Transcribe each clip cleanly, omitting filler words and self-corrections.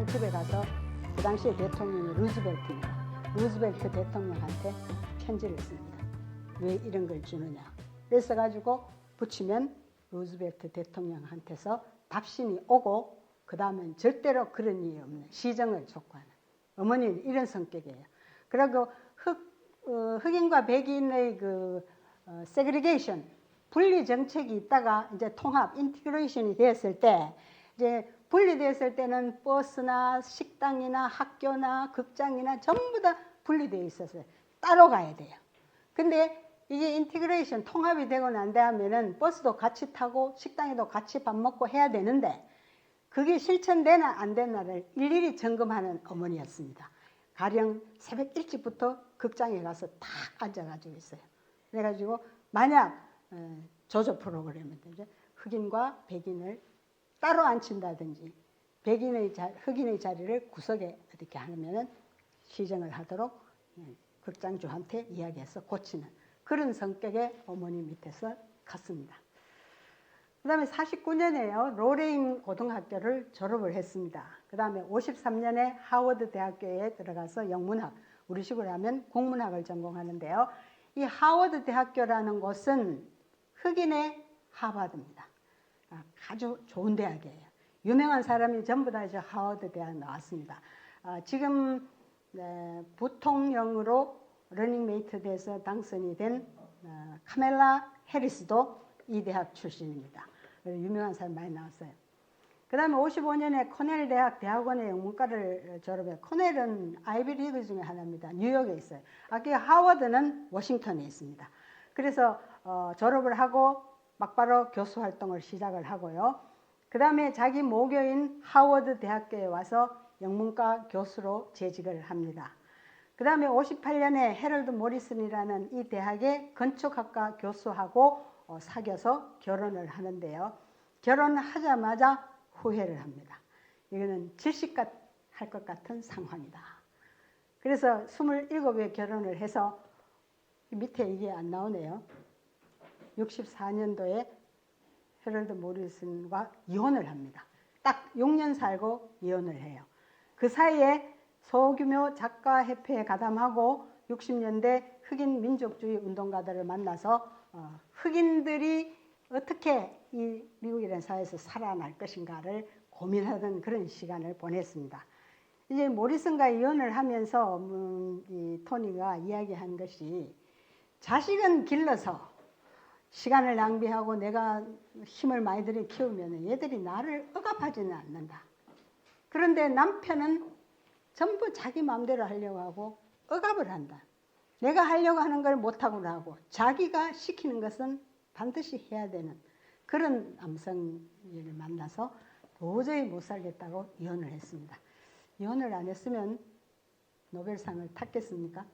대통령 집에 가서 그 당시에 대통령이 루즈벨트입니다. 루즈벨트 대통령한테 편지를 씁니다. 왜 이런 걸 주느냐. 그래서 가지고 붙이면 루즈벨트 대통령한테서 답신이 오고 그 다음엔 절대로 그런 일이 없는 시정을 촉구하는 어머니는 이런 성격이에요. 그리고 흑인과 백인의 세그리게이션 분리 정책이 있다가 이제 통합 인티그레이션이 되었을 때 이제 분리되었을 때는 버스나 식당이나 학교나 극장이나 전부 다 분리되어 있었어요. 따로 가야 돼요. 근데 이게 인티그레이션 통합이 되고 난 다음에는 버스도 같이 타고 식당에도 같이 밥 먹고 해야 되는데 그게 실천되나 안 되나를 일일이 점검하는 어머니였습니다. 가령 새벽 일찍부터 극장에 가서 딱 앉아가지고 있어요. 그래가지고 만약 조조 프로그램은 이제 흑인과 백인을 따로 앉힌다든지 흑인의 자리를 구석에 어떻게 하면은 시정을 하도록 극장주한테 이야기해서 고치는 그런 성격의 어머니 밑에서 컸습니다. 그 다음에 49년에요. 로레인 고등학교를 졸업을 했습니다. 그 다음에 53년에 하워드 대학교에 들어가서 영문학, 우리식으로 하면 국문학을 전공하는데요. 이 하워드 대학교라는 곳은 흑인의 하버드입니다. 아주 좋은 대학이에요. 유명한 사람이 전부 다 이제 하워드 대학 나왔습니다. 지금 부통령으로 러닝메이트 돼서 당선이 된 카멜라 해리스도 이 대학 출신입니다. 유명한 사람 많이 나왔어요. 그 다음에 55년에 코넬 대학 대학원의 영문과를 졸업해요. 코넬은 아이비 리그 중에 하나입니다. 뉴욕에 있어요. 아까 하워드는 워싱턴에 있습니다. 그래서 졸업을 하고 막바로 교수 활동을 시작을 하고요. 그 다음에 자기 모교인 하워드 대학교에 와서 영문과 교수로 재직을 합니다. 그 다음에 58년에 헤럴드 모리슨이라는 이 대학의 건축학과 교수하고 사귀어서 결혼을 하는데요. 결혼하자마자 후회를 합니다. 이거는 질식할 것 같은 상황이다. 그래서 27에 결혼을 해서 밑에 이게 안 나오네요. 64년도에 헤럴드 모리슨과 이혼을 합니다. 딱 6년 살고 이혼을 해요. 그 사이에 소규모 작가협회에 가담하고 60년대 흑인 민족주의 운동가들을 만나서 흑인들이 어떻게 이 미국이라는 사회에서 살아날 것인가를 고민하던 그런 시간을 보냈습니다. 이제 모리슨과 이혼을 하면서 이 토니가 이야기한 것이 자식은 길러서 시간을 낭비하고 내가 힘을 많이 들여 키우면 얘들이 나를 억압하지는 않는다. 그런데 남편은 전부 자기 마음대로 하려고 하고 억압을 한다. 내가 하려고 하는 걸 못하고 하고 자기가 시키는 것은 반드시 해야 되는 그런 남성을 만나서 도저히 못 살겠다고 이혼을 했습니다. 이혼을 안 했으면 노벨상을 탔겠습니까?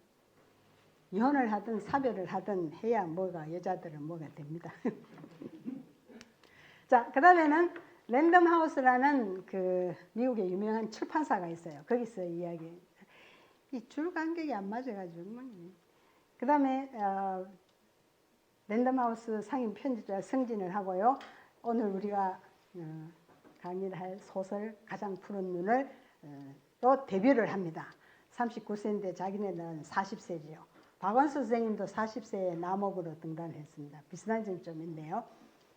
이혼을 하든 사별을 하든 해야 여자들은 뭐가 됩니다. 자, 그 다음에는 랜덤 하우스라는 그 미국의 유명한 출판사가 있어요. 거기서 이야기. 이 줄 간격이 안 맞아가지고. 그 다음에 랜덤 하우스 상임 편집자 승진을 하고요. 오늘 우리가 강의를 할 소설 가장 푸른 눈을 또 데뷔를 합니다. 39세인데 자기네는 40세지요. 박원수 선생님도 40세에 남옥으로 등단했습니다. 비슷한 점이 좀 있네요.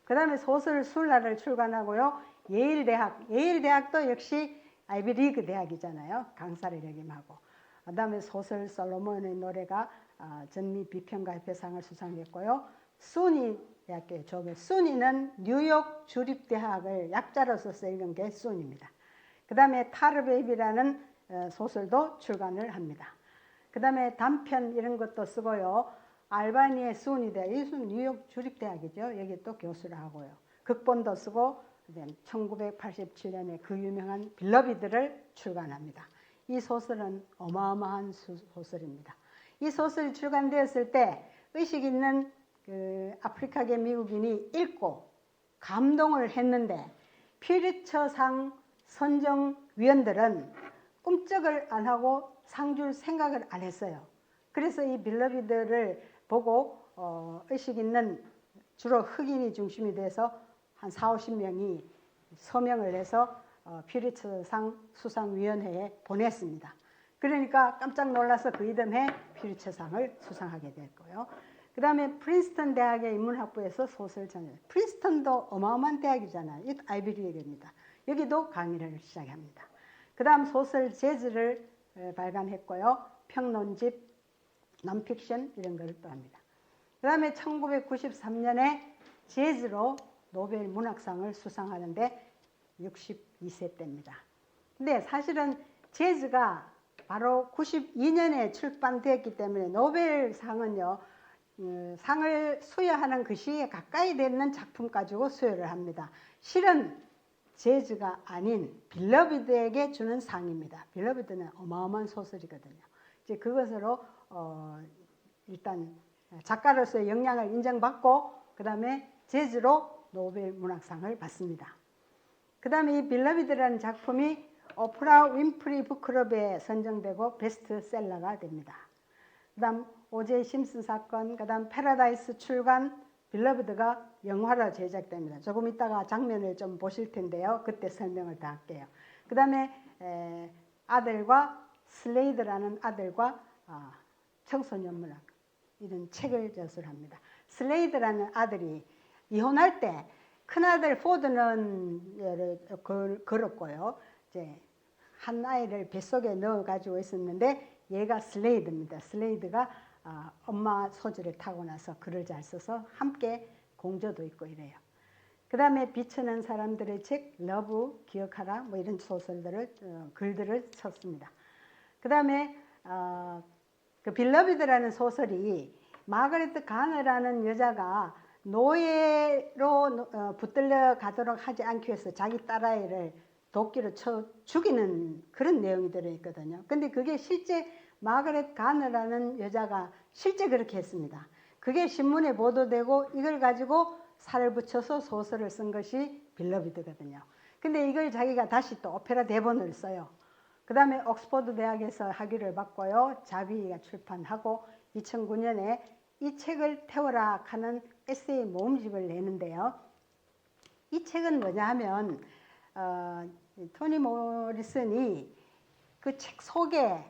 그 다음에 소설 술라를 출간하고요. 예일대학도 역시 아이비리그 대학이잖아요. 강사를 역임하고. 그 다음에 소설 솔로몬의 노래가 전미 비평가협회상을 수상했고요. 수니 대학교에 졸업해. 수니는 뉴욕 주립대학을 약자로서 쓰이는 게 수니입니다. 그 다음에 타르베이비라는 소설도 출간을 합니다. 그 다음에 단편 이런 것도 쓰고요. 알바니의 수니대, 이 뉴욕 주립대학이죠. 여기 또 교수를 하고요. 극본도 쓰고 1987년에 그 유명한 빌러비드를 출간합니다. 이 소설은 어마어마한 소설입니다. 이 소설이 출간되었을 때 의식 있는 그 아프리카계 미국인이 읽고 감동을 했는데 퓰리처상 선정위원들은 꿈쩍을 안 하고 상 줄 생각을 안 했어요. 그래서 이 빌러비드를 보고 의식 있는 주로 흑인이 중심이 돼서 한 40, 50명이 서명을 해서 퓨리처상 수상위원회에 보냈습니다. 그러니까 깜짝 놀라서 그 이듬해 퓨리처상을 수상하게 됐고요. 그 다음에 프린스턴 대학의 인문학부에서 소설 전형. 프린스턴도 어마어마한 대학이잖아요. 이 아이비리그입니다. 여기도 강의를 시작합니다. 그 다음 소설 재즈를 발간했고요. 평론집, 논픽션 이런 걸 또 합니다. 그 다음에 1993년에 재즈로 노벨 문학상을 수상하는데 62세 때입니다. 근데 사실은 재즈가 바로 92년에 출판되었기 때문에 노벨상은요, 상을 수여하는 그 시기에 가까이 되는 작품 가지고 수여를 합니다. 실은 재즈가 아닌 빌러비드에게 주는 상입니다. 빌러비드는 어마어마한 소설이거든요. 이제 그것으로 일단 작가로서의 역량을 인정받고 그 다음에 재즈로 노벨 문학상을 받습니다. 그 다음에 이 빌러비드라는 작품이 오프라 윈프리 북클럽에 선정되고 베스트셀러가 됩니다. 그 다음 오제이 심슨 사건, 그 다음 패러다이스 출간, 빌러비드가 영화로 제작됩니다. 조금 이따가 장면을 좀 보실 텐데요. 그때 설명을 다 할게요. 그 다음에 아들과 슬레이드라는 아들과 청소년 문학 이런 책을 저술합니다. 슬레이드라는 아들이 이혼할 때 큰아들 포드는 걸었고요. 이제 한 아이를 뱃속에 넣어가지고 있었는데 얘가 슬레이드입니다. 슬레이드가 엄마 소지를 타고 나서 글을 잘 써서 함께 공저도 있고 이래요. 그 다음에 비추는 사람들의 책, 러브, 기억하라 뭐 이런 소설들을 글들을 썼습니다. 그 다음에 그 빌러비드라는 소설이 마거레트 가너라는 여자가 노예로 붙들려 가도록 하지 않기 위해서 자기 딸아이를 도끼로 쳐 죽이는 그런 내용이 들어있거든요. 근데 그게 실제 마거레트 가너라는 여자가 실제 그렇게 했습니다. 그게 신문에 보도되고 이걸 가지고 살을 붙여서 소설을 쓴 것이 빌러비드거든요. 근데 이걸 자기가 다시 또 오페라 대본을 써요. 그 다음에 옥스퍼드 대학에서 학위를 받고요. 자비가 출판하고 2009년에 이 책을 태워라 하는 에세이 모음집을 내는데요. 이 책은 뭐냐 하면 토니 모리슨이 그 책 속에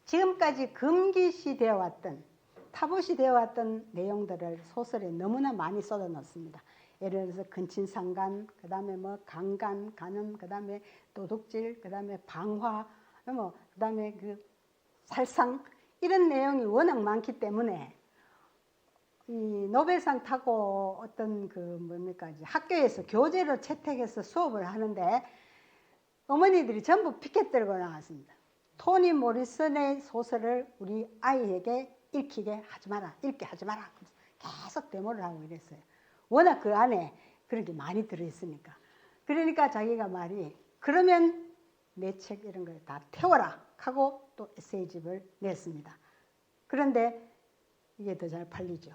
지금까지 금기시 되어 왔던 타부시 되어 왔던 내용들을 소설에 너무나 많이 쏟아 넣습니다. 예를 들어서 근친상간, 그 다음에 뭐 강간, 간음, 그 다음에 도둑질, 그 다음에 방화, 뭐 그 다음에 그 살상 이런 내용이 워낙 많기 때문에 이 노벨상 타고 어떤 그 뭡니까 이제 학교에서 교재로 채택해서 수업을 하는데 어머니들이 전부 피켓 들고 나왔습니다. 토니 모리슨의 소설을 우리 아이에게 읽히게 하지 마라, 읽게 하지 마라. 계속 데모를 하고 이랬어요. 워낙 그 안에 그런 게 많이 들어있으니까. 그러니까 자기가 말이 그러면 내 책 이런 걸 다 태워라 하고 또 에세이집을 냈습니다. 그런데 이게 더 잘 팔리죠.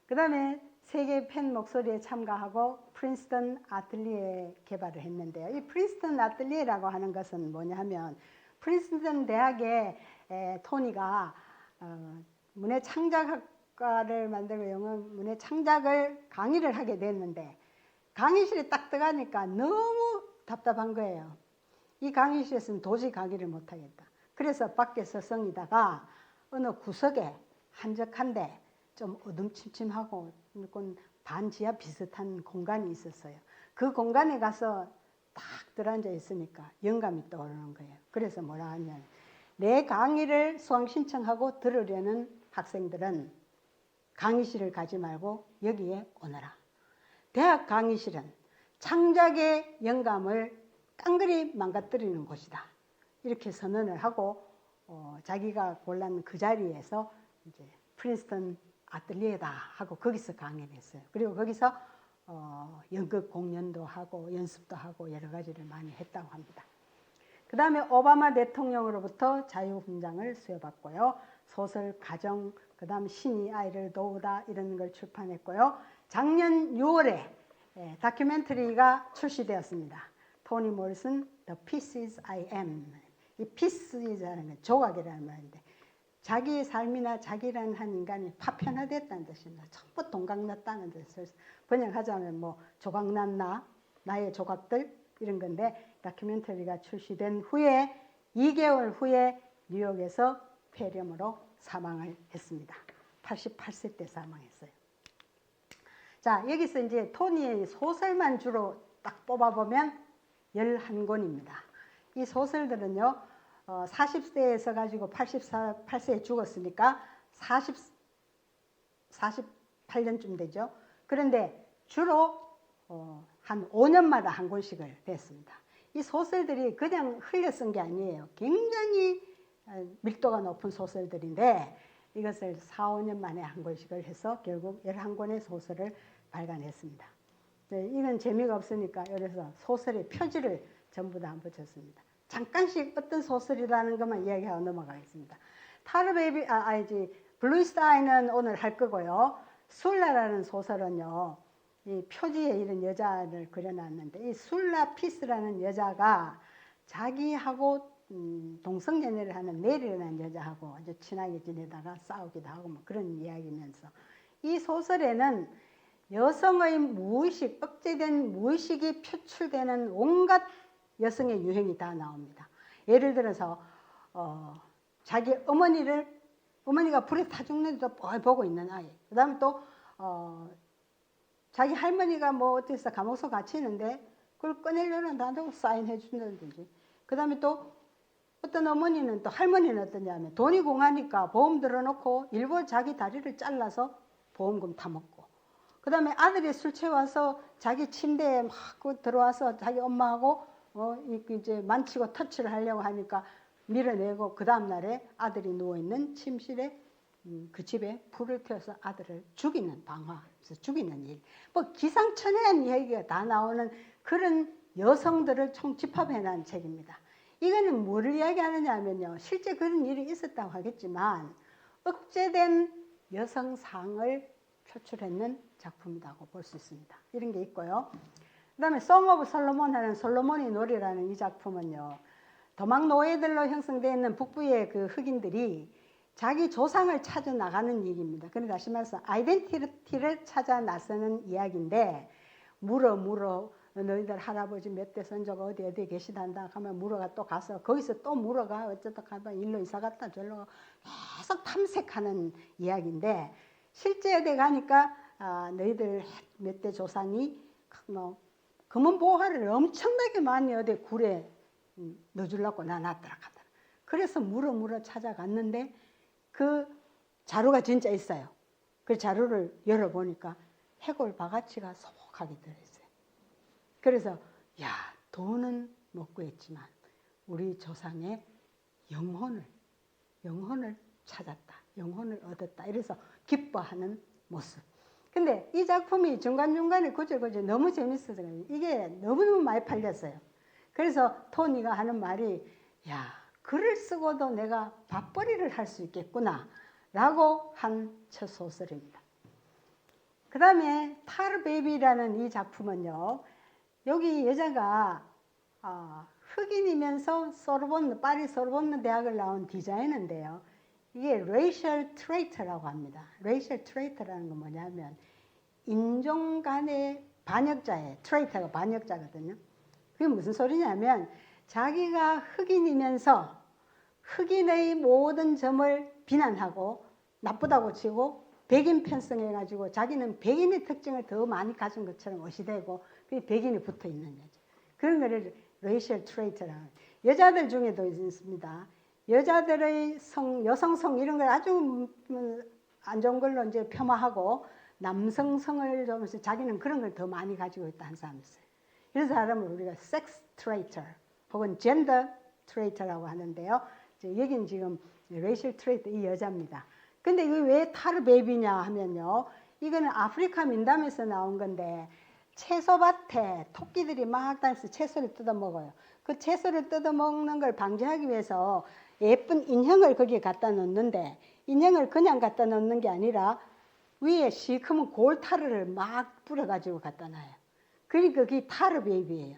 그 다음에 세계 팬 목소리에 참가하고 프린스턴 아틀리에 개발을 했는데요. 이 프린스턴 아틀리에라고 하는 것은 뭐냐 하면 프린스턴 대학에 토니가 문해 창작학과를 만들고 영어 문해 창작을 강의를 하게 됐는데 강의실에 딱 들어가니까 너무 답답한 거예요. 이 강의실에서는 도저히 강의를 못하겠다. 그래서 밖에서 서성이다가 어느 구석에 한적한데 좀 어둠침침하고 반지하 비슷한 공간이 있었어요. 그 공간에 가서 딱 들어앉아 있으니까 영감이 떠오르는 거예요. 그래서 뭐라 하냐면 내 강의를 수강 신청하고 들으려는 학생들은 강의실을 가지 말고 여기에 오너라. 대학 강의실은 창작의 영감을 깡그리 망가뜨리는 곳이다. 이렇게 선언을 하고 자기가 골란 그 자리에서 이제 프린스턴 아틀리에다 하고 거기서 강의를 했어요. 그리고 거기서 연극 공연도 하고 연습도 하고 여러 가지를 많이 했다고 합니다. 그 다음에 오바마 대통령으로부터 자유훈장을 수여받고요. 소설 가정, 그 다음 신이 아이를 도우다 이런 걸 출판했고요. 작년 6월에 다큐멘터리가 출시되었습니다. 토니 모리슨, The Pieces I Am. 이 pieces라는 건 조각이라는 말인데 자기의 삶이나 자기라는 한 인간이 파편화됐다는 뜻입니다. 전부 동강났다는 뜻을 번역하자면 뭐 조각났나, 나의 조각들 이런 건데 다큐멘터리가 출시된 후에 2개월 후에 뉴욕에서 폐렴으로 사망을 했습니다. 88세 때 사망했어요. 자, 여기서 이제 토니의 소설만 주로 딱 뽑아보면 11권입니다. 이 소설들은요, 40세에서 가지고 88세에 죽었으니까 48년쯤 되죠. 그런데 주로 한 5년마다 한 권씩을 냈습니다. 이 소설들이 그냥 흘려 쓴 게 아니에요. 굉장히 밀도가 높은 소설들인데 이것을 4, 5년 만에 한 권씩을 해서 결국 11권의 소설을 발간했습니다. 이건 재미가 없으니까 그래서 소설의 표지를 전부 다 안 붙였습니다. 잠깐씩 어떤 소설이라는 것만 이야기하고 넘어가겠습니다. 타르베이비, 블루스타인은 오늘 할 거고요. 술라라는 소설은요, 이 표지에 이런 여자를 그려놨는데 이 술라 피스라는 여자가 자기하고 동성연애를 하는 메리라는 여자하고 아주 친하게 지내다가 싸우기도 하고 뭐 그런 이야기면서 이 소설에는 여성의 무의식, 억제된 무의식이 표출되는 온갖 여성의 유형이 다 나옵니다. 예를 들어서 자기 어머니가 불에 타 죽는데도 보고 있는 아이. 그 다음에 또 자기 할머니가 뭐 어디서 감옥서 갇히는데 그걸 꺼내려는 나도 사인해 준다든지. 그 다음에 또 어떤 어머니는 또 할머니는 어떠냐면 돈이 공하니까 보험 들어놓고 일부 자기 다리를 잘라서 보험금 타먹고. 그 다음에 아들이 술 취해와서 자기 침대에 막 들어와서 자기 엄마하고 이제 만치고 터치를 하려고 하니까 밀어내고 그 다음날에 아들이 누워있는 침실에 그 집에 불을 켜서 아들을 죽이는 방화에서 죽이는 일. 뭐 기상천외한 얘기가 다 나오는 그런 여성들을 총집합해낸 책입니다. 이거는 뭐를 이야기하느냐 하면요. 실제 그런 일이 있었다고 하겠지만 억제된 여성상을 표출했는 작품이라고 볼 수 있습니다. 이런 게 있고요. 그 다음에 송 오브 솔로몬 하는 솔로몬의 노래라는 이 작품은요. 도망 노예들로 형성되어 있는 북부의 그 흑인들이 자기 조상을 찾아 나가는 얘기입니다. 그러니까 다시 말해서 아이덴티티를 찾아 나서는 이야기인데 물어 너희들 할아버지 몇 대 선조가 어디에 계시단다 하면 물어가 또 가서 거기서 또 물어가 어쩌다 가면 일로 이사 갔다 절로 가 계속 탐색하는 이야기인데 실제 어디 가니까 너희들 몇 대 조상이 뭐 금은 보화를 엄청나게 많이 어디 굴에 넣어주려고 놔놨더라 하더라. 그래서 물어 찾아갔는데 그 자루가 진짜 있어요. 그 자루를 열어보니까 해골 바가지가 소복하게 들어있어요. 그래서 야, 돈은 못 구했지만 우리 조상의 영혼을 찾았다. 영혼을 얻었다. 이래서 기뻐하는 모습. 근데 이 작품이 중간중간에 구절구절 너무 재밌어서 이게 너무너무 많이 팔렸어요. 그래서 토니가 하는 말이 야, 글을 쓰고도 내가 밥벌이를 할 수 있겠구나 라고 한 첫 소설입니다. 그 다음에 타르베이비라는 이 작품은요. 여기 여자가 흑인이면서 파리 소르본느 대학을 나온 디자이너인데요. 이게 레이셜 트레이터라고 합니다. 레이셜 트레이터라는 건 뭐냐면 인종 간의 반역자예요. 트레이터가 반역자거든요. 그게 무슨 소리냐면 자기가 흑인이면서 흑인의 모든 점을 비난하고 나쁘다고 치고 백인 편성해가지고 자기는 백인의 특징을 더 많이 가진 것처럼 어시되고 백인이 붙어 있는 여자. 그런 거를 레이셜 트레이터라고 합니다. 여자들 중에도 있습니다. 여자들의 여성성 이런 걸 아주 안 좋은 걸로 이제 폄하하고 남성성을 좀 자기는 그런 걸 더 많이 가지고 있다 한 사람이 있어요. 이런 사람을 우리가 섹스 트레이터 혹은 젠더 트레이터라고 하는데요. 여기는 지금 레이셜 트레이터 이 여자입니다. 근데 이게 왜 타르베이비냐 하면요. 이거는 아프리카 민담에서 나온 건데 채소밭에 토끼들이 막 다니면서 채소를 뜯어먹어요. 그 채소를 뜯어먹는 걸 방지하기 위해서 예쁜 인형을 거기에 갖다 놓는데 인형을 그냥 갖다 놓는 게 아니라 위에 시커먼 골타르를 막 뿌려가지고 갖다 놔요. 그러니까 그게 타르베이비예요.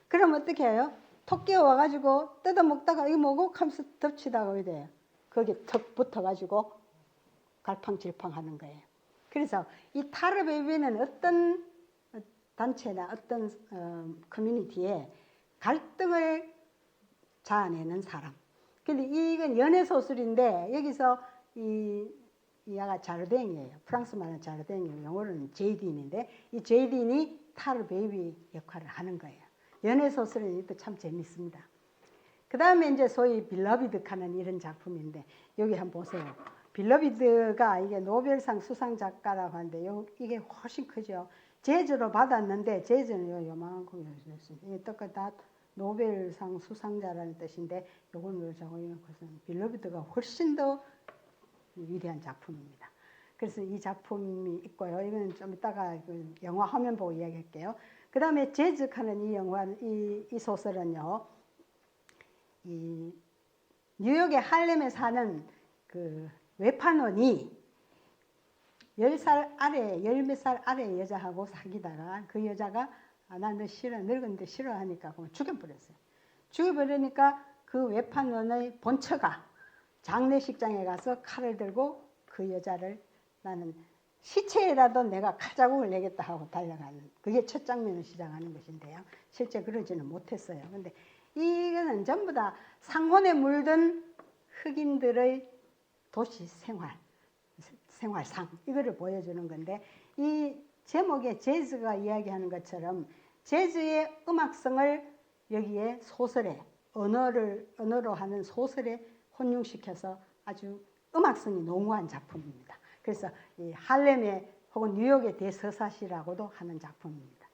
그럼 어떻게 해요? 토끼가 와가지고 뜯어먹다가 이거 뭐고 하면서 덮치다가 이래요. 거기에 턱 붙어가지고 갈팡질팡 하는 거예요. 그래서 이 타르베이비는 어떤 단체나 어떤 커뮤니티에 갈등을 자아내는 사람. 근데 이건 연애 소설인데 여기서 이 아가 자르댕이에요. 프랑스 말은 자르댕이에요. 영어로는 제이딘인데 이 제이딘이 타르 베이비 역할을 하는 거예요. 연애 소설이니까 참 재밌습니다. 그 다음에 이제 소위 빌러비드하는 이런 작품인데 여기 한번 보세요. 빌러비드가 이게 노벨상 수상 작가라고 하는데 이게 훨씬 크죠. 재즈로 받았는데 재즈는 요만큼 됐습니다. 이게 다 노벨상 수상자라는 뜻인데 요거는 것은 빌러비드가 훨씬 더 위대한 작품입니다. 그래서 이 작품이 있고요. 이건 좀 이따가 영화 화면 보고 이야기할게요. 그 다음에 재즈하는 이 영화, 이 소설은요, 이 뉴욕의 할렘에 사는 그 외판원이 10살 아래, 10몇 살 아래 여자하고 사귀다가 그 여자가 나 너 싫어, 늙은데 싫어하니까 죽여버렸어요. 죽여버리니까 그 외판원의 본처가 장례식장에 가서 칼을 들고 그 여자를 나는 시체라도 내가 칼자국을 내겠다 하고 달려가는 그게 첫 장면을 시작하는 것인데요. 실제 그러지는 못했어요. 근데 이거는 전부 다 상혼에 물든 흑인들의 도시 생활상 이거를 보여주는 건데 이 제목에 재즈가 이야기하는 것처럼 재즈의 음악성을 여기에 소설에 언어로 하는 소설에 혼용시켜서 아주 음악성이濃厚한 작품입니다. 그래서 이 할렘의 혹은 뉴욕의 대서사시라고도 하는 작품입니다.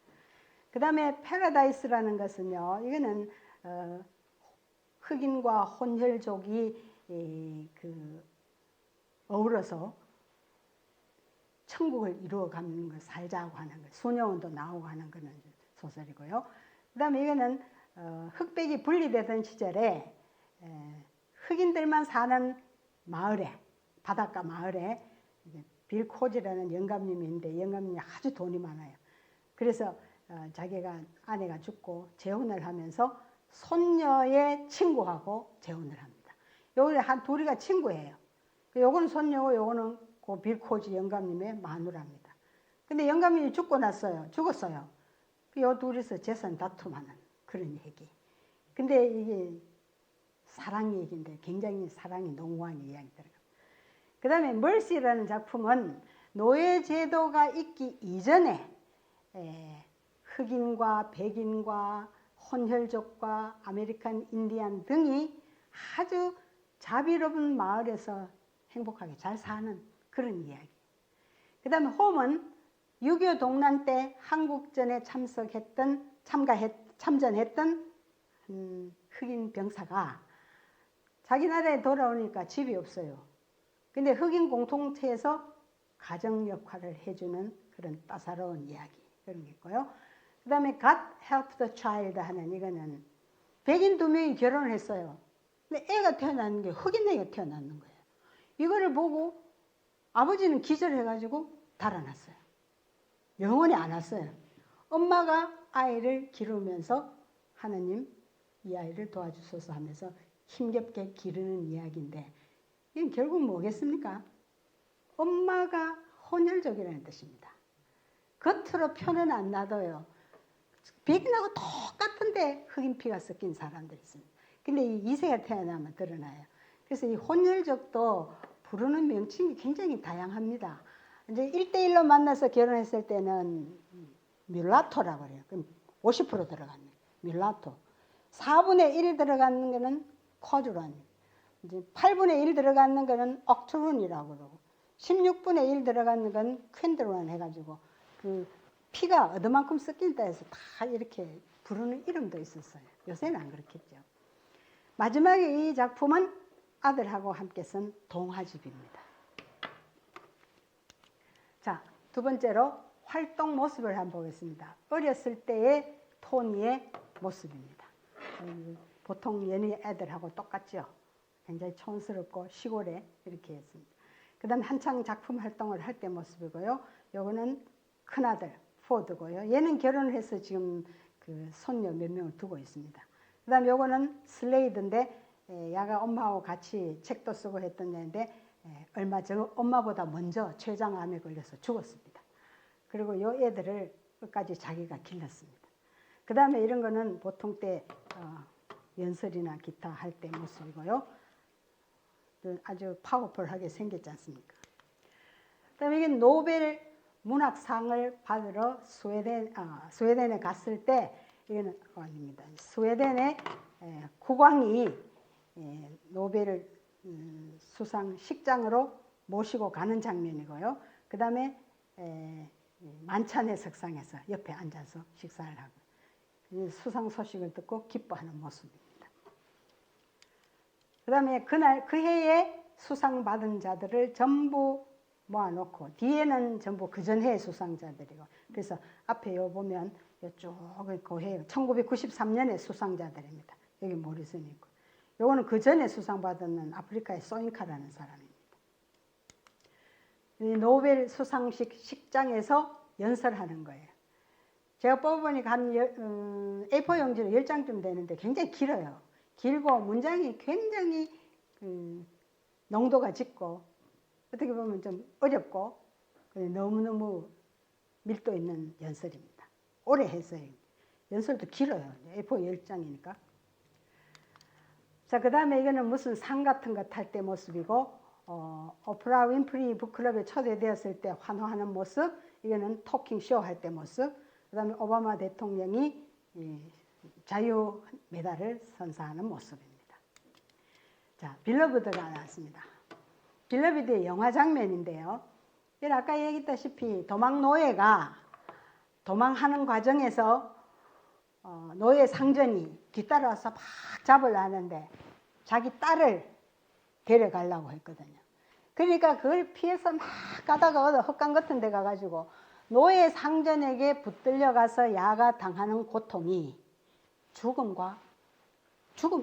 그 다음에 패러다이스라는 것은요, 이거는 흑인과 혼혈족이 어우러서 천국을 이루어가는 걸 살자고 하는 것, 소녀원도 나오고 하는 그런 소설이고요. 그 다음에 이거는 흑백이 분리되던 시절에 흑인들만 사는 마을에, 바닷가 마을에 빌 코지라는 영감님이 있는데 영감님이 아주 돈이 많아요. 그래서 자기가 아내가 죽고 재혼을 하면서 손녀의 친구하고 재혼을 합니다. 요번에 한 둘이가 친구예요. 요거는 손녀고 요거는 그 빌 코지 영감님의 마누라입니다. 근데 영감님이 죽었어요. 요 둘이서 재산 다툼하는 그런 얘기. 근데 이게 사랑 얘기인데 굉장히 사랑이濃厚한 이야기 들어갑니다. 그 다음에 멀시라는 작품은 노예제도가 있기 이전에 흑인과 백인과 혼혈족과 아메리칸 인디안 등이 아주 자비로운 마을에서 행복하게 잘 사는 그런 이야기. 그 다음에 홈은 6.25 동란 때 한국전에 참전했던 흑인 병사가 자기 나라에 돌아오니까 집이 없어요. 근데 흑인 공동체에서 가정 역할을 해주는 그런 따사로운 이야기 그런 게 있고요. 그 다음에 God Help the Child 하는 이거는 백인 2명이 결혼을 했어요. 근데 애가 태어나는 게 흑인 애가 태어나는 거예요. 이거를 보고 아버지는 기절해가지고 달아났어요. 영원히 안 왔어요. 엄마가 아이를 기르면서 하나님 이 아이를 도와주소서 하면서 힘겹게 기르는 이야기인데 이건 결국 뭐겠습니까? 엄마가 혼혈족이라는 뜻입니다. 겉으로 표는 안 놔둬요. 백인하고 똑같은데 흑인 피가 섞인 사람들이 있습니다. 근데 이 2세가 태어나면 드러나요. 그래서 이 혼혈족도 부르는 명칭이 굉장히 다양합니다. 이제 1대1로 만나서 결혼했을 때는 뮬라토라고 그래요. 그럼 50% 들어가는 뮬라토. 4분의 1 들어가는 거는 쿼드란. 이제 8분의 1 들어가는 거는 옥트룬이라고 그러고 16분의 1 들어가는 건 퀸드론 해가지고 그 피가 어디만큼 섞인다 해서 다 이렇게 부르는 이름도 있었어요. 요새는 안 그렇겠죠. 마지막에 이 작품은 아들하고 함께 쓴 동화집입니다. 자, 두 번째로 활동 모습을 한번 보겠습니다. 어렸을 때의 토니의 모습입니다. 보통 연희 애들하고 똑같죠. 굉장히 촌스럽고 시골에 이렇게 했습니다. 그 다음에 한창 작품 활동을 할 때 모습이고요. 요거는 큰아들 포드고요. 얘는 결혼을 해서 지금 그 손녀 몇 명을 두고 있습니다. 그 다음에 요거는 슬레이드인데 야가 엄마하고 같이 책도 쓰고 했던 애인데 얼마 전 엄마보다 먼저 췌장암에 걸려서 죽었습니다. 그리고 요 애들을 끝까지 자기가 길렀습니다. 그 다음에 이런 거는 보통 때 연설이나 기타 할 때 모습이고요. 아주 파워풀하게 생겼지 않습니까? 그 다음에 이게 노벨 문학상을 받으러 스웨덴에 갔을 때, 이거는 아닙니다. 스웨덴의 국왕이 노벨 수상식장으로 모시고 가는 장면이고요. 그 다음에 만찬의 석상에서 옆에 앉아서 식사를 하고 수상 소식을 듣고 기뻐하는 모습입니다. 그 다음에 그날 그 해에 수상받은 자들을 전부 모아놓고 뒤에는 전부 그 전해 수상자들이고, 그래서 앞에 요 보면 이쪽은 그 해 1993년의 수상자들입니다. 여기 모리슨이 있고, 요거는 그 전에 수상받은 아프리카의 소잉카라는 사람입니다. 이 노벨 수상식 식장에서 연설하는 거예요. 제가 뽑아보니까 한 A4 용지로 10장쯤 되는데 굉장히 길어요. 길고 문장이 굉장히 농도가 짙고 어떻게 보면 좀 어렵고 너무너무 밀도 있는 연설입니다. 오래 했어요. 연설도 길어요. A4 10장이니까. 자, 그 다음에 이거는 무슨 상 같은 거 탈 때 모습이고, 오프라 윈프리 북클럽에 초대되었을 때 환호하는 모습, 이거는 토킹쇼 할 때 모습, 그 다음에 오바마 대통령이 자유 메달을 선사하는 모습입니다. 자, 빌러브드가 나왔습니다. 빌러브드의 영화 장면인데요. 아까 얘기했다시피 도망 노예가 도망하는 과정에서 노예 상전이 뒤따라와서 막 잡으려 하는데 자기 딸을 데려가려고 했거든요. 그러니까 그걸 피해서 막 가다가 헛간 같은 데 가가지고 노예 상전에게 붙들려 가서 야가 당하는 고통이 죽음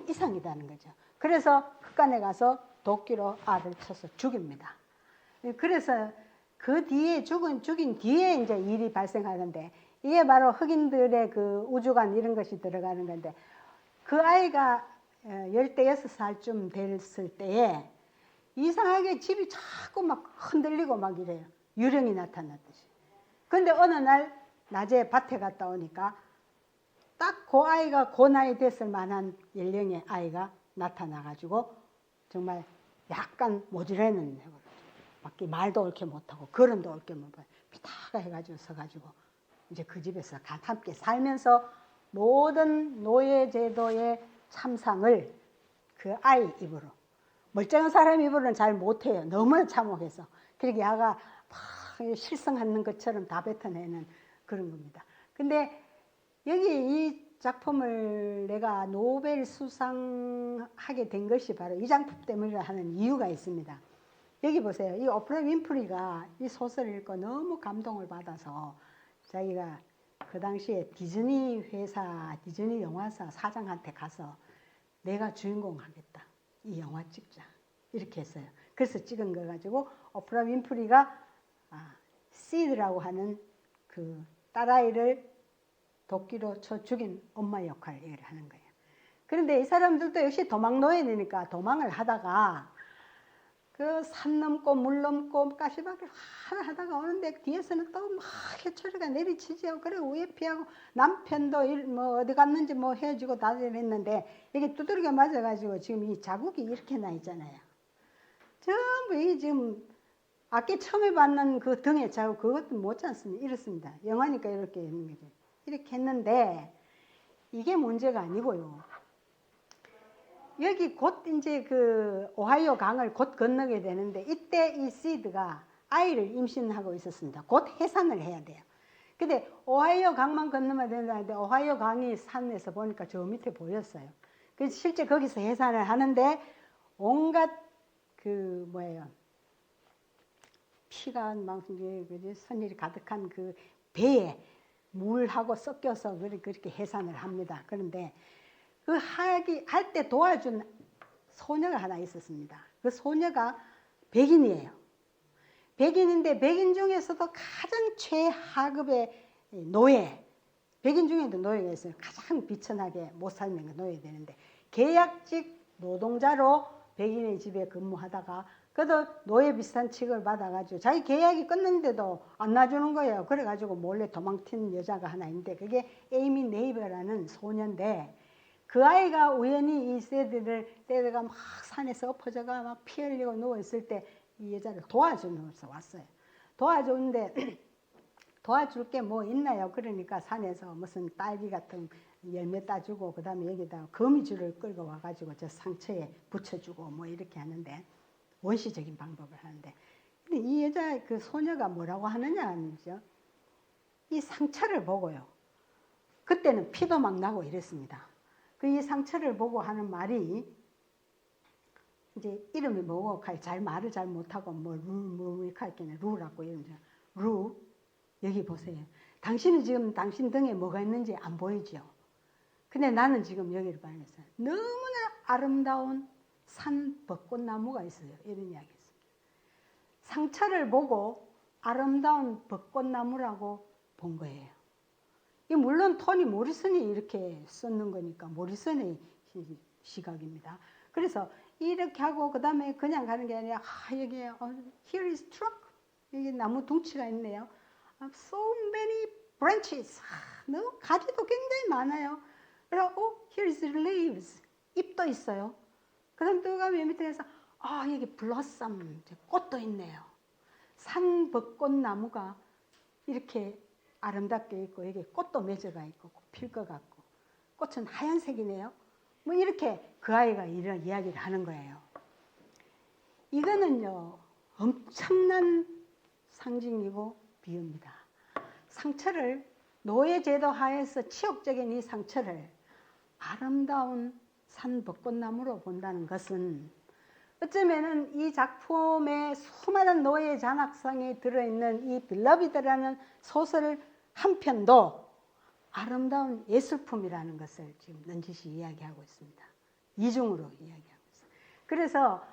이상이라는 거죠. 그래서 흑간에 가서 도끼로 알을 쳐서 죽입니다. 그래서 그 뒤에 죽인 뒤에 이제 일이 발생하는데, 이게 바로 흑인들의 그 우주관 이런 것이 들어가는 건데, 그 아이가 16살쯤 됐을 때에 이상하게 집이 자꾸 막 흔들리고 막 이래요. 유령이 나타났듯이. 근데 어느 날 낮에 밭에 갔다 오니까 딱 그 아이가 그 나이 됐을 만한 연령의 아이가 나타나가지고 정말 약간 모질해는 밖에 말도 옳게 못하고 걸음도 옳게 못하고 피타가 해가지고 서가지고 이제 그 집에서 함께 살면서 모든 노예제도의 참상을 그 아이 입으로, 멀쩡한 사람 입으로는 잘 못해요. 너무 참혹해서. 그렇게 야가 막 실성하는 것처럼 다 뱉어내는 그런 겁니다. 근데 여기 이 작품을 내가 노벨 수상하게 된 것이 바로 이 작품 때문이라 하는 이유가 있습니다. 여기 보세요. 이 오프라 윈프리가 이 소설을 읽고 너무 감동을 받아서 자기가 그 당시에 디즈니 영화사 사장한테 가서 내가 주인공 하겠다. 이 영화 찍자. 이렇게 했어요. 그래서 찍은 거 가지고 오프라 윈프리가 시드라고 하는 그 딸아이를 도끼로 쳐 죽인 엄마 역할을 하는 거예요. 그런데 이 사람들도 역시 도망 노예니까 도망을 하다가 그 산 넘고 물 넘고 가시밭길 하다가 오는데 뒤에서는 또 막 해초리가 내리치죠. 그리고 위에 피하고 남편도 뭐 어디 갔는지 뭐 헤어지고 다녔는데 이게 두드러기가 맞아가지고 지금 이 자국이 이렇게 나 있잖아요. 전부 이 지금 아까 처음에 봤는 그 등의 자국 그것도 못지 않습니다. 이렇습니다. 영화니까 이렇게 있는 거죠. 이렇게 했는데 이게 문제가 아니고요. 여기 곧 이제 그 오하이오 강을 곧 건너게 되는데 이때 이 시드가 아이를 임신하고 있었습니다. 곧 해산을 해야 돼요. 근데 오하이오 강만 건너면 된다는데 오하이오 강이 산에서 보니까 저 밑에 보였어요. 그래서 실제 거기서 해산을 하는데 온갖 그 피가 막 선율이 가득한 그 배에 물하고 섞여서 그렇게 해산을 합니다. 그런데 그 할 때 도와준 소녀가 하나 있었습니다. 그 소녀가 백인이에요. 백인인데 백인 중에서도 가장 최하급의 노예, 백인 중에도 노예가 있어요. 가장 비천하게 못 살면 노예 되는데 계약직 노동자로 백인의 집에 근무하다가 그래도 노예 비슷한 취급을 받아가지고 자기 계약이 끝났는데도 안 놔주는 거예요. 그래가지고 몰래 도망친 여자가 하나 있는데 그게 에이미 네이버라는 소녀인데 그 아이가 우연히 이 세드가 막 산에서 엎어져가 막 피 흘리고 누워있을 때 이 여자를 도와주면서 왔어요. 도와주는데 도와줄 게 뭐 있나요? 그러니까 산에서 무슨 딸기 같은 열매 따주고 그 다음에 여기다 거미줄을 끌고 와가지고 저 상처에 붙여주고 뭐 이렇게 하는데 원시적인 방법을 하는데 근데 이 여자 그 소녀가 뭐라고 하느냐 하면요. 이 상처를 보고요. 그때는 피도 막 나고 이랬습니다. 그 이 상처를 보고 하는 말이 이제 이름이 뭐고 잘 말을 잘 못하고 뭐 이렇게 할게요. 루라고 이러죠. 루 여기 보세요. 당신은 지금 당신 등에 뭐가 있는지 안 보이죠? 근데 나는 지금 여기를 발견했어요. 너무나 아름다운 산 벚꽃나무가 있어요. 이런 이야기였습니다. 상처를 보고 아름다운 벚꽃나무라고 본 거예요. 이 물론 토니 모리슨이 이렇게 썼는 거니까 모리슨의 시각입니다. 그래서 이렇게 하고 그 다음에 그냥 가는 게 아니라 여기 here is trunk 여기 나무 둥치가 있네요. So many branches 너무 가지도 굉장히 많아요. 그리고 here is leaves 잎도 있어요. 그 다음 또 가면 밑에 가서 여기 blossom 꽃도 있네요. 산 벚꽃나무가 이렇게 아름답게 있고 여기 꽃도 맺어가 있고 필 것 같고 꽃은 하얀색이네요. 뭐 이렇게 그 아이가 이런 이야기를 하는 거예요. 이거는요 엄청난 상징이고 비유입니다. 상처를 노예제도 하에서 치욕적인 이 상처를 아름다운 산 벚꽃나무로 본다는 것은 어쩌면은 이 작품의 수많은 노예 잔악상에 들어있는 이 빌러비드라는 소설 한 편도 아름다운 예술품이라는 것을 지금 넌지시 이야기하고 있습니다. 이중으로 이야기하고 있어요. 그래서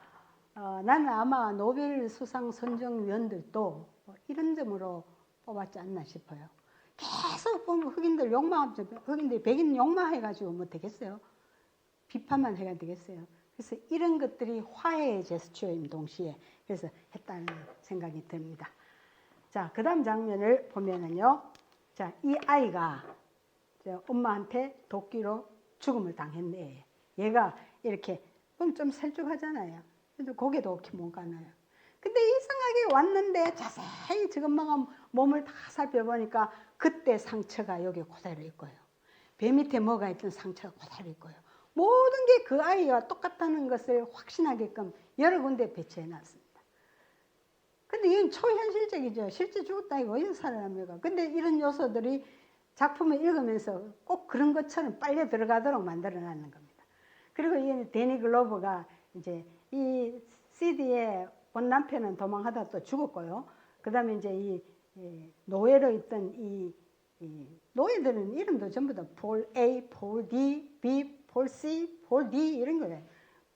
나는 아마 노벨 수상 선정위원들도 이런 점으로 뽑았지 않나 싶어요. 계속 보면 흑인들 백인 욕망해가지고 뭐 되겠어요? 비판만 해야 되겠어요? 그래서 이런 것들이 화해의 제스처인 동시에 그래서 했다는 생각이 듭니다. 자, 그 다음 장면을 보면은요. 자, 이 아이가 엄마한테 도끼로 죽음을 당했네. 얘가 이렇게 좀 셀쭉하잖아요. 그래도 고개도 이렇게 못 가나요. 근데 이상하게 왔는데 자세히 지금 엄마가 몸을 다 살펴보니까 그때 상처가 여기 그대로 있고요. 배 밑에 뭐가 있던 상처가 그대로 있고요. 모든 게 그 아이와 똑같다는 것을 확신하게끔 여러 군데 배치해 놨습니다. 근데 이건 초현실적이죠. 실제 죽었다 이거 어디서 살아납니까? 근데 이런 요소들이 작품을 읽으면서 꼭 그런 것처럼 빨려 들어가도록 만들어 놨는 겁니다. 그리고 이 데니 글로버가 이제 이 CD의 본 남편은 도망하다 또 죽었고요. 그 다음에 이제 이 노예로 있던 이 노예들은 이름도 전부 다 폴 A, 폴 D, B, 폴 C, 폴 D 이런 거예요.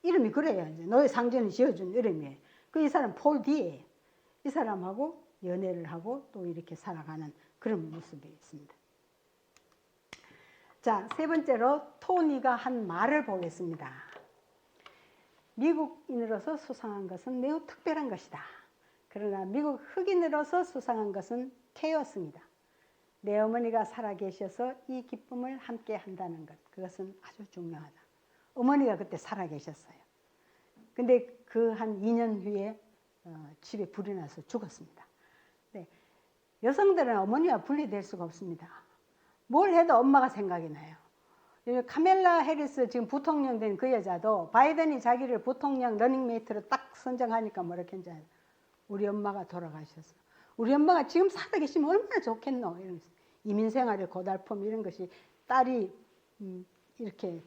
이름이 그래요. 이제 노예 상전이 지어준 이름이에요. 그 이 사람 폴 D예요. 이 사람하고 연애를 하고 또 이렇게 살아가는 그런 모습이 있습니다. 자, 세 번째로 토니가 한 말을 보겠습니다. 미국인으로서 수상한 것은 매우 특별한 것이다. 그러나 미국 흑인으로서 수상한 것은 케어스입니다. 내 어머니가 살아계셔서 이 기쁨을 함께 한다는 것, 그것은 아주 중요하다. 어머니가 그때 살아계셨어요. 근데 그 한 2년 후에 집에 불이 나서 죽었습니다. 네. 여성들은 어머니와 분리될 수가 없습니다. 뭘 해도 엄마가 생각이 나요. 카멜라 해리스 지금 부통령 된 그 여자도 바이든이 자기를 부통령 러닝메이트로 딱 선정하니까 뭐라고 했는지 알아요? 우리 엄마가 돌아가셨어. 우리 엄마가 지금 살아 계시면 얼마나 좋겠노. 이러면서 이민생활의 고달픔 이런 것이 딸이 이렇게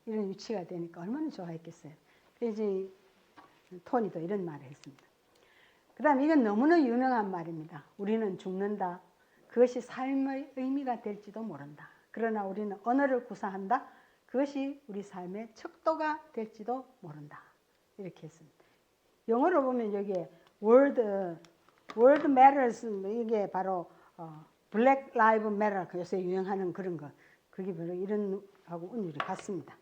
이런 위치가 되니까 얼마나 좋아했겠어요. 그래서 이제 토니도 이런 말을 했습니다. 그 다음에 이건 너무나 유명한 말입니다. 우리는 죽는다. 그것이 삶의 의미가 될지도 모른다. 그러나 우리는 언어를 구사한다. 그것이 우리 삶의 척도가 될지도 모른다. 이렇게 했습니다. 영어로 보면 여기에 World Matters 이게 바로 Black Lives Matter 요새 유행하는 그런 거. 그게 바로 이런 하고 운율이 같습니다.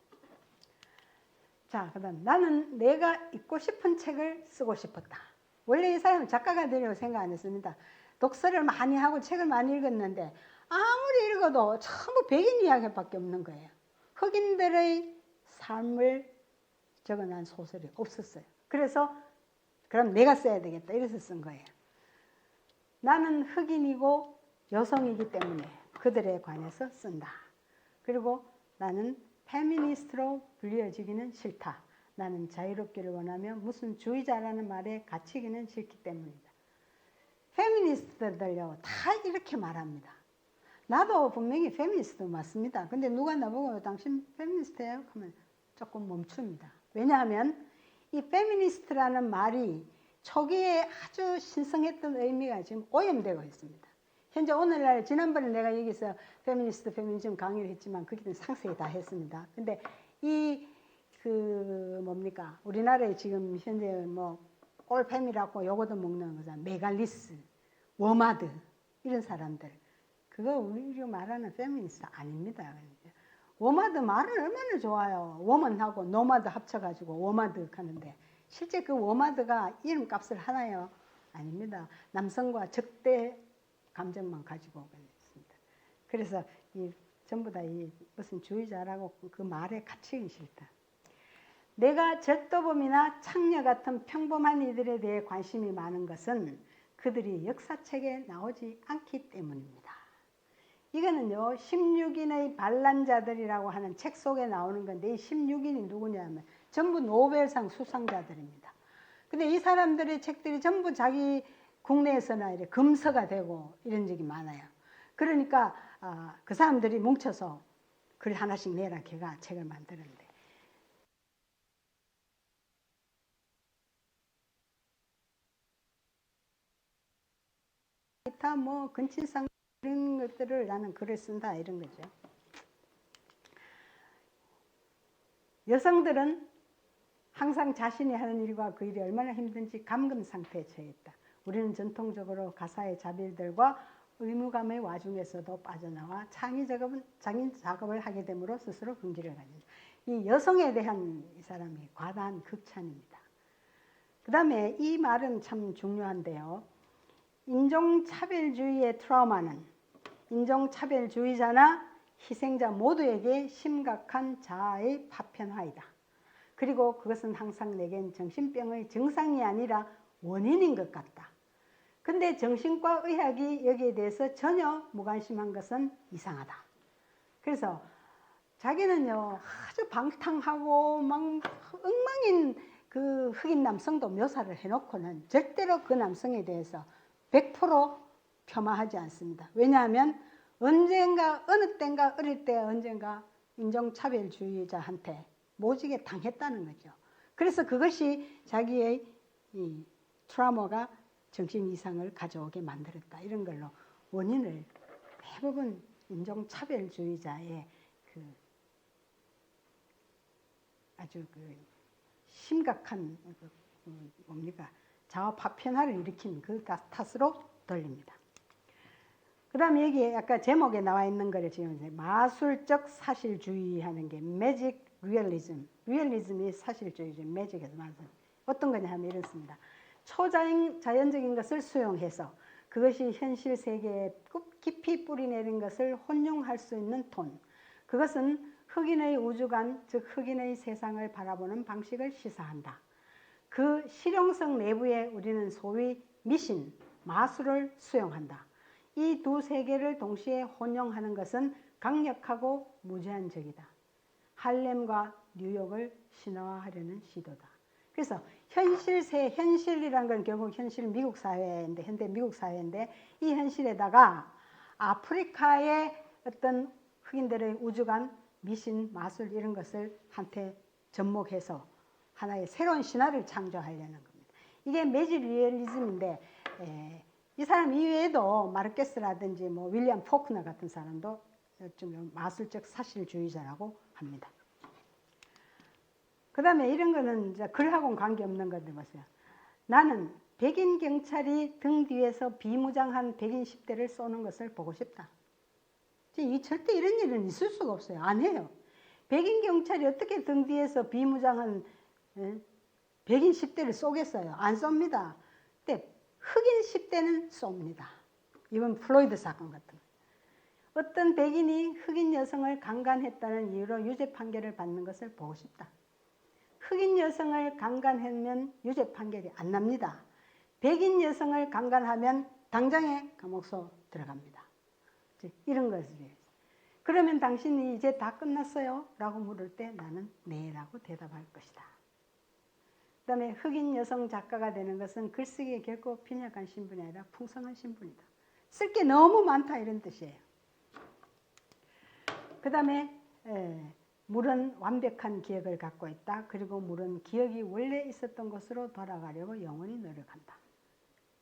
자, 그다음 나는 내가 읽고 싶은 책을 쓰고 싶었다. 원래 이 사람은 작가가 되려고 생각 안 했습니다. 독서를 많이 하고 책을 많이 읽었는데 아무리 읽어도 전부 백인 이야기밖에 없는 거예요. 흑인들의 삶을 적어낸 소설이 없었어요. 그래서 그럼 내가 써야 되겠다 이래서 쓴 거예요. 나는 흑인이고 여성이기 때문에 그들에 관해서 쓴다. 그리고 나는 페미니스트로 불려지기는 싫다. 나는 자유롭기를 원하며 무슨 주의자라는 말에 갇히기는 싫기 때문이다. 페미니스트들요 다 이렇게 말합니다. 나도 분명히 페미니스트 맞습니다. 근데 누가 나보고 당신 페미니스트예요? 하면 조금 멈춥니다. 왜냐하면 이 페미니스트라는 말이 초기에 아주 신성했던 의미가 지금 오염되고 있습니다. 현재 오늘날 지난번에 내가 여기서 페미니스트, 페미니즘 강의를 했지만 거기는 상세히 다 했습니다. 근데 이 뭡니까 우리나라에 지금 현재 뭐 올페미라고 요거도 먹는 거잖아. 메갈리스, 워마드 이런 사람들 그거 우리가 말하는 페미니스트 아닙니다. 워마드 말은 얼마나 좋아요. 워먼하고 노마드 합쳐가지고 워마드 하는데 실제 그 워마드가 이름값을 하나요? 아닙니다. 남성과 적대 감정만 가지고 있습니다. 그래서 전부 다 무슨 주의자라고 그 말에 갇히기 싫다. 내가 절도범이나 창녀 같은 평범한 이들에 대해 관심이 많은 것은 그들이 역사책에 나오지 않기 때문입니다. 이거는요 16인의 반란자들이라고 하는 책 속에 나오는 건데 이 16인이 누구냐면 전부 노벨상 수상자들입니다. 근데 이 사람들의 책들이 전부 자기 국내에서나 이렇게 금서가 되고 이런 적이 많아요. 그러니까 그 사람들이 뭉쳐서 글 하나씩 내라 걔가 책을 만드는데 기타 뭐 근친상 이런 것들을 나는 글을 쓴다 이런 거죠. 여성들은 항상 자신이 하는 일과 그 일이 얼마나 힘든지 감금 상태에 처해 있다. 우리는 전통적으로 가사의 자비들과 의무감의 와중에서도 빠져나와 창의 작업을 하게 되므로 스스로 긍지를 가진다. 이 여성에 대한 이 사람이 과다한 극찬입니다. 그 다음에 이 말은 참 중요한데요. 인종차별주의의 트라우마는 인종차별주의자나 희생자 모두에게 심각한 자아의 파편화이다. 그리고 그것은 항상 내겐 정신병의 증상이 아니라 원인인 것 같다. 근데 정신과 의학이 여기에 대해서 전혀 무관심한 것은 이상하다. 그래서 자기는요 아주 방탕하고 막 엉망인 그 흑인 남성도 묘사를 해놓고는 절대로 그 남성에 대해서 100% 폄하하지 않습니다. 왜냐하면 언젠가 어느 때인가 어릴 때 언젠가 인종차별주의자한테 모지게 당했다는 거죠. 그래서 그것이 자기의 이 트라우마가 정신 이상을 가져오게 만들었다. 이런 걸로 원인을 대부분 인종차별주의자의 그 아주 그 심각한 뭡니까 자아 파편화를 일으킨 그 탓으로 돌립니다. 그 다음에 여기 아까 제목에 나와 있는 거를 지금 마술적 사실주의 하는 게 매직 리얼리즘. 리얼리즘이 사실주의죠. 매직에서 말하는 어떤 거냐 하면 이렇습니다. 초자연적인 것을 수용해서 그것이 현실 세계에 깊이 뿌리내린 것을 혼용할 수 있는 톤. 그것은 흑인의 우주관, 즉 흑인의 세상을 바라보는 방식을 시사한다. 그 실용성 내부에 우리는 소위 미신, 마술을 수용한다. 이 두 세계를 동시에 혼용하는 것은 강력하고 무제한적이다. 할렘과 뉴욕을 신화화하려는 시도다. 그래서 현실이란 건 결국 현실 미국 사회인데, 현대 미국 사회인데 이 현실에다가 아프리카의 어떤 흑인들의 우주관, 미신, 마술 이런 것을 한테 접목해서 하나의 새로운 신화를 창조하려는 겁니다. 이게 매직 리얼리즘인데 이 사람 이외에도 마르케스라든지 뭐 윌리엄 포크너 같은 사람도 좀 마술적 사실주의자라고 합니다. 그 다음에 이런 거는 이제 글하고는 관계없는 건데 보세요. 나는 백인 경찰이 등 뒤에서 비무장한 백인 10대를 쏘는 것을 보고 싶다. 절대 이런 일은 있을 수가 없어요. 안 해요. 백인 경찰이 어떻게 등 뒤에서 비무장한 백인 10대를 쏘겠어요? 안 쏩니다. 근데 흑인 10대는 쏩니다. 이번 플로이드 사건 같은 거. 어떤 백인이 흑인 여성을 강간했다는 이유로 유죄 판결을 받는 것을 보고 싶다. 흑인 여성을 강간하면 유죄 판결이 안 납니다. 백인 여성을 강간하면 당장에 감옥소 들어갑니다. 이런 것이지. 그러면 당신이 이제 다 끝났어요? 라고 물을 때 나는 네 라고 대답할 것이다. 그 다음에 흑인 여성 작가가 되는 것은 글쓰기에 결코 빈약한 신분이 아니라 풍성한 신분이다. 쓸 게 너무 많다 이런 뜻이에요. 그 다음에 물은 완벽한 기억을 갖고 있다. 그리고 물은 기억이 원래 있었던 곳으로 돌아가려고 영원히 노력한다.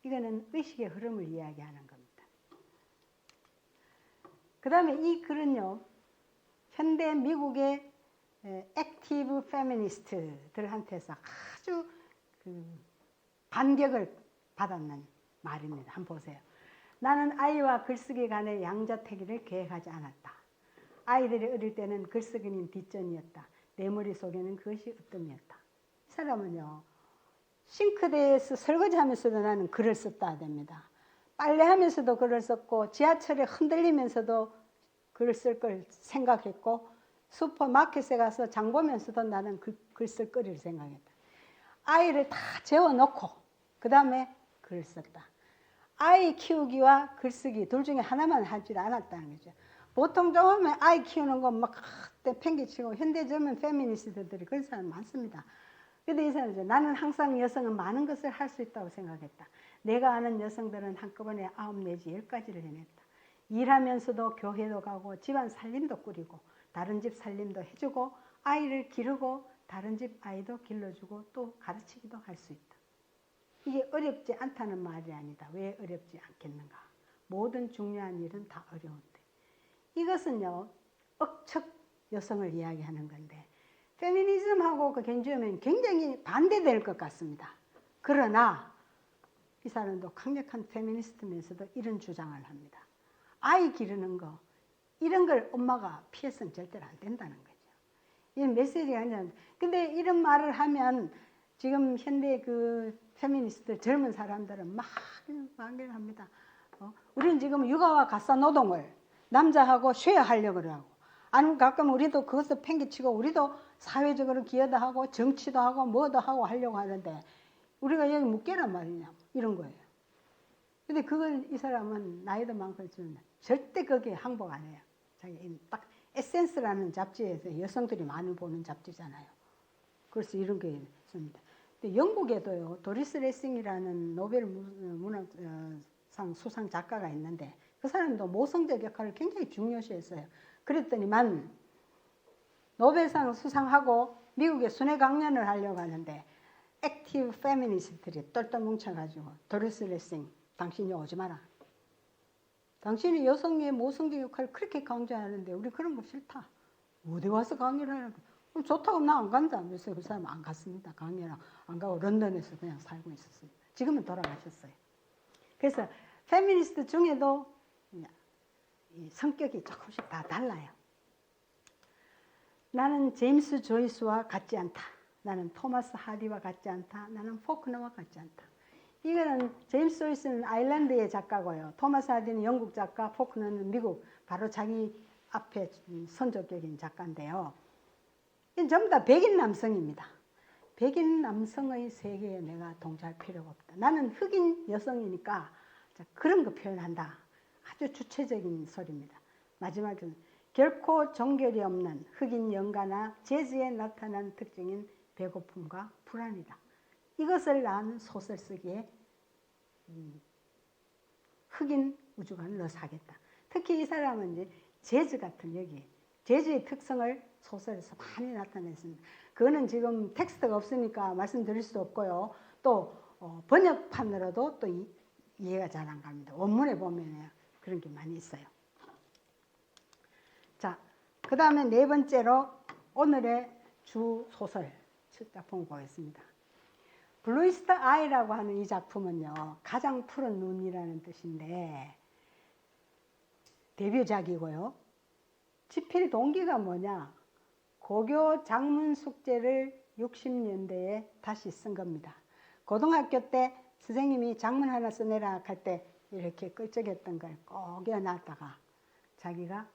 이거는 의식의 흐름을 이야기하는 겁니다. 그 다음에 이 글은요, 현대 미국의 액티브 페미니스트들한테서 아주 반격을 받았는 말입니다. 한번 보세요. 나는 아이와 글쓰기 간의 양자택일을 계획하지 않았다. 아이들이 어릴 때는 글쓰기는 뒷전이었다. 내 머릿속에는 그것이 으뜸이었다. 이 사람은요, 싱크대에서 설거지하면서도 나는 글을 썼다 됩니다. 빨래하면서도 글을 썼고 지하철에 흔들리면서도 글을 쓸 걸 생각했고 슈퍼마켓에 가서 장 보면서도 나는 글 쓸 거리를 생각했다. 아이를 다 재워놓고 그 다음에 글을 썼다. 아이 키우기와 글쓰기 둘 중에 하나만 하지 않았다는 거죠. 보통 좀 하면 아이 키우는 거 막 팽개치고 현대 젊은 페미니스트들이 그런 사람 많습니다. 근데 이 사람은 나는 항상 여성은 많은 것을 할 수 있다고 생각했다. 내가 아는 여성들은 한꺼번에 9 내지 10가지를 해냈다. 일하면서도 교회도 가고 집안 살림도 꾸리고 다른 집 살림도 해주고 아이를 기르고 다른 집 아이도 길러주고 또 가르치기도 할 수 있다. 이게 어렵지 않다는 말이 아니다. 왜 어렵지 않겠는가? 모든 중요한 일은 다 어려운데. 이것은요, 억척 여성을 이야기하는 건데 페미니즘하고 그 견주면 굉장히 반대될 것 같습니다. 그러나 이 사람도 강력한 페미니스트면서도 이런 주장을 합니다. 아이 기르는 거 이런 걸 엄마가 피해서는 절대로 안 된다는 거죠. 이 메시지가 아니라. 근데 이런 말을 하면 지금 현대 그 페미니스트 젊은 사람들은 막 반대를 합니다. 우리는 지금 육아와 가사 노동을 남자하고 쉐어하려고 그러고 아니면 가끔 우리도 그것을 팽개치고 우리도 사회적으로 기여도 하고 정치도 하고 뭐도 하고 하려고 하는데 우리가 여기 묻게란 말이냐 이런 거예요. 근데 그걸 이 사람은 나이도 많고 있지만 절대 거기에 항복 안 해요. 자기 딱 에센스라는 잡지에서 여성들이 많이 보는 잡지잖아요. 그래서 이런 게 있습니다. 근데 영국에도요 도리스 레싱이라는 노벨 문학상 수상 작가가 있는데 그 사람도 모성적 역할을 굉장히 중요시했어요. 그랬더니만 노벨상 수상하고 미국에 순회 강연을 하려고 하는데 액티브 페미니스트들이 똘똘 뭉쳐가지고 도리스 레싱 당신이 오지 마라. 당신이 여성의 모성적 역할을 그렇게 강조하는데 우리 그런 거 싫다. 어디 와서 강의를 하라고. 좋다고 나 안 간다. 그래서 그 사람 안 갔습니다. 강의를 안 가고 런던에서 그냥 살고 있었습니다. 지금은 돌아가셨어요. 그래서 페미니스트 중에도 성격이 조금씩 다 달라요. 나는 제임스 조이스와 같지 않다. 나는 토마스 하디와 같지 않다. 나는 포크너와 같지 않다. 이거는 제임스 조이스는 아일랜드의 작가고요. 토마스 하디는 영국 작가, 포크너는 미국 바로 자기 앞에 선조격인 작가인데요. 이건 전부 다 백인 남성입니다. 백인 남성의 세계에 내가 동조할 필요가 없다. 나는 흑인 여성이니까 그런 거 표현한다. 아주 주체적인 소리입니다. 마지막은 결코 종결이 없는 흑인 연가나 재즈에 나타난 특징인 배고픔과 불안이다. 이것을 난 소설 쓰기에 흑인 우주관을 넣어서 하겠다. 특히 이 사람은 이제 재즈 같은 여기 재즈의 특성을 소설에서 많이 나타냈습니다. 그거는 지금 텍스트가 없으니까 말씀드릴 수 없고요. 또 번역판으로도 또 이해가 잘 안 갑니다. 원문에 보면 그런 게 많이 있어요. 자, 그 다음에 네 번째로 오늘의 주 소설 첫 작품을 보겠습니다. 블루이스트 아이라고 하는 이 작품은요, 가장 푸른 눈이라는 뜻인데 데뷔작이고요. 집필 동기가 뭐냐? 고교 장문 숙제를 60년대에 다시 쓴 겁니다. 고등학교 때 선생님이 장문 하나 써내라 할 때 이렇게 끌적였던 걸 꼭 이어놨다가 자기가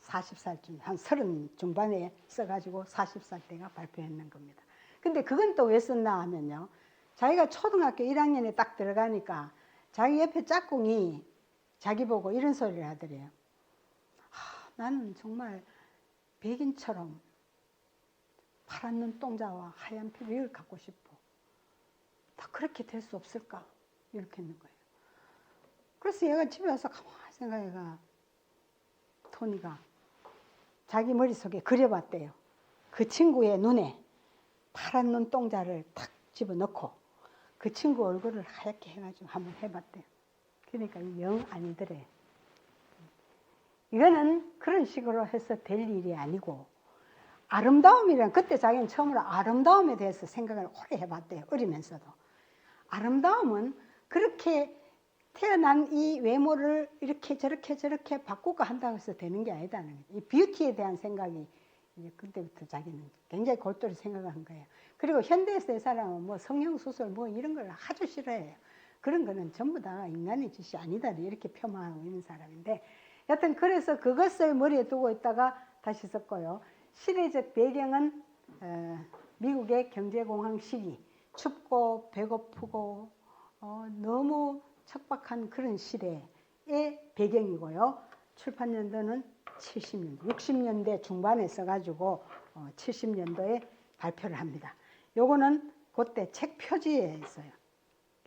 40살쯤 한 30 중반에 써가지고 40살 때가 발표했는 겁니다. 근데 그건 또 왜 썼나 하면요. 자기가 초등학교 1학년에 딱 들어가니까 자기 옆에 짝꿍이 자기 보고 이런 소리를 하더래요. 나는 정말 백인처럼 파란 눈동자와 하얀 피부 이걸 갖고 싶어. 다 그렇게 될 수 없을까? 이렇게 했는 거예요. 그래서 얘가 집에 와서 가만히 생각해가 토니가 자기 머릿속에 그려봤대요. 그 친구의 눈에 파란 눈동자를 탁 집어넣고 그 친구 얼굴을 하얗게 해가지고 한번 해봤대요. 그러니까 영 아니더래. 이거는 그런 식으로 해서 될 일이 아니고 아름다움이란 그때 자기는 처음으로 아름다움에 대해서 생각을 오래 해봤대요. 어리면서도. 아름다움은 그렇게 태어난 이 외모를 이렇게 저렇게 바꾸고 한다고 해서 되는 게 아니다는 거예요. 이 뷰티에 대한 생각이 이제 그때부터 자기는 굉장히 골똘히 생각한 거예요. 그리고 현대의 사람은 뭐 성형수술 뭐 이런 걸 아주 싫어해요. 그런 거는 전부 다 인간의 짓이 아니다 이렇게 폄하하고 있는 사람인데 여튼 그래서 그것을 머리에 두고 있다가 다시 썼고요. 시대적 배경은 미국의 경제공황 시기, 춥고 배고프고 너무 척박한 그런 시대의 배경이고요. 출판 연도는 70년대, 60년대 중반에 써가지고 70년도에 발표를 합니다. 요거는 그때 책 표지에 있어요.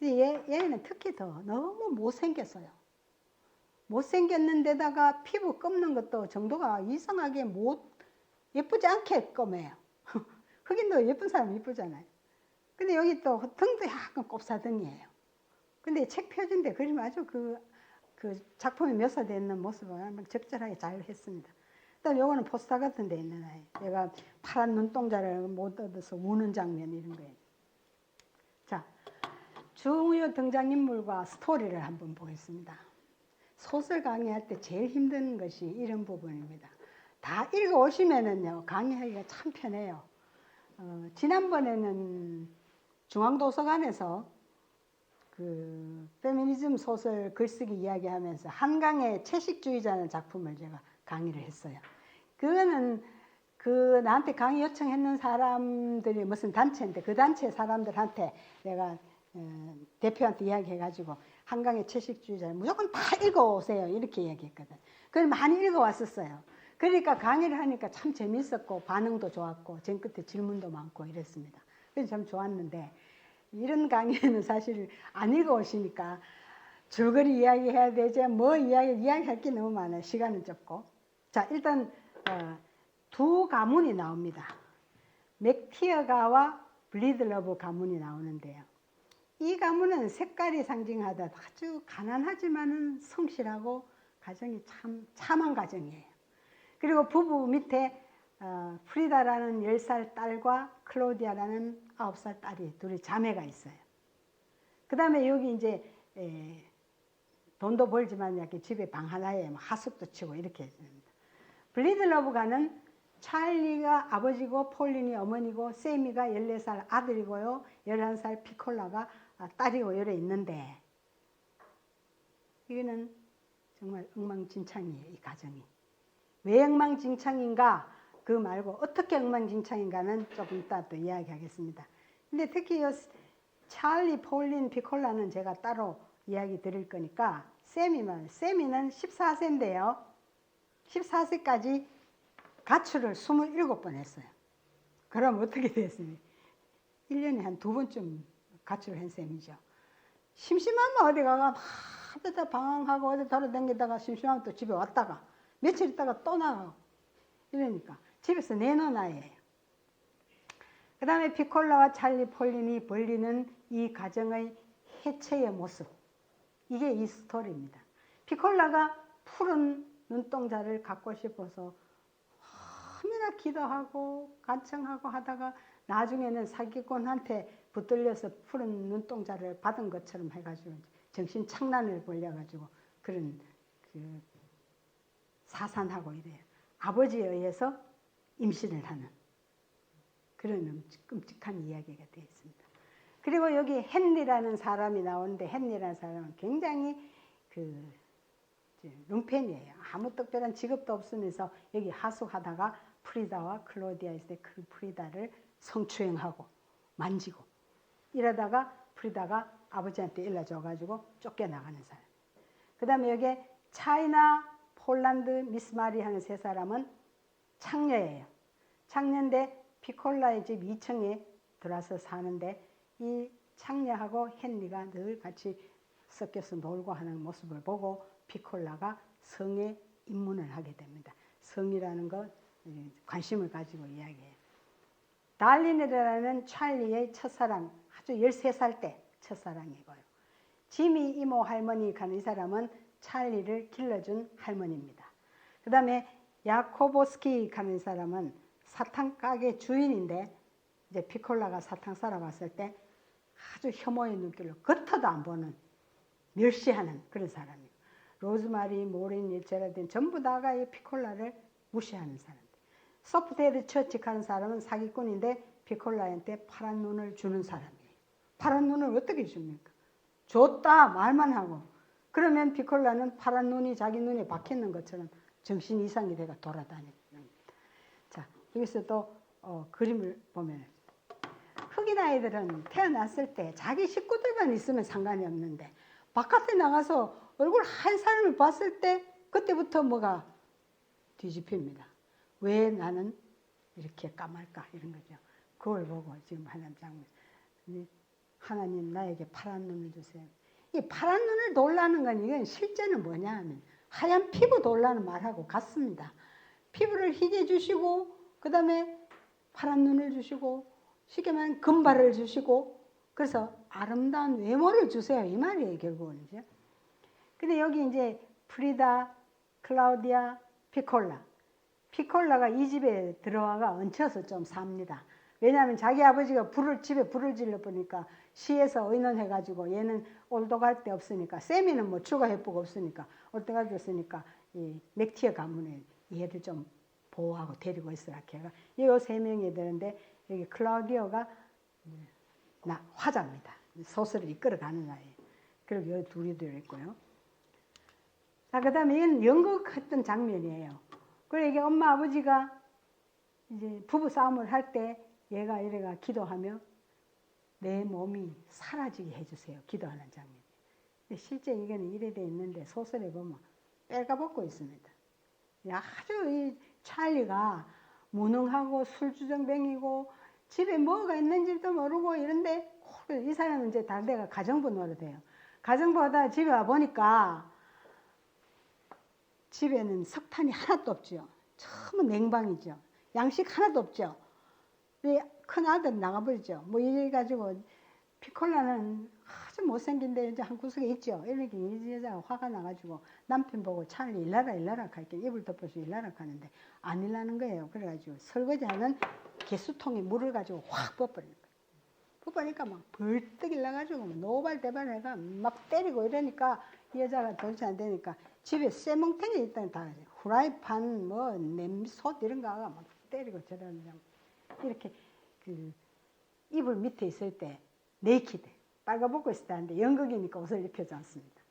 얘는 특히 더 너무 못생겼어요. 못생겼는데다가 피부 검는 것도 정도가 이상하게 예쁘지 않게 검해요. 흑인도 예쁜 사람 예쁘잖아요. 근데 여기 또 등도 약간 곱사등이에요. 근데 책 표지인데 그림 아주 그 작품에 묘사되는 모습을 적절하게 잘 했습니다. 일단 요거는 포스터 같은 데 있는 아이. 얘가 파란 눈동자를 못 얻어서 우는 장면 이런 거예요. 자, 주요 등장인물과 스토리를 한번 보겠습니다. 소설 강의할 때 제일 힘든 것이 이런 부분입니다. 다 읽어오시면은요, 강의하기가 참 편해요. 지난번에는 중앙도서관에서 그 페미니즘 소설 글쓰기 이야기하면서 한강의 채식주의자는 작품을 제가 강의를 했어요. 그거는 나한테 강의 요청했는 사람들이 무슨 단체인데 그 단체 사람들한테 내가 대표한테 이야기해가지고 한강의 채식주의자 무조건 다 읽어오세요 이렇게 이야기했거든. 그걸 많이 읽어왔었어요. 그러니까 강의를 하니까 참 재밌었고 반응도 좋았고 전 끝에 질문도 많고 이랬습니다. 그래서 참 좋았는데 이런 강의는 사실 안 읽어오시니까 줄거리 이야기해야 되지 뭐 이야기할 게 너무 많아요. 시간은 적고. 자, 일단 두 가문이 나옵니다. 맥티어가와 블리드러브 가문이 나오는데요. 이 가문은 색깔이 상징하다 아주 가난하지만은 성실하고 가정이 참한 가정이에요. 그리고 부부 밑에 프리다라는 10살 딸과 클로디아라는 9살 딸이 둘이 자매가 있어요. 그 다음에 여기 이제 돈도 벌지만 이렇게 집에 방 하나에 하숙도 치고 이렇게 했습니다. 블리드러브가는 찰리가 아버지고 폴린이 어머니고 세미가 14살 아들이고요. 11살 피콜라가 딸이고 이래 있는데 이거는 정말 엉망진창이에요. 이 가정이. 왜 엉망진창인가? 그 말고 어떻게 엉망진창인가는 조금 이따 또 이야기하겠습니다. 근데 특히 찰리, 폴린, 피콜라는 제가 따로 이야기 드릴 거니까 세미는 14세인데요. 14세까지 가출을 27번 했어요. 그럼 어떻게 됐습니까? 1년에 한 2번쯤 가출을 한 셈이죠. 심심하면 어디 가가 막 방황하고 어디 돌아다니다가 심심하면 또 집에 왔다가 며칠 있다가 또 나가고 이러니까 집에서 내놓은 아이예요. 그 다음에 피콜라와 찰리 폴린이 벌리는 이 가정의 해체의 모습. 이게 이 스토리입니다. 피콜라가 푸른 눈동자를 갖고 싶어서 얼마나 기도하고 간청하고 하다가 나중에는 사기꾼한테 붙들려서 푸른 눈동자를 받은 것처럼 해가지고 정신 착란을 벌려가지고 그런 사산하고 이래요. 아버지에 의해서 임신을 하는 그런 끔찍한 이야기가 되어 있습니다. 그리고 여기 헨리라는 사람이 나오는데 헨리라는 사람은 굉장히 lumpen이에요. 아무 특별한 직업도 없으면서 여기 하숙하다가 프리다와 클로디아 있을 때 그 프리다를 성추행하고 만지고 이러다가 프리다가 아버지한테 일러줘가지고 쫓겨나가는 사람. 그 다음에 여기 차이나, 폴란드, 미스 마리 하는 세 사람은 창녀예요. 창녀인데 피콜라의 집 2층에 들어와서 사는데 이 창녀하고 헨리가 늘 같이 섞여서 놀고 하는 모습을 보고 피콜라가 성에 입문을 하게 됩니다. 성이라는 것 관심을 가지고 이야기해요. 달리네라는 찰리의 첫사랑, 아주 13살 때 첫사랑이고요. 지미 이모 할머니 가는 이 사람은 찰리를 길러준 할머니입니다. 그 다음에 야코보스키 가는 사람은 사탕 가게 주인인데 이제 피콜라가 사탕 사러 갔을 때 아주 혐오의 눈길로 겉어도 안 보는 멸시하는 그런 사람이에요. 로즈마리, 모린, 제라딘 전부 다가 이 피콜라를 무시하는 사람들. 소프트헤드 처치 가는 사람은 사기꾼인데 피콜라한테 파란 눈을 주는 사람이에요. 파란 눈을 어떻게 줍니까? 줬다 말만 하고 그러면 피콜라는 파란 눈이 자기 눈에 박혔는 것처럼 정신 이상이 돼가 돌아다니는 겁니다. 자, 여기서 또 그림을 보면 흑인 아이들은 태어났을 때 자기 식구들만 있으면 상관이 없는데 바깥에 나가서 얼굴 한 사람을 봤을 때 그때부터 뭐가 뒤집힙니다. 왜 나는 이렇게 까말까 이런 거죠. 그걸 보고 지금 하나님 장면 하나님 나에게 파란 눈을 주세요. 이 파란 눈을 돌라는 건 이건 실제는 뭐냐 하면 하얀 피부 돌라는 말하고 같습니다. 피부를 희게 주시고 그 다음에 파란 눈을 주시고 쉽게 말하면 금발을 주시고 그래서 아름다운 외모를 주세요. 이 말이에요 결국은. 근데 여기 이제 프리다, 클라우디아, 피콜라. 피콜라가 이 집에 들어와가 얹혀서 좀 삽니다. 왜냐하면 자기 아버지가 집에 불을 질러 보니까 시에서 의논해가지고 얘는 올도 갈 데 없으니까 세미는 뭐 추가 회복 없으니까 올도 갈 데 없으니까 이 맥티어 가문에 얘를 좀 보호하고 데리고 있으라 걔가 이 세 명이 되는데 여기 클라우디오가 화자입니다. 소설을 이끌어가는 아이. 그리고 여기 둘이 들어있고요. 자, 그 다음에 이건 연극했던 장면이에요. 그리고 이게 엄마 아버지가 이제 부부 싸움을 할 때 얘가 이래가 기도하며 내 몸이 사라지게 해주세요. 기도하는 장면. 근데 실제 이게는 이래 돼 있는데 소설에 보면 빨가벗고 있습니다. 아주 이 찰리가 무능하고 술주정뱅이고 집에 뭐가 있는지도 모르고 이런데 이 사람은 이제 다른 데가 가정부 노릇해요. 가정부 하다가 집에 와 보니까 집에는 석탄이 하나도 없죠. 전부 냉방이죠. 양식 하나도 없죠. 큰 아들 나가버리죠. 뭐 이래가지고 피콜라는 아주 못생긴데 이제 한 구석에 있죠. 이렇게 이 여자가 화가 나가지고 남편 보고 찰리 일나라 할게 입을 덮어서 일나라 하는데 안 일나는 거예요. 그래가지고 설거지하는 개수통에 물을 가지고 확 부어버리는 거예요. 부어버리니까 막 벌떡 일나가지고 노발대발 해가 막 때리고 이러니까 이 여자가 도대체 안 되니까 집에 쇠뭉탱이 있다는 다 후라이팬 뭐 냄솥 이런 거가 막 때리고 저러는 이렇게 그 이불 밑에 있을 때 네이키드 빨가벗고 있을 때 하는데 연극이니까 옷을 입혀지 않습니다.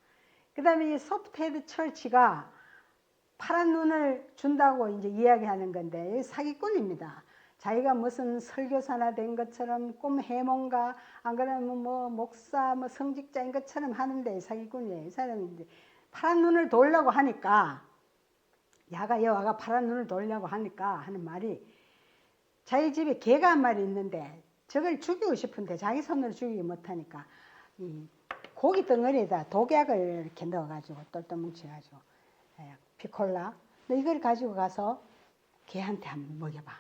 그 다음에 이 소프트헤드 처치가 파란 눈을 준다고 이제 이야기하는 건데 사기꾼입니다. 자기가 무슨 설교사나 된 것처럼 꿈 해몽가 안 그러면 뭐 목사 뭐 성직자인 것처럼 하는데 사기꾼이에요. 이 사람이 이제 파란 눈을 돌려고 하니까 여와가 파란 눈을 돌려고 하니까 하는 말이 자기 집에 개가 한 마리 있는데 저걸 죽이고 싶은데 자기 손으로 죽이지 못하니까 이 고기 덩어리에다 독약을 이렇게 넣어가지고 똘똘 뭉쳐가지고 피콜라 너 이걸 가지고 가서 개한테 한번 먹여봐.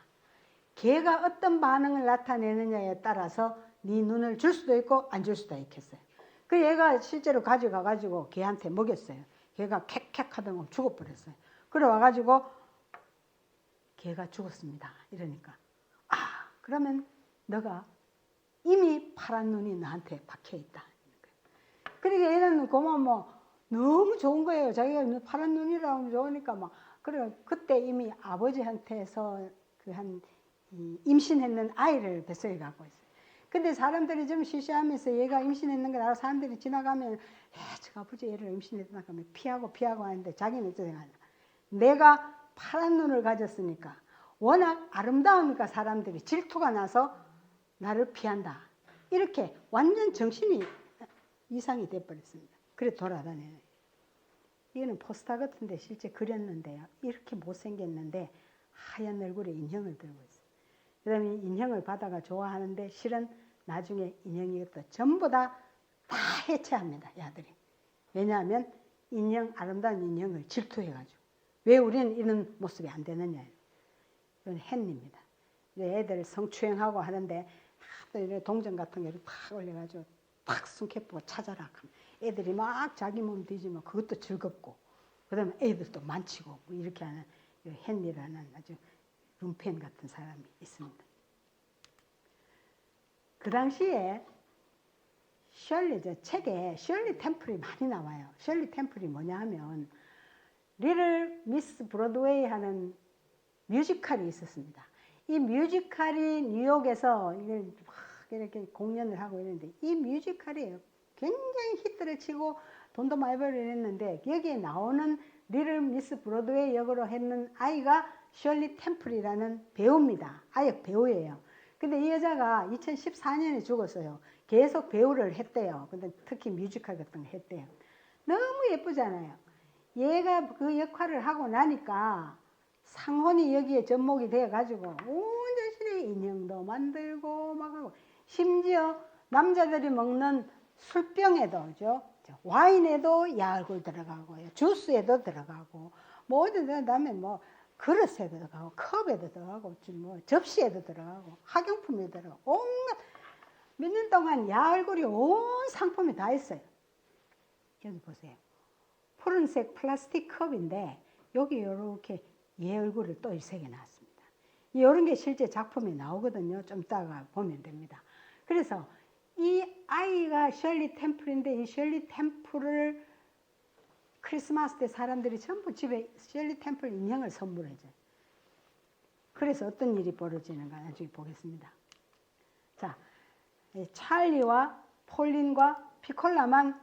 개가 어떤 반응을 나타내느냐에 따라서 네 눈을 줄 수도 있고 안 줄 수도 있겠어요. 그 얘가 실제로 가져가가지고 개한테 먹였어요. 개가 캑캑 하더니 죽어버렸어요. 그래 와가지고 개가 죽었습니다. 이러니까 그러면 너가 이미 파란 눈이 나한테 박혀있다. 그러니까 얘는 고만 뭐 너무 좋은 거예요. 자기가 파란 눈이라고 좋으니까 막 그래 그때 이미 아버지한테서 임신했는 아이를 뱃속에 갖고 있어요. 근데 사람들이 좀 시시하면서 얘가 임신했는 걸 알아 사람들이 지나가면 저 아버지 얘를 임신했다 하면 피하고 하는데 자기는 어떻게 생각하냐. 내가 파란 눈을 가졌으니까 워낙 아름다우니까 사람들이 질투가 나서 나를 피한다. 이렇게 완전 정신이 이상이 돼버렸습니다. 그래 돌아다녀요. 이거는 포스터 같은데 실제 그렸는데요. 이렇게 못생겼는데 하얀 얼굴에 인형을 들고 있어요. 그 다음에 인형을 받아가 좋아하는데 실은 나중에 인형이 또 전부 다 해체합니다. 야들이. 왜냐하면 아름다운 인형을 질투해가지고. 왜 우리는 이런 모습이 안 되느냐. 이건 헨리입니다. 애들 성추행하고 하는데 또 이런 동전 같은 거를 팍 올려가지고 팍 숨겨보고 찾아라. 애들이 막 자기 몸 뒤지면 그것도 즐겁고 그 다음에 애들도 만지고 이렇게 하는 헨리라는 아주 룸펜 같은 사람이 있습니다. 그 당시에 책에 셜리 템플이 많이 나와요. 셜리 템플이 뭐냐 하면 리틀 미스 브로드웨이 하는 뮤지컬이 있었습니다. 이 뮤지컬이 뉴욕에서 이렇게 공연을 하고 있는데 이 뮤지컬이 굉장히 히트를 치고 돈도 많이 벌었는데 여기에 나오는 리틀 미스 브로드웨이 역으로 했는 아이가 셜리 템플이라는 배우입니다. 아역 배우예요. 근데 이 여자가 2014년에 죽었어요. 계속 배우를 했대요. 근데 특히 뮤지컬 같은 거 했대요. 너무 예쁘잖아요. 얘가 그 역할을 하고 나니까 상혼이 여기에 접목이 돼가지고 온 전신에 인형도 만들고 막 하고 심지어 남자들이 먹는 술병에도 와인에도 야얼굴 들어가고요. 주스에도 들어가고 뭐 어디 다음에 뭐 그릇에도 들어가고 컵에도 들어가고 뭐 접시에도 들어가고 학용품에도 들어가고 온갖 몇 년 동안 야얼굴이 온 상품이 다 있어요. 여기 보세요. 푸른색 플라스틱 컵인데 여기 이렇게 얘 얼굴을 또 새겨놨습니다. 이런 게 실제 작품에 나오거든요. 좀 이따가 보면 됩니다. 그래서 이 아이가 셜리 템플인데 이 셜리 템플을 크리스마스 때 사람들이 전부 집에 셜리 템플 인형을 선물해줘요. 그래서 어떤 일이 벌어지는가 나중에 보겠습니다. 자, 찰리와 폴린과 피콜라만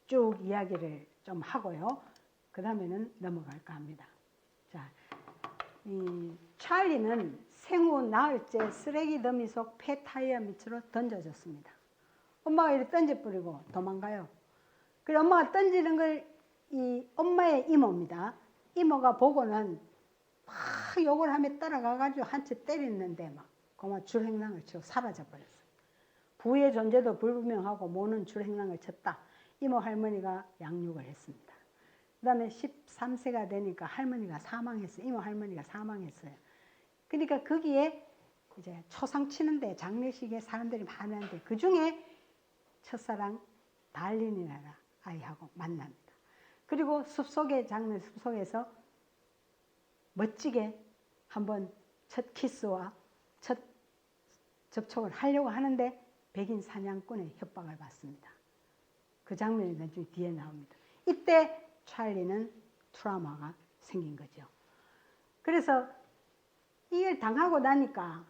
쭉 이야기를 좀 하고요. 그 다음에는 넘어갈까 합니다. 자, 찰리는 생후 나흘째 쓰레기 더미 속 폐타이어 밑으로 던져졌습니다. 엄마가 이렇게 던져버리고 도망가요. 그래 엄마가 던지는 걸 이 엄마의 이모입니다. 이모가 보고는 막 욕을 하며 따라가가지고 한 채 때리는데 막 그만 줄행랑을 치고 사라져버렸어요. 부의 존재도 불분명하고 모는 줄행랑을 쳤다. 이모 할머니가 양육을 했습니다. 그 다음에 13세가 되니까 할머니가 사망했어요. 이모 할머니가 사망했어요. 그러니까 거기에 이제 초상 치는데 장례식에 사람들이 많은데 그 중에 첫사랑 달린이라는 아이하고 만납니다. 그리고 장례 숲속에서 멋지게 한번 첫 키스와 첫 접촉을 하려고 하는데 백인 사냥꾼의 협박을 받습니다. 그 장면이 나중에 뒤에 나옵니다. 이때 찰리는 트라우마가 생긴 거죠. 그래서 이걸 당하고 나니까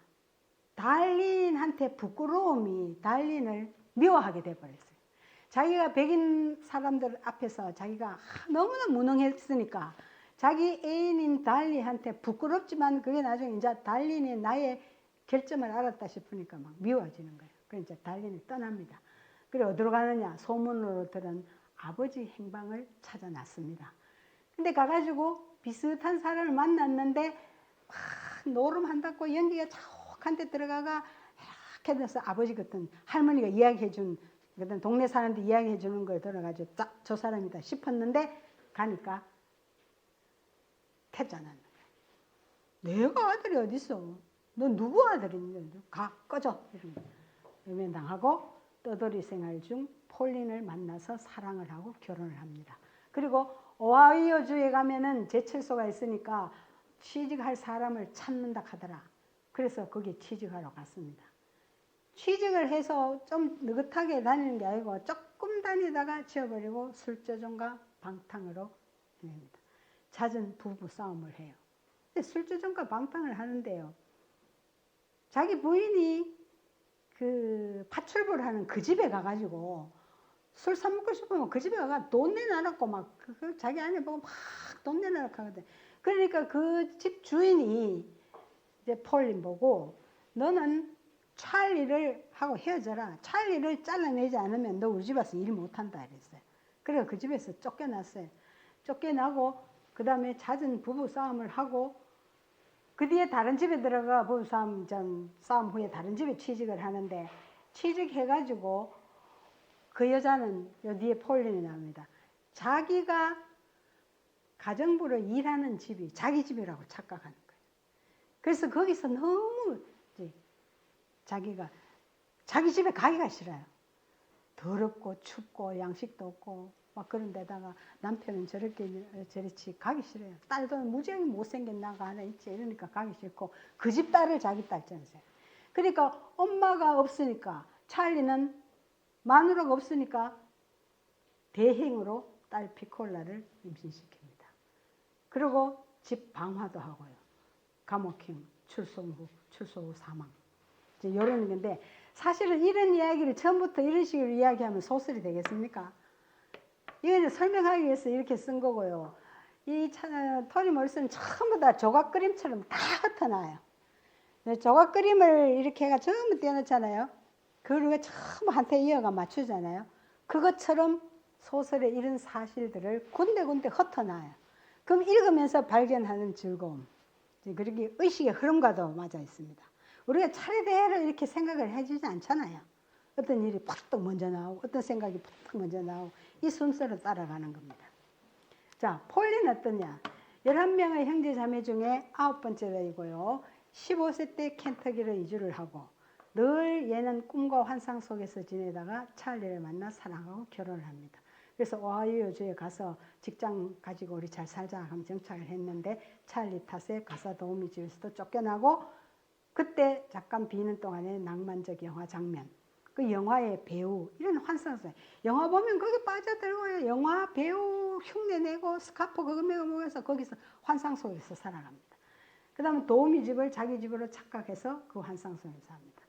달린한테 부끄러움이 달린을 미워하게 돼버렸어요. 자기가 백인 사람들 앞에서 자기가 너무나 무능했으니까 자기 애인인 달린한테 부끄럽지만 그게 나중에 이제 달린이 나의 결점을 알았다 싶으니까 막 미워지는 거예요. 그래서 이제 달린이 떠납니다. 그래 어디로 가느냐? 소문으로 들은 아버지 행방을 찾아 놨습니다. 근데 가가지고 비슷한 사람을 만났는데 막 노름한다고 연기가 자욱한 데 들어가가 이렇게 돼서 아버지 같은 할머니가 이야기해준 그런 동네 사람들 이야기해주는 걸 들어가지고 딱 저 사람이다 싶었는데 가니까 태자는 내가 아들이 어딨어? 너 누구 아들이니? 가 꺼져 이런 거 외면당하고 떠돌이 생활 중 폴린을 만나서 사랑을 하고 결혼을 합니다. 그리고 오하이오주에 가면은 제철소가 있으니까 취직할 사람을 찾는다 하더라. 그래서 거기 취직하러 갔습니다. 취직을 해서 좀 느긋하게 다니는 게 아니고 조금 다니다가 지어버리고 술조정과 방탕으로 지냅니다. 잦은 부부 싸움을 해요. 술주정과 방탕을 하는데요. 자기 부인이 그 파출부를 하는 그 집에 가가지고 술 사 먹고 싶으면 그 집에 가가 돈 내놔놓고 막 자기 아내 보고 막 돈 내놔놓고 하거든. 그러니까 그 집 주인이 이제 폴린 보고 너는 찰리를 하고 헤어져라. 찰리를 잘라내지 않으면 너 우리 집 와서 일 못한다 이랬어요. 그래서 그 집에서 쫓겨났어요. 쫓겨나고 그 다음에 잦은 부부 싸움을 하고 그 뒤에 다른 집에 들어가 부부 싸움 후에 다른 집에 취직을 하는데 취직해가지고 그 여자는 요 뒤에 폴린이 나옵니다. 자기가 가정부로 일하는 집이 자기 집이라고 착각하는 거예요. 그래서 거기서 너무 자기가 자기 집에 가기가 싫어요. 더럽고 춥고 양식도 없고 막 그런 데다가 남편은 저렇지 가기 싫어요. 딸도 무지하게 못생긴 나가 하나 있지 이러니까 가기 싫고 그 집 딸을 자기 딸처럼 생각해요. 그러니까 엄마가 없으니까 찰리는 마누라가 없으니까 대행으로 딸 피콜라를 임신시킵니다. 그리고 집 방화도 하고요. 감옥행 출소 후 사망. 이제 이런 건데 사실은 이런 이야기를 처음부터 이런 식으로 이야기하면 소설이 되겠습니까? 이거는 설명하기 위해서 이렇게 쓴 거고요. 이 토니 몰슨은 전부 다 조각 그림처럼 다 흩어놔요. 조각 그림을 이렇게 해가 전부 떼어놓잖아요. 그리고 전부 한테 이어가 맞추잖아요. 그것처럼 소설의 이런 사실들을 군데군데 흩어놔요. 그럼 읽으면서 발견하는 즐거움, 그렇게 의식의 흐름과도 맞아 있습니다. 우리가 차례대로 이렇게 생각을 해주지 않잖아요. 어떤 일이 푸득 먼저 나오고 어떤 생각이 푸득 먼저 나오고 이 순서로 따라가는 겁니다. 자, 폴린 어떠냐? 11명의 형제 자매 중에 9번째이고요. 15세 때 켄터키로 이주를 하고 늘 얘는 꿈과 환상 속에서 지내다가 찰리를 만나 사랑하고 결혼을 합니다. 그래서 오하이오주에 가서 직장 가지고 우리 잘 살자 하면 정착을 했는데 찰리 탓에 가사 도우미 집에서도 쫓겨나고 그때 잠깐 비는 동안에 낭만적 영화 장면 그 영화의 배우 이런 환상 속 영화 보면 거기 빠져들고요. 영화 배우 흉내내고 스카프 그거 먹으면서 거기서 환상 속에서 살아갑니다. 그 다음에 도우미 집을 자기 집으로 착각해서 그 환상 속에서 합니다.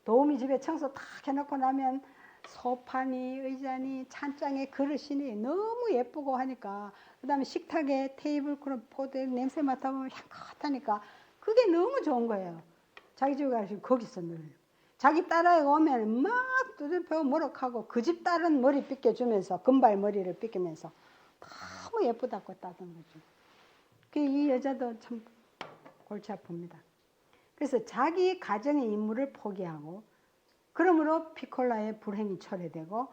도우미 집에 청소 다 해놓고 나면 소파니 의자니 찬장에 그릇이니 너무 예쁘고 하니까 그 다음에 식탁에 테이블 크롭 포드 냄새 맡아보면 향긋하니까 그게 너무 좋은 거예요. 자기 집에 가서 거기서 늘 자기 딸아이가 오면 막 두들펴 모락하고 그 집 딸은 머리 빗겨주면서 금발 머리를 빗기면서 너무 예쁘다고 따던 거죠. 이 여자도 참 골치 아픕니다. 그래서 자기 가정의 임무를 포기하고 그러므로 피콜라의 불행이 철회되고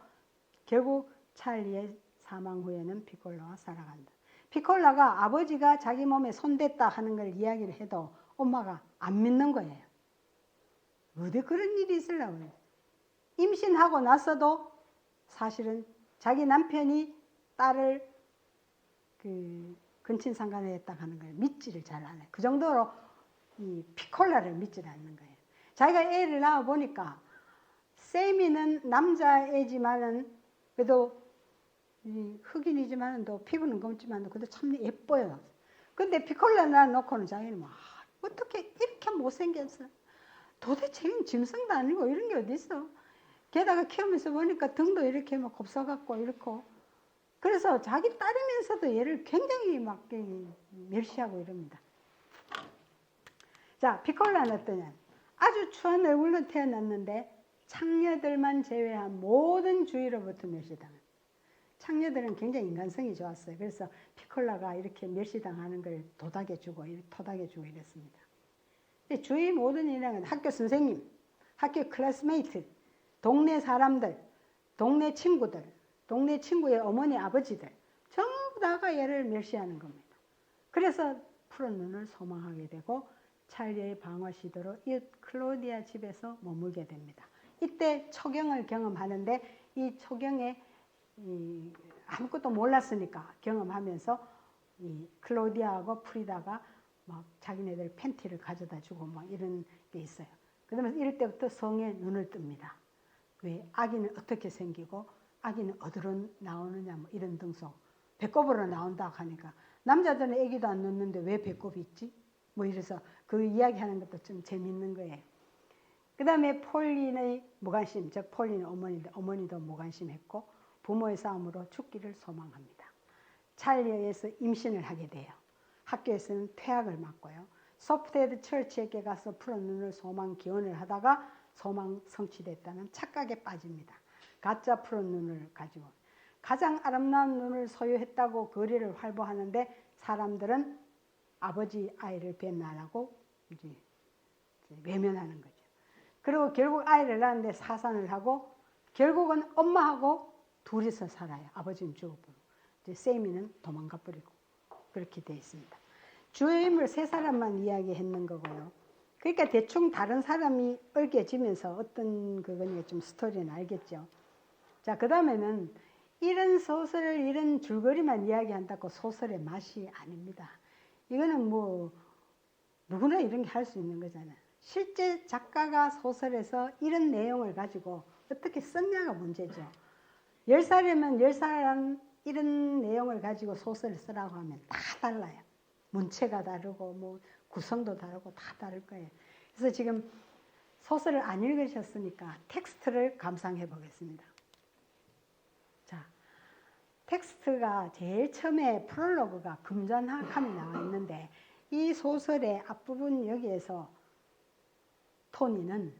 결국 찰리의 사망 후에는 피콜라와 살아간다. 피콜라가 아버지가 자기 몸에 손댔다 하는 걸 이야기를 해도 엄마가 안 믿는 거예요. 어디 그런 일이 있으려고요. 임신하고 나서도 사실은 자기 남편이 딸을 근친상간에 했다 하는 걸 믿지를 잘 안 해요. 그 정도로 이 피콜라를 믿지 않는 거예요. 자기가 애를 낳아 보니까 세미는 남자애지만은 그래도 흑인이지만은 또 피부는 검지만 그래도 참 예뻐요. 근데 피콜라 낳아놓고는 자기는 뭐 어떻게 이렇게 못생겼어? 도대체 짐승도 아니고 이런 게 어디 있어? 게다가 키우면서 보니까 등도 이렇게 막 곱사갖고 이렇고 그래서 자기 딸이면서도 얘를 굉장히 막 멸시하고 이럽니다. 자, 피콜라는 어떠냐? 아주 추한 얼굴로 태어났는데 창녀들만 제외한 모든 주위로부터 멸시당합니다. 창녀들은 굉장히 인간성이 좋았어요. 그래서 피콜라가 이렇게 멸시당하는 걸 토닥여주고 이랬습니다. 주위 모든 인간은 학교 선생님, 학교 클래스메이트, 동네 사람들, 동네 친구들, 동네 친구의 어머니, 아버지들 전부 다가 얘를 멸시하는 겁니다. 그래서 푸른 눈을 소망하게 되고 찰리의 방화 시도로 이 클로디아 집에서 머물게 됩니다. 이때 초경을 경험하는데 이 초경에 아무것도 몰랐으니까 경험하면서 이 클로디아하고 프리다가 막 자기네들 팬티를 가져다 주고 막 이런 게 있어요. 그러면서 이럴 때부터 성에 눈을 뜹니다. 왜 아기는 어떻게 생기고 아기는 어디로 나오느냐 뭐 이런 등속. 배꼽으로 나온다 하니까 남자들은 아기도 안 낳는데 왜 배꼽이 있지? 뭐 이래서 그 이야기하는 것도 좀 재밌는 거예요. 그 다음에 폴린의 무관심, 즉 폴린의 어머니도 무관심했고 부모의 싸움으로 죽기를 소망합니다. 찰리에 의해서 임신을 하게 돼요. 학교에서는 퇴학을 맞고요. 소프트헤드 처치에게 가서 푸른 눈을 소망 기원을 하다가 소망 성취됐다는 착각에 빠집니다. 가짜 푸른 눈을 가지고 가장 아름다운 눈을 소유했다고 거리를 활보하는데 사람들은 아버지 아이를 배나라고 이제 외면하는 거죠. 그리고 결국 아이를 낳는데 사산을 하고 결국은 엄마하고 둘이서 살아요. 아버지는 죽어버리고 이제 세미는 도망가 버리고 그렇게 되어 있습니다. 주요 인물 세 사람만 이야기했는 거고요. 그러니까 대충 다른 사람이 얽혀지면서 어떤 그거니 좀 스토리는 알겠죠. 자, 그 다음에는 이런 소설을 이런 줄거리만 이야기한다고 소설의 맛이 아닙니다. 이거는 뭐 누구나 이런 게 할 수 있는 거잖아요. 실제 작가가 소설에서 이런 내용을 가지고 어떻게 썼냐가 문제죠. 10살이면 10살 이런 내용을 가지고 소설을 쓰라고 하면 다 달라요. 문체가 다르고 뭐 구성도 다르고 다 다를 거예요. 그래서 지금 소설을 안 읽으셨으니까 텍스트를 감상해 보겠습니다. 자, 텍스트가 제일 처음에 프롤로그가 금전학함이 나와 있는데 이 소설의 앞부분 여기에서 토니는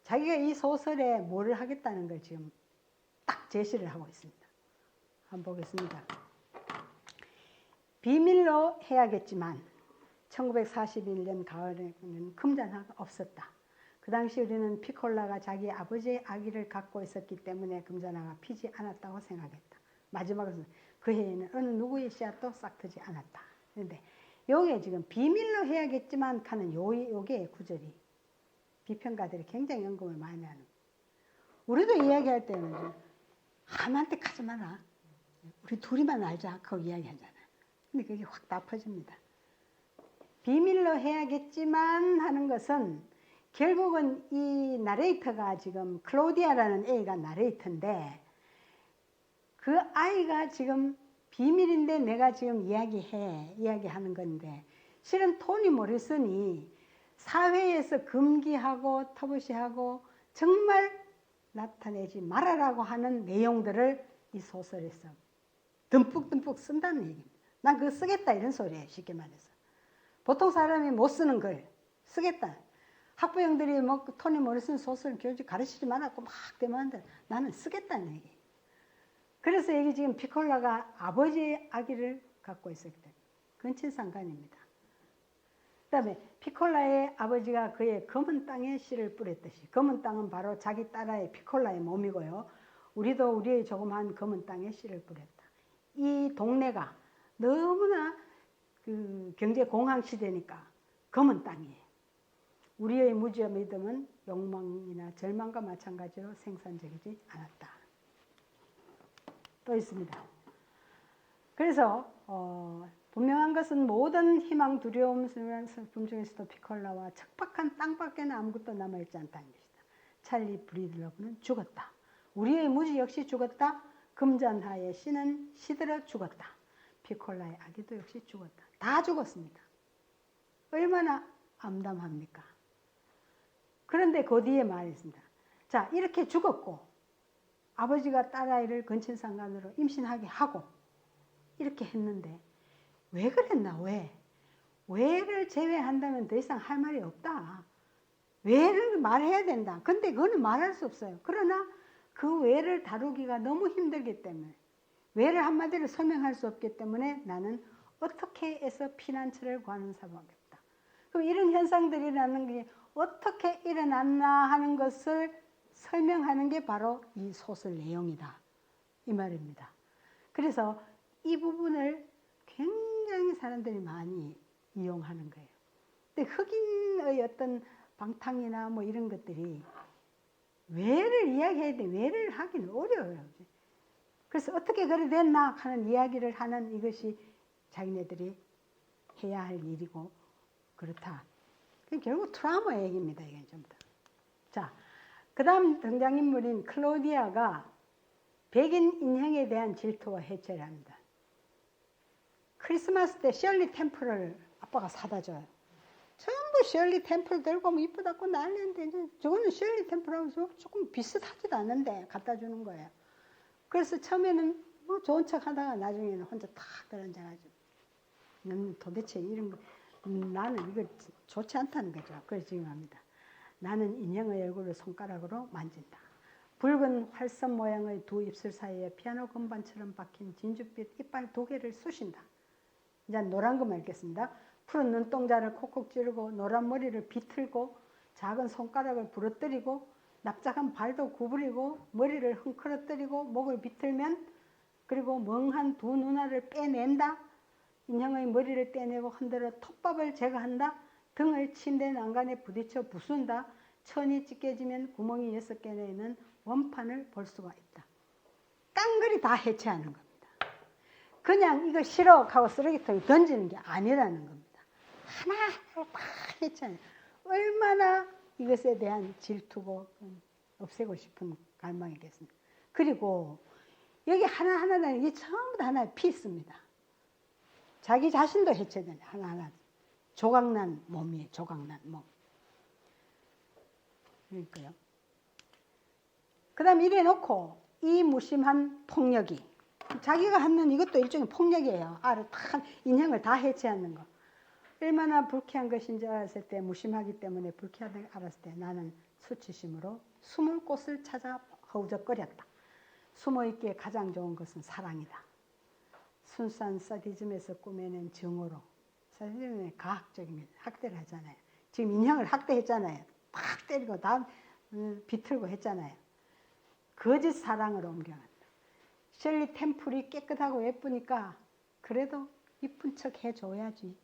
자기가 이 소설에 뭐를 하겠다는 걸 지금 딱 제시를 하고 있습니다. 한번 보겠습니다. 비밀로 해야겠지만 1941년 가을에는 금전화가 없었다. 그 당시 우리는 피콜라가 자기 아버지의 아기를 갖고 있었기 때문에 금전화가 피지 않았다고 생각했다. 마지막으로 그 해에는 어느 누구의 씨앗도 싹트지 않았다. 그런데 요게 지금 비밀로 해야겠지만 하는 요게 구절이 비평가들이 굉장히 언급을 많이 하는. 우리도 이야기할 때는 아무한테 가지 마라. 우리 둘이만 알자. 그거 이야기하잖아. 근데 그게 확 다 퍼집니다. 비밀로 해야겠지만 하는 것은 결국은 이 나레이터가 지금 클로디아라는 애가 나레이터인데 그 아이가 지금 비밀인데 내가 지금 이야기하는 건데 실은 토니 모리슨이 사회에서 금기하고 터부시하고 정말 나타내지 말아라고 하는 내용들을 이 소설에서 듬뿍듬뿍 쓴다는 얘기입니다. 난 그거 쓰겠다 이런 소리예요. 쉽게 말해서. 보통 사람이 못 쓰는 걸 쓰겠다. 학부형들이 뭐 토니 모리슨 소설 교직 가르치지 말았고 막 대만한데 나는 쓰겠다는 얘기. 그래서 이게 지금 피콜라가 아버지의 아기를 갖고 있었기 때문에 근친상간입니다. 그 다음에 피콜라의 아버지가 그의 검은 땅에 씨를 뿌렸듯이 검은 땅은 바로 자기 딸의 피콜라의 몸이고요. 우리도 우리의 조그마한 검은 땅에 씨를 뿌렸다. 이 동네가 너무나 그 경제 공황 시대니까 검은 땅이에요. 우리의 무지와 믿음은 욕망이나 절망과 마찬가지로 생산적이지 않았다. 또 있습니다. 그래서 분명한 것은 모든 희망, 두려움, 슬픔 중에서도 피콜라와 척박한 땅밖에는 아무것도 남아있지 않다는 것이다. 찰리 브리드러브는 죽었다. 우리의 무지 역시 죽었다. 금잔하의 씨는 시들어 죽었다. 피콜라의 아기도 역시 죽었다. 다 죽었습니다. 얼마나 암담합니까? 그런데 그 뒤에 말이 있습니다. 자, 이렇게 죽었고 아버지가 딸아이를 근친상간으로 임신하게 하고 이렇게 했는데 왜 그랬나? 왜를 제외한다면 더 이상 할 말이 없다. 왜를 말해야 된다. 근데 그거는 말할 수 없어요. 그러나 그 왜를 다루기가 너무 힘들기 때문에 왜를 한마디로 설명할 수 없기 때문에 나는 어떻게 해서 피난처를 구하는 수밖에 없다. 그럼 이런 현상들이 일어나는 게 어떻게 일어났나 하는 것을 설명하는 게 바로 이 소설 내용이다. 이 말입니다. 그래서 이 부분을 굉장히 사람들이 많이 이용하는 거예요. 근데 흑인의 어떤 방탕이나 뭐 이런 것들이 왜를 이야기해야 돼. 왜를 하기는 어려워요. 그래서 어떻게 그래 됐나 하는 이야기를 하는 이것이 자기네들이 해야 할 일이고 그렇다. 결국 트라우마 얘기입니다. 이게 전부 다. 자, 그 다음 등장인물인 클로디아가 백인 인형에 대한 질투와 해체를 합니다. 크리스마스 때 셜리 템플을 아빠가 사다 줘요. 전부 셜리 템플 들고 뭐 이쁘다고 난리인데 이제 저거는 셜리 템플하고 조금 비슷하지도 않은데 갖다 주는 거예요. 그래서 처음에는 뭐 좋은 척 하다가 나중에는 혼자 탁 들어앉아가지고 도대체 이런 거 나는 이거 좋지 않다는 거죠. 그래서 지금 합니다. 나는 인형의 얼굴을 손가락으로 만진다. 붉은 활선 모양의 두 입술 사이에 피아노 건반처럼 박힌 진주빛 이빨 2개를 쑤신다. 이제 노란 것만 읽겠습니다. 푸른 눈동자를 콕콕 찌르고 노란 머리를 비틀고 작은 손가락을 부러뜨리고 납작한 발도 구부리고 머리를 흥크러뜨리고 목을 비틀면 그리고 멍한 두 눈알을 빼낸다. 인형의 머리를 떼내고 흔들어 톱밥을 제거한다. 등을 침대 난간에 부딪혀 부순다. 천이 찢겨지면 구멍이 6개 내는 원판을 볼 수가 있다. 깡그리 다 해체하는 겁니다. 그냥 이거 싫어 하고 쓰레기통에 던지는 게 아니라는 겁니다. 하나하나 다 해체하는. 얼마나 이것에 대한 질투고 없애고 싶은 갈망이겠습니까? 그리고 여기 하나하나 이게 전부 다 하나의 피스입니다. 자기 자신도 해체되네. 하나하나. 조각난 몸이에요. 조각난 몸. 그러니까요. 그 다음에 이래 놓고 이 무심한 폭력이 자기가 하는 이것도 일종의 폭력이에요. 인형을 다 해체하는 거. 얼마나 불쾌한 것인지 알았을 때 무심하기 때문에 불쾌하다고 알았을 때 나는 수치심으로 숨을 곳을 찾아 허우적거렸다. 숨어있기에 가장 좋은 것은 사랑이다. 순수한 사디즘에서 꾸며낸 정으로. 사디즘은 과학적입니다. 학대를 하잖아요. 지금 인형을 학대했잖아요. 팍 때리고 다 비틀고 했잖아요. 거짓 사랑으로 옮겨간다. 셜리 템플이 깨끗하고 예쁘니까 그래도 이쁜 척 해줘야지.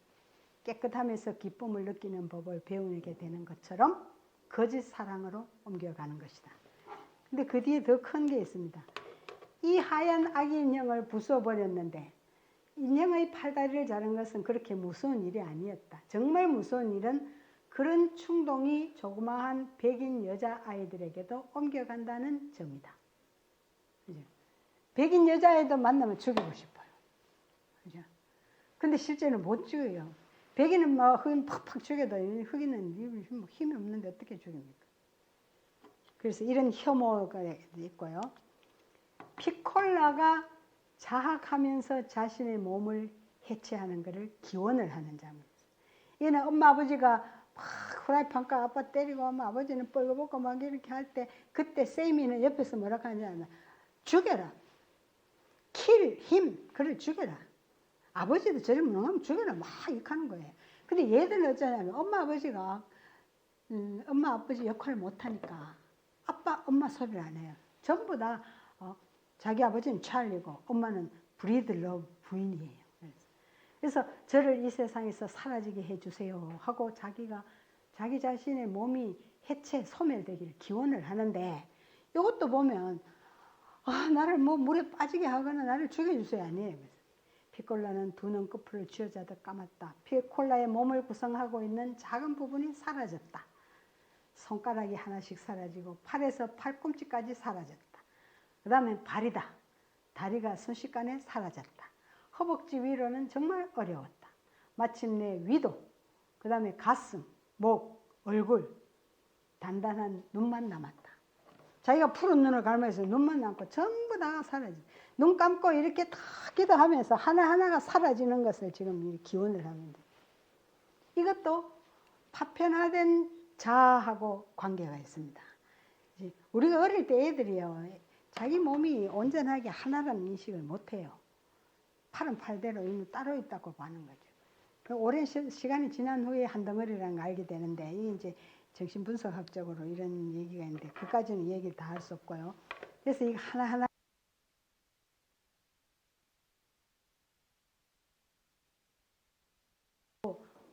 깨끗하면서 기쁨을 느끼는 법을 배우게 되는 것처럼 거짓 사랑으로 옮겨가는 것이다. 근데 그 뒤에 더 큰 게 있습니다. 이 하얀 아기 인형을 부숴버렸는데 인형의 팔다리를 자른 것은 그렇게 무서운 일이 아니었다. 정말 무서운 일은 그런 충동이 조그마한 백인 여자아이들에게도 옮겨간다는 점이다. 그죠? 백인 여자아이도 만나면 죽이고 싶어요. 그죠? 근데 실제는 못 죽여요. 백인은 막 흑인 팍팍 죽여도 흑인은 힘이 없는데 어떻게 죽입니까? 그래서 이런 혐오가 있고요. 피콜라가 자학하면서 자신의 몸을 해체하는 것을 기원을 하는 장면이에요. 얘는 엄마 아버지가 막 후라이팬가 아빠 때리고 하면 아버지는 뻘거벗고 막 이렇게 할 때 그때 세이미는 옆에서 뭐라 하지 않아. 죽여라. 킬, 힘, 그를 죽여라. 아버지도 저를 명하면 죽여라. 막 이렇게 하는 거예요. 근데 얘들은 어쩌냐면 엄마 아버지가 엄마 아버지 역할을 못하니까 아빠 엄마 소리를 안 해요. 전부 다 자기 아버지는 찰리고 엄마는 브리드 러브 부인이에요. 그래서 저를 이 세상에서 사라지게 해주세요 하고 자기 자신의 몸이 해체 소멸되기를 기원을 하는데 이것도 보면 나를 뭐 물에 빠지게 하거나 나를 죽여주세요 아니에요. 피콜라는 두 눈꺼풀을 쥐어짜듯 감았다. 피콜라의 몸을 구성하고 있는 작은 부분이 사라졌다. 손가락이 하나씩 사라지고 팔에서 팔꿈치까지 사라졌다. 그 다음에 발이다. 다리가 순식간에 사라졌다. 허벅지 위로는 정말 어려웠다. 마침내 위도, 그 다음에 가슴, 목, 얼굴, 단단한 눈만 남았다. 자기가 푸른 눈을 감으면서 눈만 남고 전부 다 사라져. 눈 감고 이렇게 탁 기도하면서 하나하나가 사라지는 것을 지금 기원을 하는데 이것도 파편화된 자아하고 관계가 있습니다. 우리가 어릴 때 애들이요. 자기 몸이 온전하게 하나라는 인식을 못해요. 팔은 팔대로 이미 따로 있다고 보는 거죠. 오랜 시간이 지난 후에 한 덩어리라는 걸 알게 되는데 이게 이제 정신분석학적으로 이런 얘기가 있는데 그까지는 얘기를 다 할 수 없고요. 그래서 이거 하나하나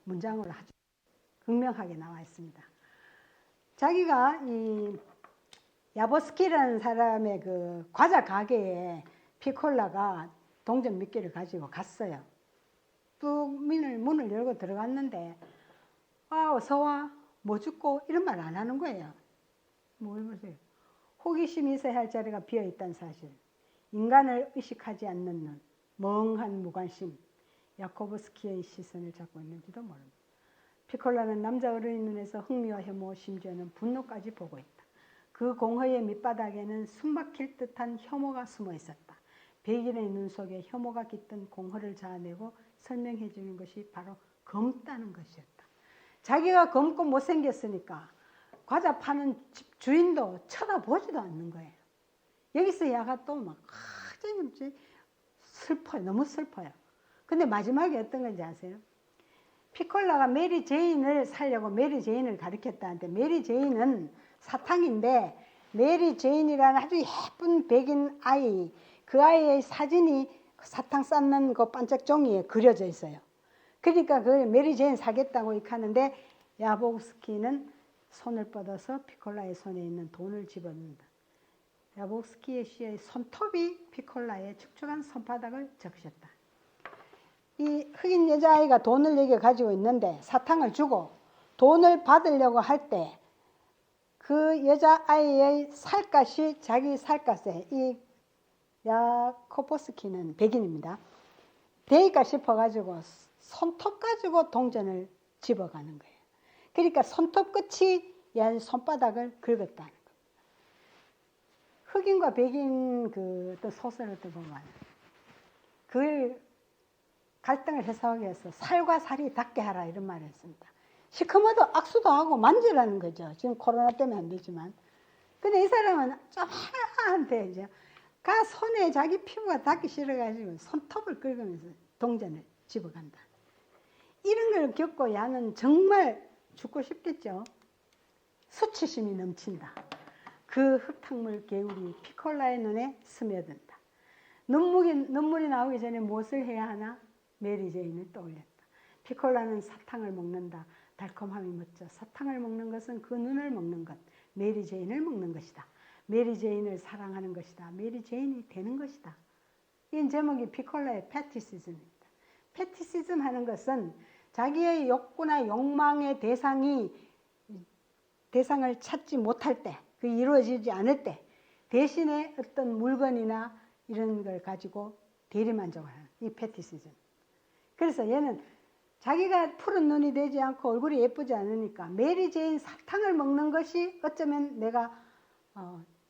문장으로 아주 극명하게 나와 있습니다. 자기가 이 야보스키라는 사람의 그 과자 가게에 피콜라가 동전 몇 개를 가지고 갔어요. 뚝 문을 열고 들어갔는데 어서와 뭐 죽고 이런 말 안 하는 거예요. 뭘 보세요. 호기심이 있어야 할 자리가 비어있다는 사실. 인간을 의식하지 않는 눈. 멍한 무관심. 야코브스키의 시선을 잡고 있는지도 모릅니다. 피콜라는 남자 어른의 눈에서 흥미와 혐오, 심지어는 분노까지 보고 있다. 그 공허의 밑바닥에는 숨막힐 듯한 혐오가 숨어 있었다. 백인의 눈 속에 혐오가 깃든 공허를 자아내고 설명해 주는 것이 바로 검다는 것이었다. 자기가 검고 못생겼으니까 과자 파는 집 주인도 쳐다보지도 않는 거예요. 여기서 야가 또 막 슬퍼요. 너무 슬퍼요. 근데 마지막에 어떤 건지 아세요? 피콜라가 메리 제인을 살려고 메리 제인을 가르쳤다는데, 메리 제인은 사탕인데 메리 제인이라는 아주 예쁜 백인 아이, 그 아이의 사진이 사탕 쌓는 그 반짝 종이에 그려져 있어요. 그러니까 그 메리 제인 사겠다고 이렇게 하는데 야보스키는 손을 뻗어서 피콜라의 손에 있는 돈을 집어넣는다. 야보스키의 시의 손톱이 피콜라의 축축한 손바닥을 적셨다. 이 흑인 여자아이가 돈을 여기 가지고 있는데 사탕을 주고 돈을 받으려고 할 때 그 여자아이의 살갗이 자기 살갗에, 이 야코보스키는 백인입니다, 대일까 싶어가지고 손톱 가지고 동전을 집어가는 거예요. 그러니까 손톱 끝이 얘 손바닥을 긁었다는 겁니다. 흑인과 백인 그 어떤 소설을 보면 그 갈등을 해소하기 위해서 살과 살이 닿게 하라 이런 말을 했습니다. 시커머도 악수도 하고 만지라는 거죠. 지금 코로나 때문에 안 되지만. 근데 이 사람은 좀 하나한테 이제 가 손에 자기 피부가 닿기 싫어가지고 손톱을 긁으면서 동전을 집어간다. 이런 걸 겪고 야는 정말 죽고 싶겠죠. 수치심이 넘친다. 그 흙탕물 개울이 피콜라의 눈에 스며든다. 눈물이 나오기 전에 무엇을 해야 하나? 메리 제인을 떠올렸다. 피콜라는 사탕을 먹는다. 달콤함이 멋져. 사탕을 먹는 것은 그 눈을 먹는 것, 메리 제인을 먹는 것이다. 메리 제인을 사랑하는 것이다. 메리 제인이 되는 것이다. 이 제목이 피콜라의 패티시즘입니다. 패티시즘 하는 것은 자기의 욕구나 욕망의 대상을 찾지 못할 때, 그 이루어지지 않을 때 대신에 어떤 물건이나 이런 걸 가지고 대리만족하는 이 패티시즘. 그래서 얘는 자기가 푸른 눈이 되지 않고 얼굴이 예쁘지 않으니까 메리 제인 사탕을 먹는 것이 어쩌면 내가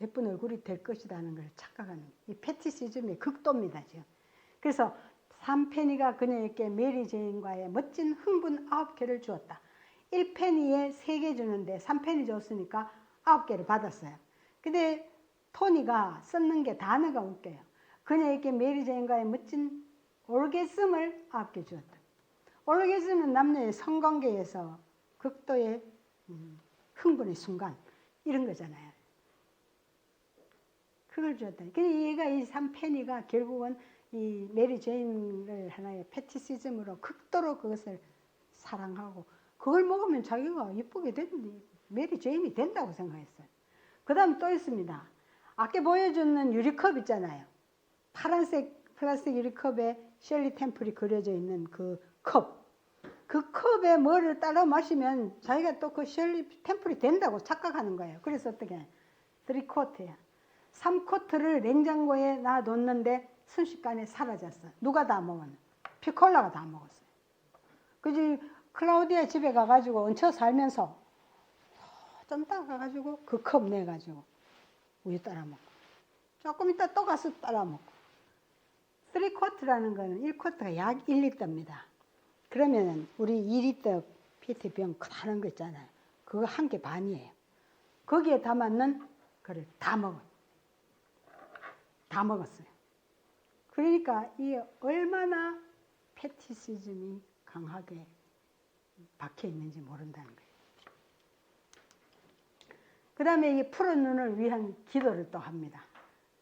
예쁜 얼굴이 될 것이라는 걸 착각하는 이 패티시즘의 극도입니다, 지금. 그래서 3페니가 그녀에게 메리 제인과의 멋진 흥분 9개를 주었다. 1페니에 3개 주는데 3페니 줬으니까 9개를 받았어요. 근데 토니가 썼는 게 단어가 웃겨요. 그녀에게 메리 제인과의 멋진 올게즘을 9개 주었다. 올게즘은 남녀의 성관계에서 극도의 흥분의 순간 이런 거잖아요. 그걸 주었다. 근데 얘가 이 3페니가 결국은 이 메리 제인을 하나의 패티시즘으로 극도로 그것을 사랑하고 그걸 먹으면 자기가 예쁘게 메리 제인이 된다고 생각했어요. 그 다음 또 있습니다. 아까 보여주는 유리컵 있잖아요. 파란색 플라스틱 유리컵에 셜리 템플이 그려져 있는 그 컵. 그 컵에 뭐를 따라 마시면 자기가 또 그 셜리 템플이 된다고 착각하는 거예요. 그래서 어떻게 해? 3쿼트야. 3쿼트를 냉장고에 놔뒀는데 순식간에 사라졌어. 누가 다 먹었나? 피콜라가 다 먹었어요. 그지? 클라우디아 집에 가가지고 얹혀 살면서 좀 이따 가가지고 그 컵 내가지고 우유 따라 먹고 조금 이따 또 가서 따라 먹고. 3쿼트라는 거는 1쿼트가 약 1리터입니다. 그러면은 우리 2리터 PET병 크다는 거 있잖아요. 그거 한 개 반이에요. 거기에 담았는 거를 다 먹어요. 다 먹었어요. 그러니까 이 얼마나 패티시즘이 강하게 박혀 있는지 모른다는 거예요. 그 다음에 이 푸른 눈을 위한 기도를 또 합니다.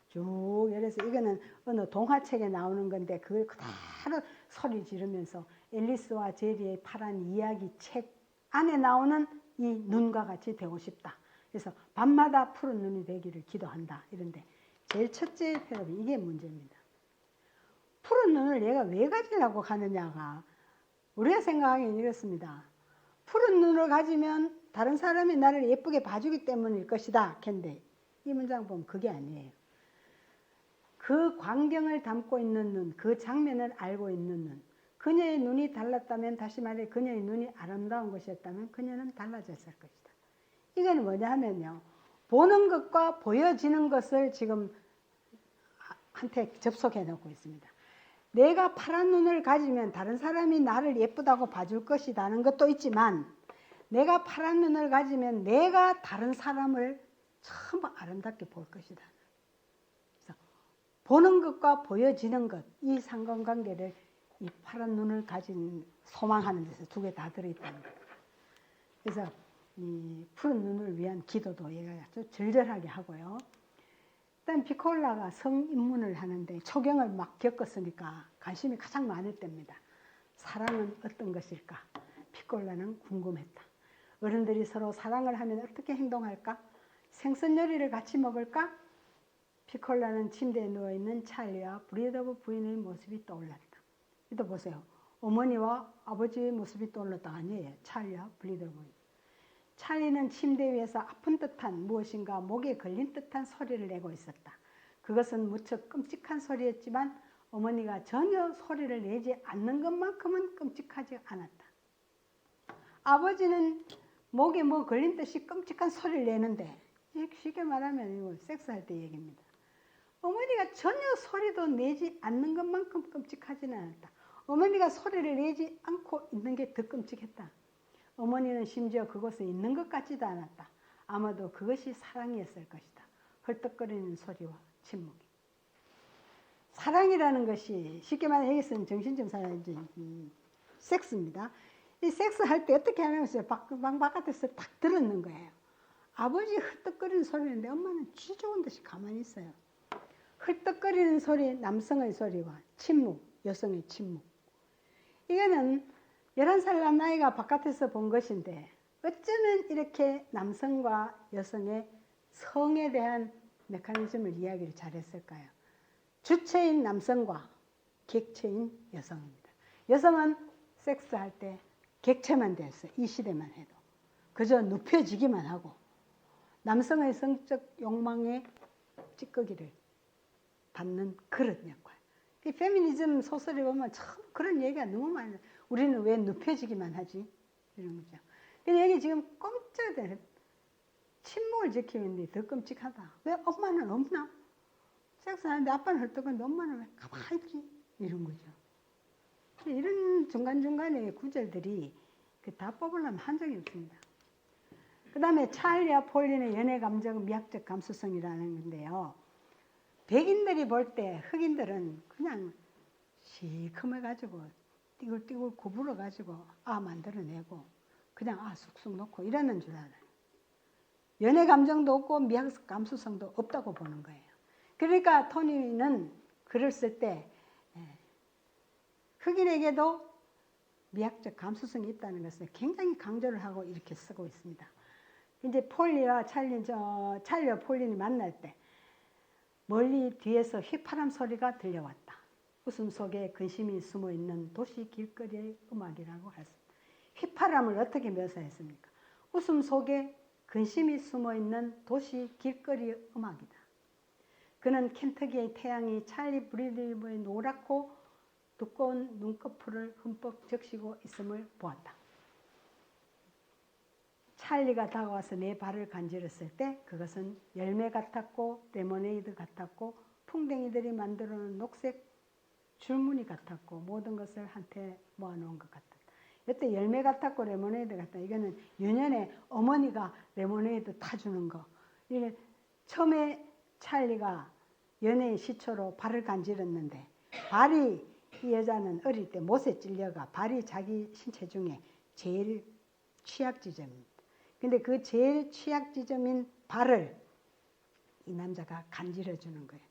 쭉 열어서 이거는 어느 동화책에 나오는 건데 그걸 그대로 소리 지르면서 앨리스와 제리의 파란 이야기 책 안에 나오는 이 눈과 같이 되고 싶다. 그래서 밤마다 푸른 눈이 되기를 기도한다. 이런데 제일 첫째 패러디 이게 문제입니다. 푸른 눈을 얘가 왜 가지려고 하느냐가 우리가 생각하기엔 이렇습니다. 푸른 눈을 가지면 다른 사람이 나를 예쁘게 봐주기 때문일 것이다. 근데 이 문장 보면 그게 아니에요. 그 광경을 담고 있는 눈, 그 장면을 알고 있는 눈, 그녀의 눈이 달랐다면, 다시 말해 그녀의 눈이 아름다운 것이었다면 그녀는 달라졌을 것이다. 이건 뭐냐 하면요, 보는 것과 보여지는 것을 지금 한테 접속해 놓고 있습니다. 내가 파란 눈을 가지면 다른 사람이 나를 예쁘다고 봐줄 것이라는 것도 있지만, 내가 파란 눈을 가지면 내가 다른 사람을 참 아름답게 볼 것이다. 그래서 보는 것과 보여지는 것, 이 상관관계를 이 파란 눈을 가진 소망하는 데서 두 개 다 들어있다는 거예요. 그래서 이 푸른 눈을 위한 기도도 얘가 아주 절절하게 하고요. 일단 피콜라가 성입문을 하는데 초경을 막 겪었으니까 관심이 가장 많을 때입니다. 사랑은 어떤 것일까? 피콜라는 궁금했다. 어른들이 서로 사랑을 하면 어떻게 행동할까? 생선 요리를 같이 먹을까? 피콜라는 침대에 누워있는 찰리와 브리더브 부인의 모습이 떠올랐다. 또 보세요. 어머니와 아버지의 모습이 떠올랐다 아니에요. 찰리와 브리더브 부인. 찰리는 침대 위에서 아픈 듯한 무엇인가 목에 걸린 듯한 소리를 내고 있었다. 그것은 무척 끔찍한 소리였지만 어머니가 전혀 소리를 내지 않는 것만큼은 끔찍하지 않았다. 아버지는 목에 뭐 걸린 듯이 끔찍한 소리를 내는데, 쉽게 말하면 이거 섹스할 때 얘기입니다. 어머니가 전혀 소리도 내지 않는 것만큼 끔찍하지는 않았다. 어머니가 소리를 내지 않고 있는 게 더 끔찍했다. 어머니는 심지어 그곳에 있는 것 같지도 않았다. 아마도 그것이 사랑이었을 것이다. 헐떡거리는 소리와 침묵이. 사랑이라는 것이 쉽게 말해 여기서는 정신증상인지 섹스입니다. 이 섹스 할 때 어떻게 하냐면서 방 바깥에서 딱 들었는 거예요. 아버지 헐떡거리는 소리인데 엄마는 쥐 좋은 듯이 가만히 있어요. 헐떡거리는 소리, 남성의 소리와 침묵, 여성의 침묵. 이거는 11살 나이가 바깥에서 본 것인데 어쩌면 이렇게 남성과 여성의 성에 대한 메커니즘을 이야기를 잘했을까요? 주체인 남성과 객체인 여성입니다. 여성은 섹스할 때 객체만 됐어요. 이 시대만 해도. 그저 눕혀지기만 하고 남성의 성적 욕망에 찌꺼기를 받는 그런 역할. 이 페미니즘 소설에 보면 참 그런 얘기가 너무 많아요. 우리는 왜 눕혀지기만 하지? 이런 거죠. 근데 여기 지금 꼼짝대 침묵을 지키는데 더 끔찍하다. 왜 엄마는 없나? 섹스하는데 아빠는 헐떡거리는데 엄마는 왜 가만히 있지? 이런 거죠. 이런 중간중간의 구절들이 다 뽑으려면 한정이 없습니다. 그 다음에 찰리와 폴린의 연애 감정은 미학적 감수성이라는 건데요. 백인들이 볼 때 흑인들은 그냥 시커매가지고 띠굴띠굴 구부러가지고 만들어내고 그냥 쑥쑥 놓고 이러는 줄 알아요. 연애 감정도 없고 미학적 감수성도 없다고 보는 거예요. 그러니까 토니는 글을 쓸 때 흑인에게도 미학적 감수성이 있다는 것을 굉장히 강조를 하고 이렇게 쓰고 있습니다. 이제 찰리와 폴린이 만날 때 멀리 뒤에서 휘파람 소리가 들려왔다. 웃음 속에 근심이 숨어있는 도시 길거리의 음악이라고 했습니다. 휘파람을 어떻게 묘사했습니까? 웃음 속에 근심이 숨어있는 도시 길거리의 음악이다. 그는 켄터기의 태양이 찰리 브리드의 노랗고 두꺼운 눈꺼풀을 흠뻑 적시고 있음을 보았다. 찰리가 다가와서 내 발을 간지렸을 때 그것은 열매 같았고 레모네이드 같았고 풍뎅이들이 만들어 놓은 녹색 줄무늬 같았고 모든 것을 한테 모아놓은 것 같았다. 이때 열매 같았고 레모네이드 같다. 이거는 유년에 어머니가 레모네이드 타주는 거. 이게 처음에 찰리가 연애의 시초로 발을 간지렸는데 발이 이 여자는 어릴 때 못에 찔려가 발이 자기 신체 중에 제일 취약 지점입니다. 근데 그 제일 취약 지점인 발을 이 남자가 간지러주는 거예요.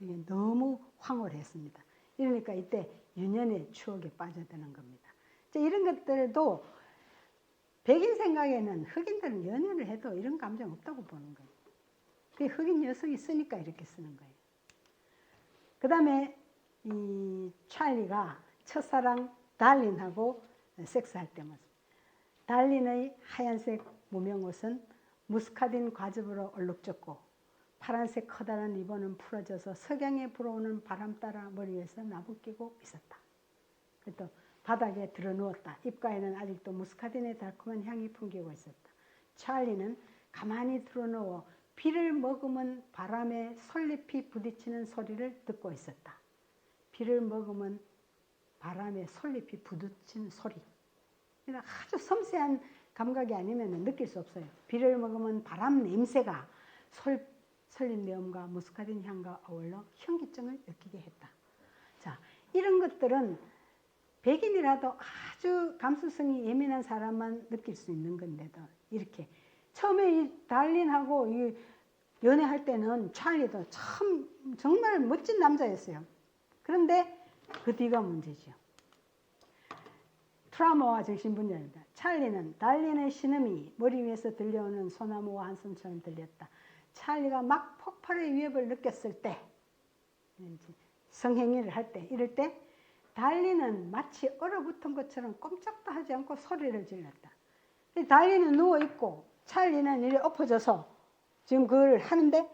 이게 너무 황홀했습니다. 이러니까 이때 유년의 추억에 빠져드는 겁니다. 이런 것들도 백인 생각에는 흑인들은 연애를 해도 이런 감정 없다고 보는 거예요. 그게 흑인 여성이 쓰니까 이렇게 쓰는 거예요. 그 다음에 이 찰리가 첫사랑 달린하고 섹스할 때 모습. 달린의 하얀색 무명옷은 무스카딘 과즙으로 얼룩졌고 파란색 커다란 리본은 풀어져서 석양에 불어오는 바람 따라 머리 위에서 나부끼고 있었다. 또 바닥에 드러누웠다. 입가에는 아직도 무스카딘의 달콤한 향이 풍기고 있었다. 찰리는 가만히 드러누워 비를 머금은 바람에 솔잎이 부딪히는 소리를 듣고 있었다. 비를 머금은 바람에 솔잎이 부딪히는 소리. 아주 섬세한 감각이 아니면 느낄 수 없어요. 비를 머금은 바람 냄새가 솔잎 내음과 무스카딘 향과 어울러 현기증을 느끼게 했다. 자, 이런 것들은 백인이라도 아주 감수성이 예민한 사람만 느낄 수 있는 건데도 이렇게 처음에 이 달린하고 이 연애할 때는 찰리도 참 정말 멋진 남자였어요. 그런데 그 뒤가 문제죠. 트라우마와 정신분열입니다. 찰리는 달린의 신음이 머리 위에서 들려오는 소나무와 한숨처럼 들렸다. 찰리가 막 폭발의 위협을 느꼈을 때, 성행위를 할 때, 이럴 때 달린은 마치 얼어붙은 것처럼 꼼짝도 하지 않고 소리를 질렀다. 달린은 누워있고 찰리는 이렇게 엎어져서 지금 그걸 하는데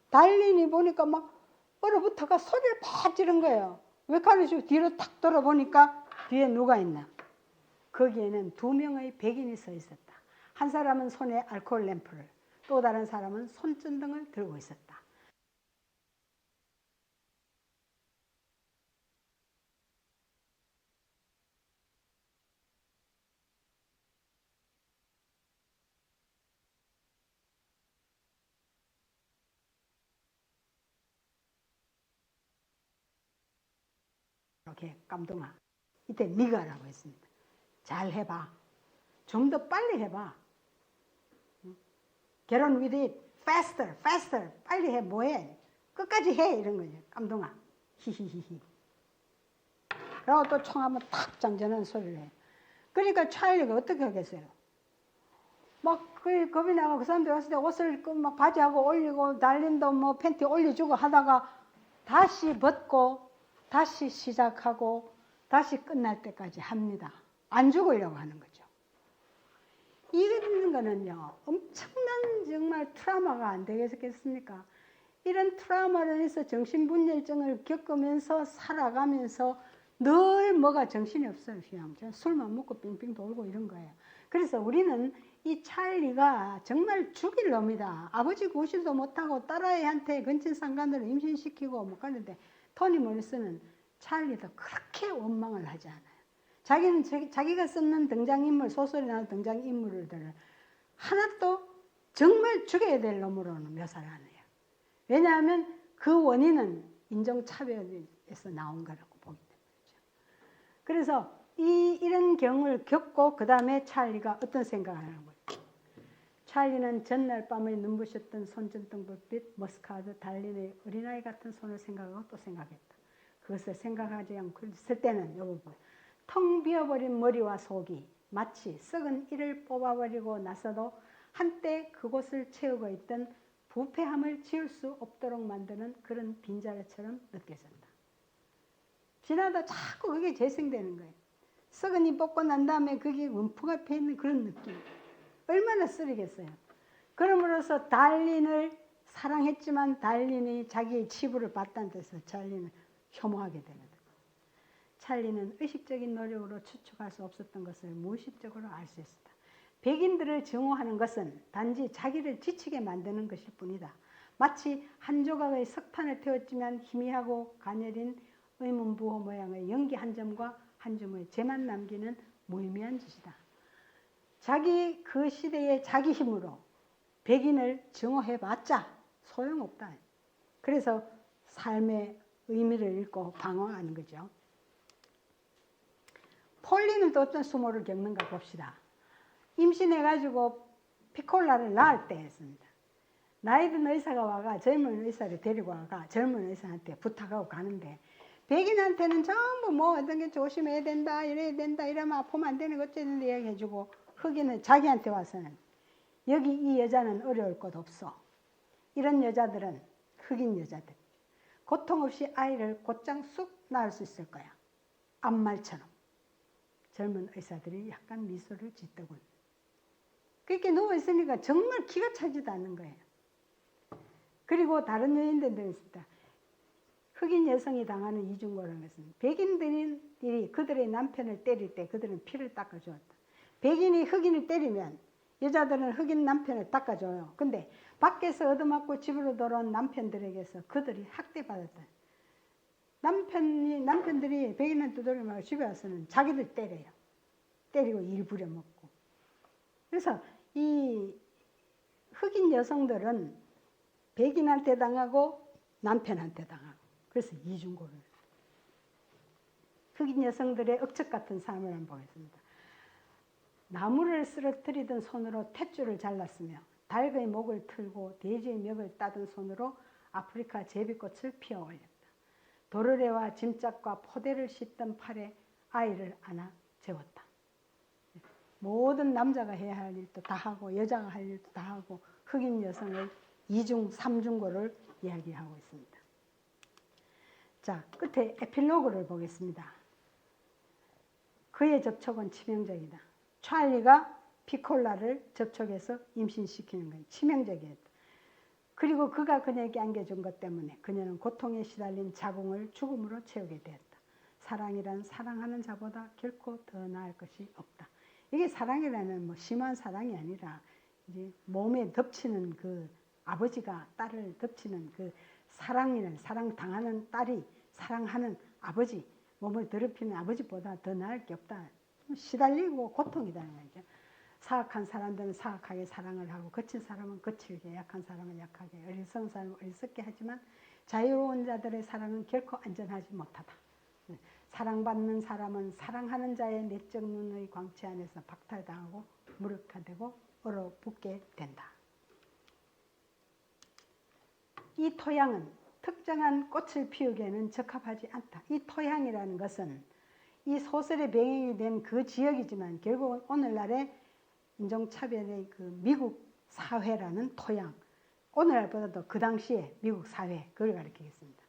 달린이 보니까 막 얼어붙어가 소리를 팍 지른 거예요. 왜 가르치고 뒤로 탁 돌아보니까 뒤에 누가 있나? 거기에는 2명의 백인이 서 있었다. 한 사람은 손에 알코올 램프를, 또 다른 사람은 손전등을 들고 있었다. 이렇게 깜동아, 이때 네가라고 했습니다. 잘 해봐. 좀 더 빨리 해봐. Get on with it. Faster, faster. 빨리 해. 뭐해? 끝까지 해. 이런 거죠. 깜동아. 히히히히. 그리고 또 총 한번 탁 장전하는 소리를 해. 그러니까 찰리가 어떻게 하겠어요? 막 겁이 나고 그 사람들 왔을 때 옷을 막 바지하고 올리고 달린도 뭐 팬티 올려주고 하다가 다시 벗고 다시 시작하고 다시 끝날 때까지 합니다. 안 죽으려고 하는 거죠. 이런 거는요, 엄청난 정말 트라우마가 안 되겠습니까? 이런 트라우마로 해서 정신분열증을 겪으면서 살아가면서 늘 뭐가 정신이 없어요. 그냥 술만 먹고 빙빙 돌고 이런 거예요. 그래서 우리는 이 찰리가 정말 죽일 놈이다. 아버지 구실도 못하고 딸아이한테 근친상간으로 임신시키고 뭐 그러는데 토니 모리스는 찰리도 그렇게 원망을 하지 않아요. 자기는 자기가 쓰는 등장인물, 소설에 나오는 등장인물들을 하나도 정말 죽여야 될 놈으로는 묘사를 안 해요. 왜냐하면 그 원인은 인종차별에서 나온 거라고 보기 때문이죠. 그래서 이런 경우를 겪고 그 다음에 찰리가 어떤 생각을 하는 거예요. 찰리는 전날 밤에 눈부셨던 손전등 불빛, 머스카드, 달린의 어린아이 같은 손을 생각하고 또 생각했다. 그것을 생각하지 않고 있을 때는 여기 보세요. 텅 비어버린 머리와 속이 마치 썩은 이를 뽑아버리고 나서도 한때 그곳을 채우고 있던 부패함을 지울 수 없도록 만드는 그런 빈자리처럼 느껴진다. 지나다 자꾸 그게 재생되는 거예요. 썩은 이 뽑고 난 다음에 그게 움푹 패 있는 그런 느낌. 얼마나 쓰리겠어요. 그럼으로써 달린을 사랑했지만 달린이 자기의 치부를 봤다는 뜻에서 찰리는 혐오하게 되는 거예요. 찰리는 의식적인 노력으로 추측할 수 없었던 것을 무의식적으로 알 수 있었다. 백인들을 증오하는 것은 단지 자기를 지치게 만드는 것일 뿐이다. 마치 한 조각의 석탄을 태웠지만 희미하고 가녀린 의문부호 모양의 연기 한 점과 한 점의 재만 남기는 무의미한 짓이다. 자기 그 시대의 자기 힘으로 백인을 증오해봤자 소용없다. 그래서 삶의 의미를 잃고 방황하는 거죠. 폴리는 또 어떤 수모를 겪는가 봅시다. 임신해가지고 피콜라를 낳을 때 했습니다. 나이 든 의사가 와가 젊은 의사를 데리고 와가 젊은 의사한테 부탁하고 가는데 백인한테는 전부 뭐 어떤 게 조심해야 된다, 이래야 된다, 이러면 아프면 안 되는 거 어쩌는데 얘기해주고 흑인은 자기한테 와서는 여기 이 여자는 어려울 것 없어. 이런 여자들은 흑인 여자들. 고통 없이 아이를 곧장 쑥 낳을 수 있을 거야. 암말처럼. 젊은 의사들이 약간 미소를 짓더군. 그렇게 누워있으니까 정말 기가 차지도 않는 거예요. 그리고 다른 여인들도 있습니다. 흑인 여성이 당하는 이중고라는 것은 백인들이 그들의 남편을 때릴 때 그들은 피를 닦아주었다. 백인이 흑인을 때리면 여자들은 흑인 남편을 닦아줘요. 근데 밖에서 얻어맞고 집으로 돌아온 남편들에게서 그들이 학대받았다. 남편들이 백인한테 두드리고 집에 와서는 자기들 때려요. 때리고 일 부려먹고. 그래서 이 흑인 여성들은 백인한테 당하고 남편한테 당하고. 그래서 이중고를. 흑인 여성들의 억척 같은 삶을 한번 보겠습니다. 나무를 쓰러뜨리던 손으로 탯줄을 잘랐으며 닭의 목을 틀고 돼지의 멱을 따던 손으로 아프리카 제비꽃을 피워 올렸다. 도르래와 짐짝과 포대를 씻던 팔에 아이를 안아 재웠다. 모든 남자가 해야 할 일도 다 하고 여자가 할 일도 다 하고 흑인 여성의 이중, 삼중고를 이야기하고 있습니다. 자, 끝에 에필로그를 보겠습니다. 그의 접촉은 치명적이다. 찰리가 피콜라를 접촉해서 임신시키는 건 치명적이었다. 그리고 그가 그녀에게 안겨준 것 때문에 그녀는 고통에 시달린 자궁을 죽음으로 채우게 되었다. 사랑이란 사랑하는 자보다 결코 더 나을 것이 없다. 이게 사랑이라는 뭐 심한 사랑이 아니라 이제 몸에 덮치는 그 아버지가 딸을 덮치는 그 사랑이란 사랑당하는 딸이 사랑하는 아버지, 몸을 더럽히는 아버지보다 더 나을 게 없다. 시달리고 고통이라는 거죠. 사악한 사람들은 사악하게 사랑을 하고 거친 사람은 거칠게, 약한 사람은 약하게, 어리석은 사람은 어리석게 하지만 자유로운 자들의 사랑은 결코 안전하지 못하다. 사랑받는 사람은 사랑하는 자의 내적 눈의 광채 안에서 박탈당하고 무력화되고 얼어붙게 된다. 이 토양은 특정한 꽃을 피우기에는 적합하지 않다. 이 토양이라는 것은 이 소설의 배경이 된 그 지역이지만 결국은 오늘날의 인종차별의 그 미국 사회라는 토양, 오늘날보다도 그 당시에 미국 사회, 그걸 가리키겠습니다.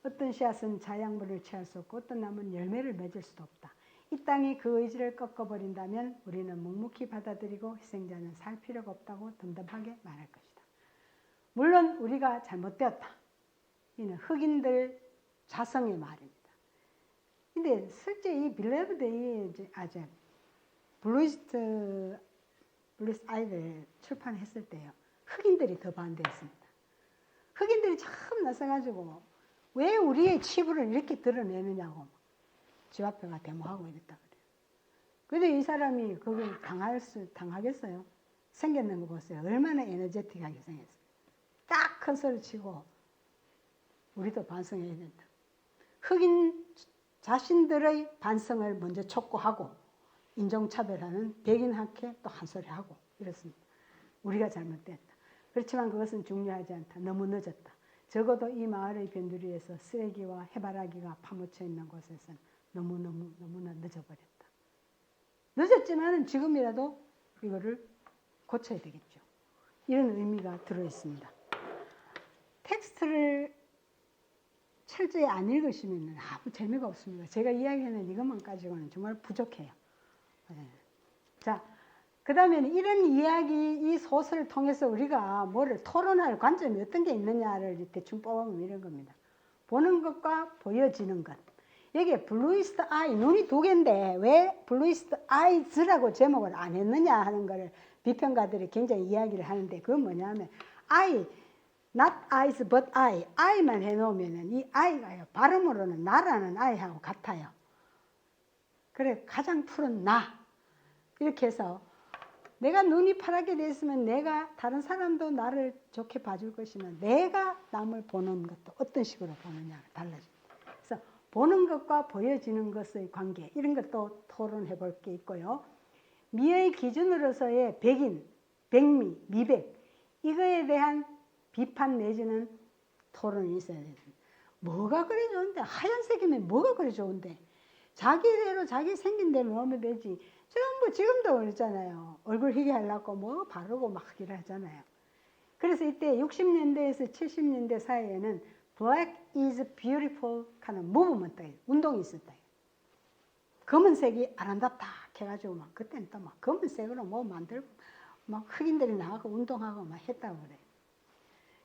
어떤 씨앗은 자양분을 취할 수 없고 어떤 나무는 열매를 맺을 수도 없다. 이 땅이 그 의지를 꺾어버린다면 우리는 묵묵히 받아들이고 희생자는 살 필요가 없다고 덤덤하게 말할 것이다. 물론 우리가 잘못되었다. 이는 흑인들 자성의 말입니다. 근데 실제 이 빌레브드 블루이스트 아이들 출판했을 때요. 흑인들이 더 반대했습니다. 흑인들이 참 나서가지고 왜 우리의 치부를 이렇게 드러내느냐고 집 앞에가 데모하고 이랬다 그래요. 근데 이 사람이 그걸 당하겠어요? 생겼는 거 보세요. 얼마나 에너제틱하게 생겼어요. 딱 큰 소리 치고 우리도 반성해야 된다. 흑인 자신들의 반성을 먼저 촉구하고 인종차별하는 백인한테 또 한 소리 하고 이렇습니다. 우리가 잘못됐다. 그렇지만 그것은 중요하지 않다. 너무 늦었다. 적어도 이 마을의 변두리에서 쓰레기와 해바라기가 파묻혀 있는 곳에서는 너무나 늦어버렸다. 늦었지만 지금이라도 이거를 고쳐야 되겠죠. 이런 의미가 들어있습니다. 텍스트를 철저히 안 읽으시면 아무 재미가 없습니다. 제가 이야기하는 이것만 가지고는 정말 부족해요. 네. 자, 그 다음에는 이런 이야기, 이 소설을 통해서 우리가 뭐를 토론할 관점이 어떤 게 있느냐를 대충 뽑아보면 이런 겁니다. 보는 것과 보여지는 것. 여기에 블루이스트 아이, 눈이 두 개인데 왜 블루이스트 아이즈라고 제목을 안 했느냐 하는 거를 비평가들이 굉장히 이야기를 하는데 그건 뭐냐면 아이, not eyes but I, I만 해놓으면 이 I가요 발음으로는 나라는 I하고 같아요. 그래 가장 푸른 나 이렇게 해서 내가 눈이 파랗게 돼 있으면 내가 다른 사람도 나를 좋게 봐줄 것이면 내가 남을 보는 것도 어떤 식으로 보느냐가 달라집니다. 그래서 보는 것과 보여지는 것의 관계 이런 것도 토론해 볼 게 있고요. 미의 기준으로서의 백인, 백미, 미백 이거에 대한 비판 내지는 토론이 있어야 됩니다. 뭐가 그래 좋은데 하얀색이면 뭐가 그래 좋은데 자기대로 자기 생긴 대로 넣으면 되지. 전부 지금도 그랬잖아요. 얼굴 희게 하려고 뭐 바르고 막 하기를 하잖아요. 그래서 이때 60년대에서 70년대 사이에는 Black is beautiful 하는 무브먼트, 운동이 있었다. 검은색이 아름답다 해가지고 막 그때는 또 막 검은색으로 뭐 만들고 막 흑인들이 나가고 운동하고 막 했다고 그래.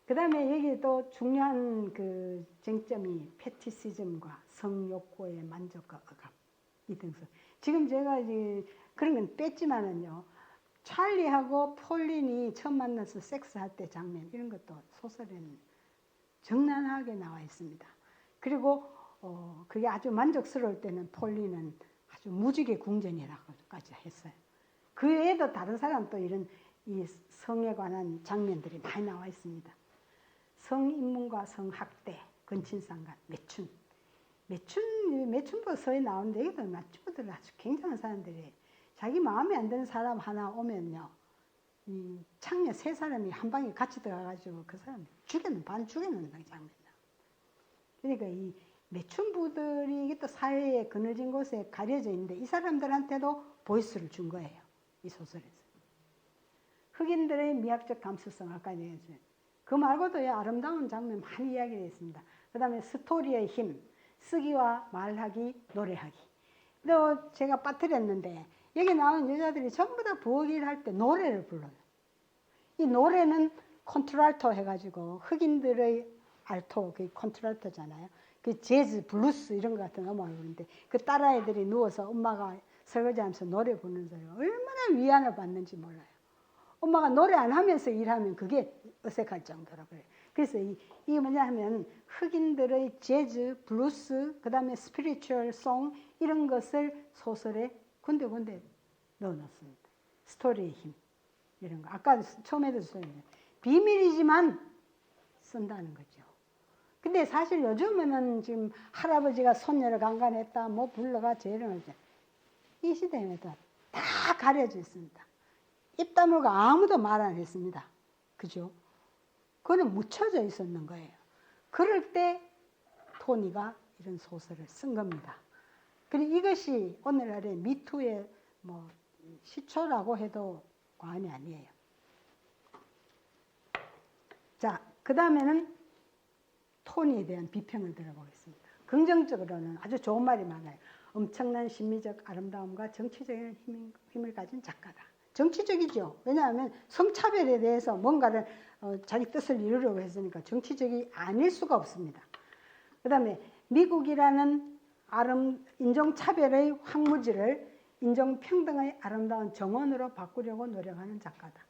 그 다음에 여기 또 중요한 그 쟁점이 패티시즘과 성욕구의 만족과 억압 이 등등. 지금 제가 이제 그런 건 뺐지만은요. 찰리하고 폴린이 처음 만나서 섹스할 때 장면 이런 것도 소설에는 적나라하게 나와 있습니다. 그리고 그게 아주 만족스러울 때는 폴린은 아주 무지개 궁전이라고까지 했어요. 그 외에도 다른 사람 또 이런 이 성에 관한 장면들이 많이 나와 있습니다. 성인문과 성학대, 근친상간, 매춘부서에 나오는데 여기도 매춘부들 아주 굉장한 사람들이 자기 마음에 안 드는 사람 하나 오면요, 이 창녀 세 사람이 한 방에 같이 들어가가지고 그 사람 반 죽여놓는 장면이다. 그러니까 이 매춘부들이 이게 또 사회의 그늘진 곳에 가려져 있는데 이 사람들한테도 보이스를 준 거예요. 이 소설에서. 흑인들의 미학적 감수성 아까 얘기했어요. 그 말고도 아름다운 장면 많이 이야기되어 있습니다. 그 다음에 스토리의 힘, 쓰기와 말하기, 노래하기. 또 제가 빠뜨렸는데 여기 나오는 여자들이 전부 다 부엌일 할 때 노래를 불러요. 이 노래는 콘트랄토 해가지고 흑인들의 알토, 그 콘트랄토잖아요. 그 재즈, 블루스 이런 것 같은 음악을 부르는데 그 딸아이들이 누워서 엄마가 설거지하면서 노래 부르는 소리 얼마나 위안을 받는지 몰라요. 엄마가 노래 안 하면서 일하면 그게 어색할 정도로 그래요. 그래서 이게 뭐냐 하면 흑인들의 재즈, 블루스, 그 다음에 스피리추얼 송 이런 것을 소설에 군데군데 넣어놨습니다. 스토리의 힘 이런 거. 아까 처음에도 썼는데 비밀이지만 쓴다는 거죠. 근데 사실 요즘에는 지금 할아버지가 손녀를 강간했다, 뭐 불러가 재롱을 이 시대에는 다 가려져 있습니다. 입 다물고 아무도 말 안 했습니다. 그죠? 그거는 묻혀져 있었는 거예요. 그럴 때 토니가 이런 소설을 쓴 겁니다. 그리고 이것이 오늘날의 미투의 뭐 시초라고 해도 과언이 아니에요. 자, 그 다음에는 토니에 대한 비평을 들어보겠습니다. 긍정적으로는 아주 좋은 말이 많아요. 엄청난 심미적 아름다움과 정치적인 힘을 가진 작가다. 정치적이죠. 왜냐하면 성차별에 대해서 뭔가를 자기 뜻을 이루려고 했으니까 정치적이 아닐 수가 없습니다. 그 다음에 미국이라는 인종차별의 황무지를 인종평등의 아름다운 정원으로 바꾸려고 노력하는 작가다.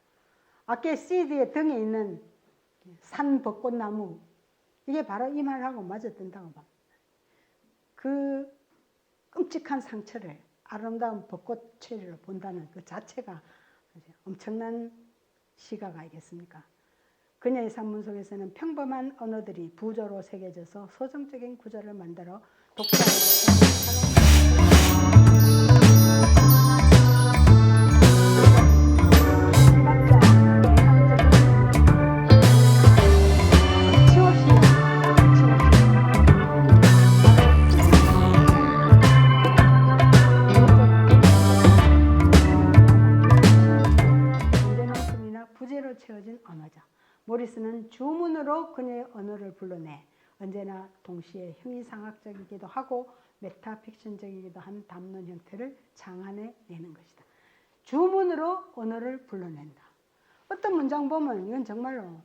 아까 CD의 등에 있는 산 벚꽃나무 이게 바로 이 말하고 맞아뜬다고 봅니다. 그 끔찍한 상처를 아름다운 벚꽃 체리로 본다는 그 자체가 엄청난 시각 아니겠습니까? 그녀의 산문 속에서는 평범한 언어들이 부조로 새겨져서 서정적인 구조를 만들어 독자에게 채워진 언어죠. 모리스는 주문으로 그녀의 언어를 불러내 언제나 동시에 형이상학적이기도 하고 메타픽션적이기도 한 담론 형태를 장안해내는 것이다. 주문으로 언어를 불러낸다. 어떤 문장 보면 이건 정말로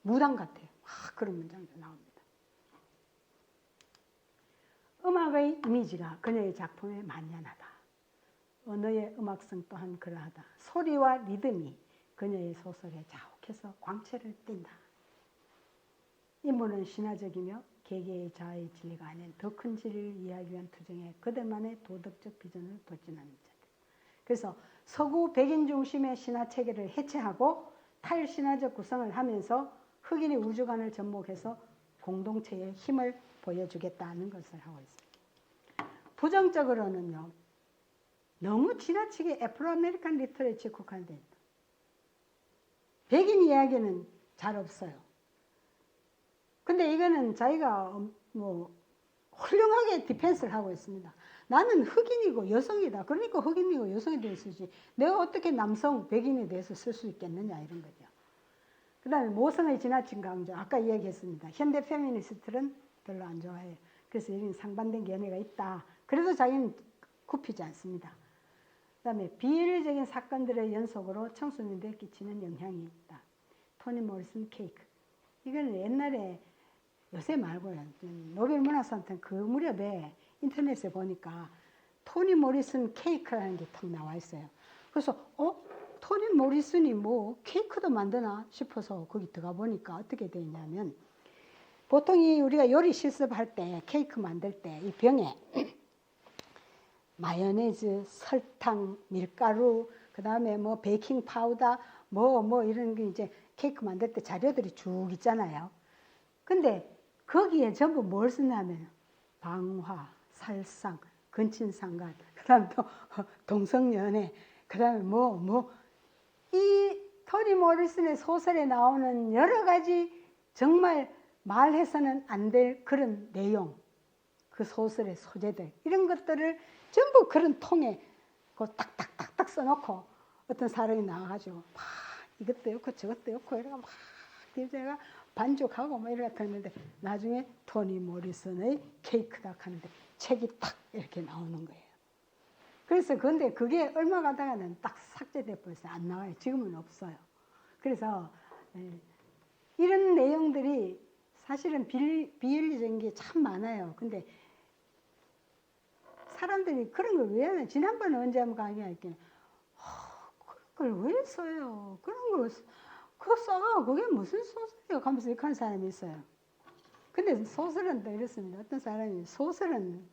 무당 같아요. 그런 문장도 나옵니다. 음악의 이미지가 그녀의 작품에 만연하다. 언어의 음악성 또한 그러하다. 소리와 리듬이 그녀의 소설에 자욱해서 광채를 띈다. 인물은 신화적이며 개개의 자아의 진리가 아닌 더 큰 진리를 이해하기 위한 투쟁에 그들만의 도덕적 비전을 돌진하는 자들. 그래서 서구 백인 중심의 신화 체계를 해체하고 탈신화적 구성을 하면서 흑인의 우주관을 접목해서 공동체의 힘을 보여주겠다는 것을 하고 있습니다. 부정적으로는요. 너무 지나치게 애프로 아메리칸 리터레처에 국한된다. 백인 이야기는 잘 없어요. 근데 이거는 자기가 뭐 훌륭하게 디펜스를 하고 있습니다. 나는 흑인이고 여성이다. 그러니까 흑인이고 여성에 대해 쓰지. 내가 어떻게 남성, 백인에 대해서 쓸 수 있겠느냐 이런 거죠. 그 다음에 모성의 지나친 강조. 아까 이야기했습니다. 현대 페미니스트들은 별로 안 좋아해요. 그래서 이런 상반된 견해가 있다. 그래도 자기는 굽히지 않습니다. 그 다음에 비일적인 사건들의 연속으로 청소년들에 끼치는 영향이 있다. 토니 모리슨 케이크. 이거는 옛날에 요새 말고요. 노벨 문학상한테 그 무렵에 인터넷에 보니까 토니 모리슨 케이크라는 게 딱 나와 있어요. 그래서 토니 모리슨이 뭐 케이크도 만드나 싶어서 거기 들어가 보니까 어떻게 돼 있냐면 보통 우리가 요리 실습할 때 케이크 만들 때 이 병에 마요네즈, 설탕, 밀가루, 그 다음에 뭐 베이킹 파우더, 뭐 이런 게 이제 케이크 만들 때 자료들이 쭉 있잖아요. 근데 거기에 전부 뭘 쓰냐면 방화, 살상, 근친상간, 그 다음에 또 동성연애, 그 다음에 이 토니 모리슨의 소설에 나오는 여러 가지 정말 말해서는 안 될 그런 내용, 그 소설의 소재들, 이런 것들을 전부 그런 통에 딱딱딱딱 써놓고 어떤 사람이 나와가지고 막 이것도 넣고 저것도 넣고 이러고 막 제가 반죽하고 뭐 이렇게 했는데 나중에 토니 모리슨의 케이크다 하는데 책이 딱 이렇게 나오는 거예요. 그래서 근데 그게 얼마 가다가는 딱 삭제돼 버려서 안 나와요. 지금은 없어요. 그래서 이런 내용들이 사실은 비윤리적인 게 참 많아요. 근데 사람들이 그런 걸 왜 하냐. 지난번에 언제 한번 강의할게. 그런 걸 왜 써요? 그런 걸 그거 써. 그게 무슨 소설이에요? 하면서 이렇게 하는 사람이 있어요. 근데 소설은 또 이렇습니다. 어떤 사람이 소설은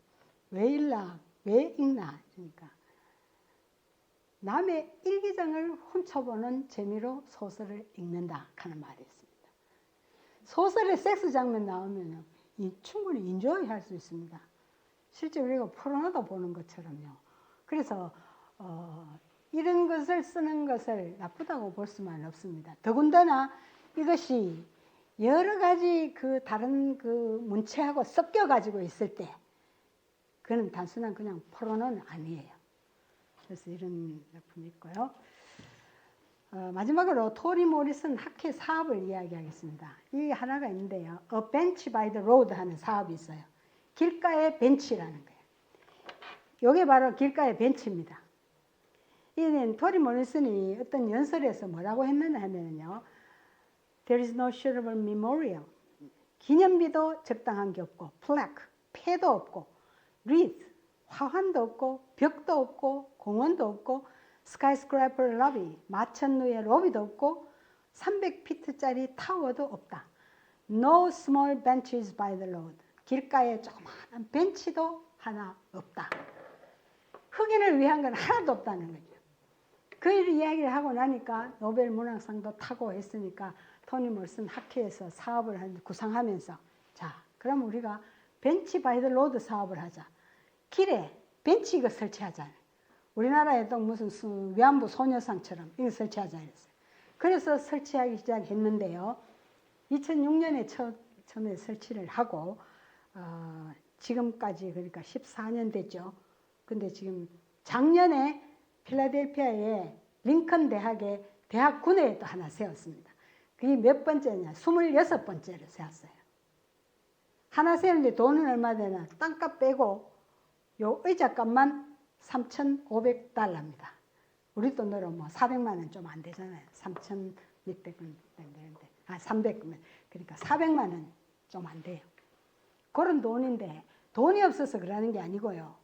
왜 읽나? 그러니까 남의 일기장을 훔쳐보는 재미로 소설을 읽는다 하는 말이 있습니다. 소설에 섹스 장면 나오면 충분히 인조이 할 수 있습니다. 실제 우리가 포르노도 보는 것처럼요. 그래서 이런 것을 쓰는 것을 나쁘다고 볼 수만 없습니다. 더군다나 이것이 여러 가지 그 다른 그 문체하고 섞여 가지고 있을 때 그는 단순한 그냥 포르노는 아니에요. 그래서 이런 작품이 있고요. 마지막으로 토니 모리슨 학회 사업을 이야기하겠습니다. 이 하나가 있는데요. A Bench by the Road 하는 사업이 있어요. 길가의 벤치라는 거예요. 이게 바로 길가의 벤치입니다. 이는 토니 모리슨이 어떤 연설에서 뭐라고 했느냐 하면요. There is no suitable memorial. 기념비도 적당한 게 없고, plaque, 패도 없고, wreath, 화환도 없고, 벽도 없고, 공원도 없고, skyscraper lobby, 마천루의 로비도 없고, 300피트짜리 타워도 없다. No small benches by the road. 길가에 조그마한 벤치도 하나 없다. 흑인을 위한 건 하나도 없다는 거죠. 그 이야기를 하고 나니까 노벨 문학상도 타고 했으니까 토니 모리슨 학회에서 사업을 구상하면서 자, 그럼 우리가 벤치 바이 더 로드 사업을 하자. 길에 벤치 이거 설치하자. 우리나라에도 무슨 위안부 소녀상처럼 이거 설치하자 이랬어요. 그래서 설치하기 시작했는데요. 2006년에 처음에 설치를 하고 지금까지 그러니까 14년 됐죠. 근데 지금 작년에 필라델피아의 링컨 대학의 대학군에 또 하나 세웠습니다. 그게 몇 번째냐? 26번째를 세웠어요. 하나 세우는데 돈은 얼마 되나? 땅값 빼고 요 의자값만 $3,500입니다. 우리 돈으로 뭐 400만 원 좀 안 되잖아요. 3,600원 되는데 300원 그러니까 400만 원 좀 안 돼요. 그런 돈인데 돈이 없어서 그러는 게 아니고요.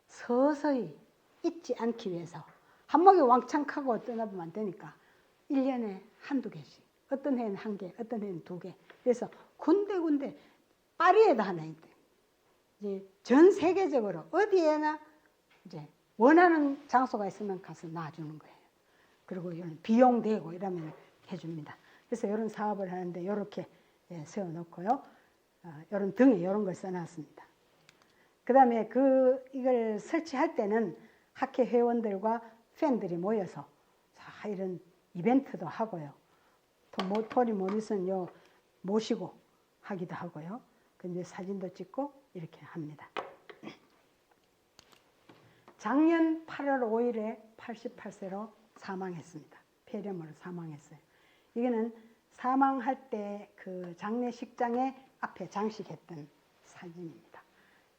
서서히 잊지 않기 위해서 한 목에 왕창 하고 떠나보면 안 되니까 1년에 한두 개씩 어떤 해는 한 개, 어떤 해는 두 개. 그래서 군데군데 파리에도 하나 있대. 이제 전 세계적으로 어디에나 이제 원하는 장소가 있으면 가서 놔주는 거예요. 그리고 이런 비용 대고 이러면 해줍니다. 그래서 이런 사업을 하는데 이렇게 세워놓고요. 이런 등에 이런 걸 써놨습니다. 그 다음에 이걸 설치할 때는 학회 회원들과 팬들이 모여서 자, 이런 이벤트도 하고요. 또 토니 모리슨 모시고 하기도 하고요. 근데 사진도 찍고 이렇게 합니다. 작년 8월 5일에 88세로 사망했습니다. 폐렴으로 사망했어요. 이거는 사망할 때 그 장례식장에 앞에 장식했던 사진입니다.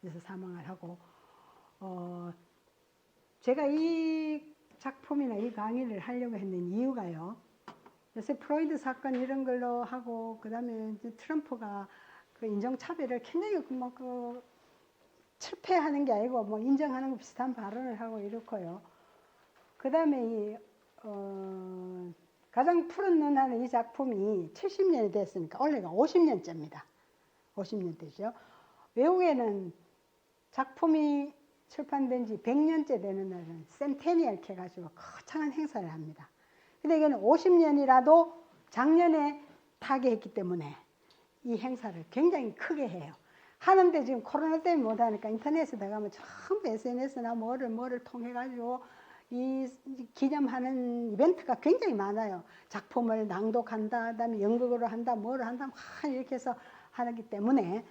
그래서 사망을 하고 제가 이 작품이나 이 강의를 하려고 했는 이유가요. 요새 프로이드 사건 이런 걸로 하고 그다음에 이제 트럼프가 그 인종차별을 굉장히 그 철폐하는 게 아니고 뭐 인정하는 거 비슷한 발언을 하고 이렇고요. 그다음에 가장 푸른 눈 하는 이 작품이 70년이 됐으니까 올해가 50년째입니다. 50년 되죠. 외국에는 작품이 출판된 지 100년째 되는 날은 센테니얼 해가지고 거창한 행사를 합니다. 근데 이거는 50년이라도 작년에 타계했기 때문에 이 행사를 굉장히 크게 해요. 하는데 지금 코로나 때문에 못하니까 인터넷에 들어가면 전부 SNS나 뭐를 통해가지고 이 기념하는 이벤트가 굉장히 많아요. 작품을 낭독한다, 그다음에 연극으로 한다, 뭐를 한다, 막 이렇게 해서 하기 때문에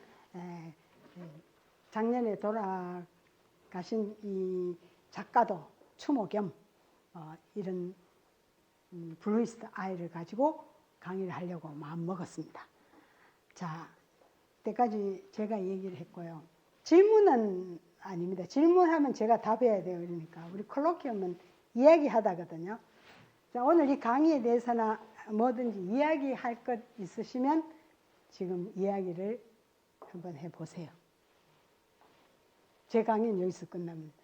작년에 돌아가신 이 작가도 추모 겸 이런 블루이스트 아이를 가지고 강의를 하려고 마음 먹었습니다. 자, 때까지 제가 얘기를 했고요. 질문은 아닙니다. 질문하면 제가 답해야 돼요. 그러니까 우리 콜로키움은 이야기하다거든요. 자, 오늘 이 강의에 대해서나 뭐든지 이야기할 것 있으시면 지금 이야기를 한번 해보세요. 제 강의는 여기서 끝납니다.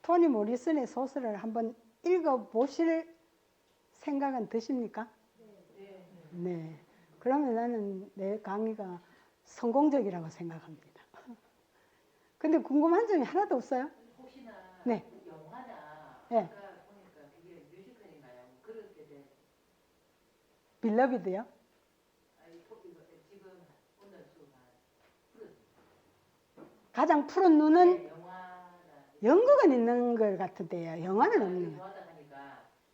토니 모리슨의 소설을 한번 읽어보실 생각은 드십니까? 네. 그러면 나는 내 강의가 성공적이라고 생각합니다. 근데 궁금한 점이 하나도 없어요? 혹시나 네. 영화나 네. 아까 보니까 그게 뮤지컬인가요? 그렇게 돼. 빌러비드요? 지금 오늘 수가 가장 푸른 눈은 네, 영화나 연극은 있는 것 같은데요. 영화는 없는 것 같아요. 좋아하다 하니까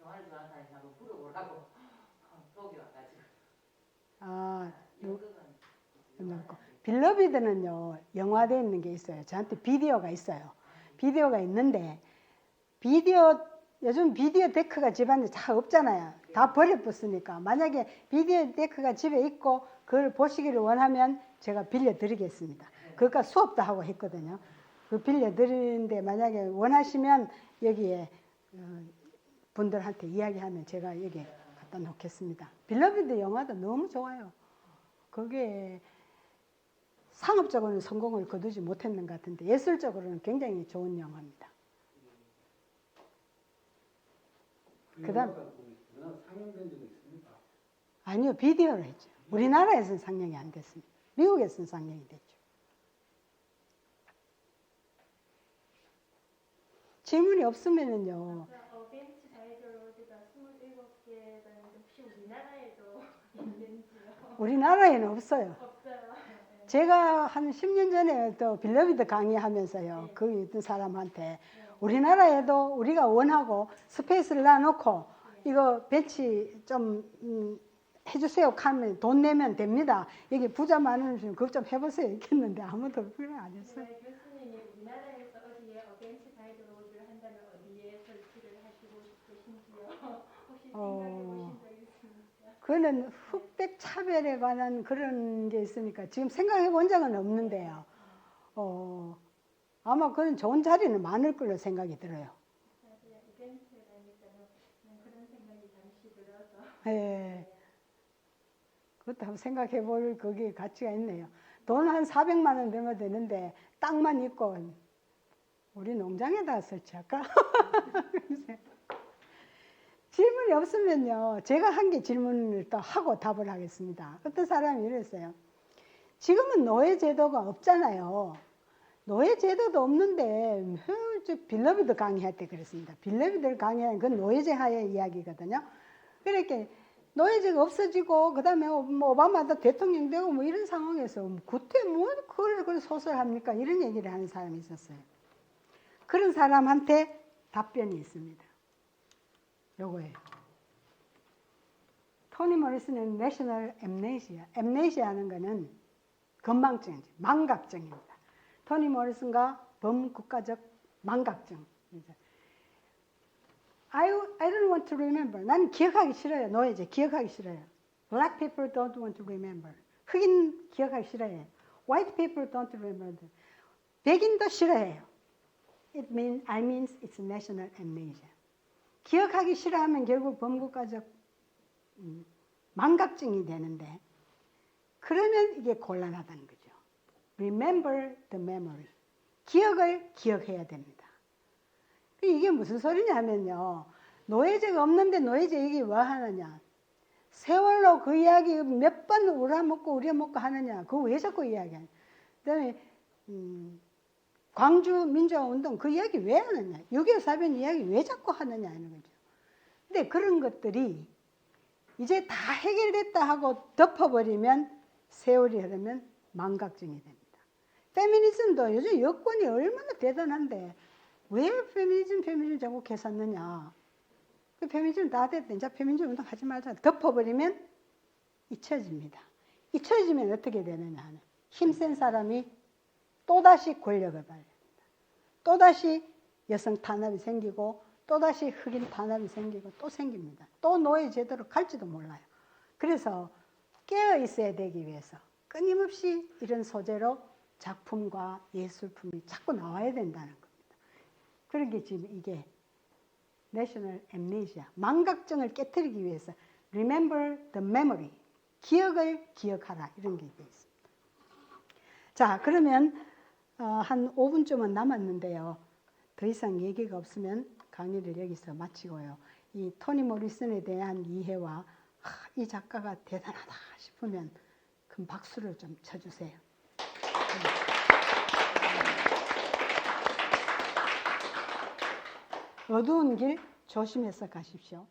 영화를 좋아하는 사람이 한번 물어보라고 속이 와가지고. 아, 연극은 빌러비드는요, 영화되어 있는 게 있어요. 저한테 비디오가 있어요. 비디오가 있는데, 요즘 비디오 데크가 집안에 다 없잖아요. 다 버려봤으니까. 만약에 비디오 데크가 집에 있고, 그걸 보시기를 원하면 제가 빌려드리겠습니다. 그러니까 수업도 하고 했거든요. 그 빌려드리는데 만약에 원하시면 여기에 분들한테 이야기하면 제가 여기 갖다 놓겠습니다. 빌러비드 영화도 너무 좋아요. 그게 상업적으로는 성공을 거두지 못했는 것 같은데 예술적으로는 굉장히 좋은 영화입니다. 그다음 상영된 적이 있습니까? 아니요, 비디오로 했죠. 우리나라에서는 상영이 안 됐습니다. 미국에서는 상영이 됐죠. 질문이 없으면은요. 어벤츠 가이드 로드가 27개라는 혹시 우리나라에도 있는지요? 우리나라에는 없어요. 없어요. 제가 한 10년 전에 또 빌러비드 강의하면서요. 거기 있던 사람한테 우리나라에도 우리가 원하고 스페이스를 놔놓고 이거 벤치 좀 해주세요 하면 돈 내면 됩니다. 여기 부자 많으시면 그것 좀 해보세요 이렇게 했는데 아무도 그걸 안 했어요. 네, 교수님이 우리나라에서 어디에 어벤츠 가이드 로드를 한다면 어디에 설치를 하시고 싶으신지요? 혹시 생각해 보신 적 있습니까? 그거는 흑백 차별에 관한 그런 게 있으니까 지금 생각해 본 적은 없는데요. 아마 그런 좋은 자리는 많을 걸로 생각이 들어요. 이벤트라니까요. 그런 생각이 잠시 들어서. 예. 그것도 한번 생각해 볼 그게 가치가 있네요. 돈 한 400만 원 되면 되는데 땅만 있고 우리 농장에다 설치할까? 질문이 없으면요. 제가 한 개 질문을 또 하고 답을 하겠습니다. 어떤 사람이 이랬어요. 지금은 노예제도가 없잖아요. 노예제도도 없는데 빌러비드 강의할 때 그랬습니다. 빌러비드 강의하는 건 노예제 하의 이야기거든요. 그렇게 노예제가 없어지고 그다음에 뭐 오바마도 대통령 되고 뭐 이런 상황에서 그때 뭐 그걸 소설합니까? 이런 얘기를 하는 사람이 있었어요. 그런 사람한테 답변이 있습니다. 요거예요. 토니 모리슨은 내셔널 엠네시아. 엠네시아는 거는 건망증, 망각증입니다. 토니 모리슨과 범국가적 망각증. I don't want to remember. 나는 기억하기 싫어요. 노예제 기억하기 싫어요. Black people don't want to remember. 흑인 기억하기 싫어해요. White people don't remember. 백인도 싫어해요. I means it's national amnesia. 기억하기 싫어하면 결국 범국가적 망각증이 되는데 그러면 이게 곤란하다는 거죠. Remember the memory. 기억을 기억해야 됩니다. 이게 무슨 소리냐면요. 노예제가 없는데 노예제 얘기 왜 하느냐. 세월로 그 이야기 몇 번 우려먹고 하느냐. 그거 왜 자꾸 이야기하냐. 그다음에 광주 민주화운동 그 이야기 왜 하느냐. 6.25 사변 이야기 왜 자꾸 하느냐 하는 거죠. 근데 그런 것들이 이제 다 해결됐다 하고 덮어버리면 세월이 흐르면 망각증이 됩니다. 페미니즘도 요즘 여건이 얼마나 대단한데 왜 페미니즘 자꾸 개샀느냐. 그 페미니즘 다 됐다. 이제 페미니즘 운동 하지 말자. 덮어버리면 잊혀집니다. 잊혀지면 어떻게 되느냐 하는 힘센 사람이 또다시 권력을 발휘합니다. 또다시 여성 탄압이 생기고 또다시 흑인 탄압이 생기고 또 생깁니다. 또 노예 제도로 갈지도 몰라요. 그래서 깨어 있어야 되기 위해서 끊임없이 이런 소재로 작품과 예술품이 자꾸 나와야 된다는 겁니다. 그런 게 지금 이게 National Amnesia, 망각증을 깨뜨리기 위해서 Remember the memory, 기억을 기억하라 이런 게 되어 있습니다. 자, 그러면 한 5분쯤은 남았는데요. 더 이상 얘기가 없으면 강의를 여기서 마치고요. 이 토니 모리슨에 대한 이해와 이 작가가 대단하다 싶으면 큰 박수를 좀 쳐주세요. 어두운 길 조심해서 가십시오.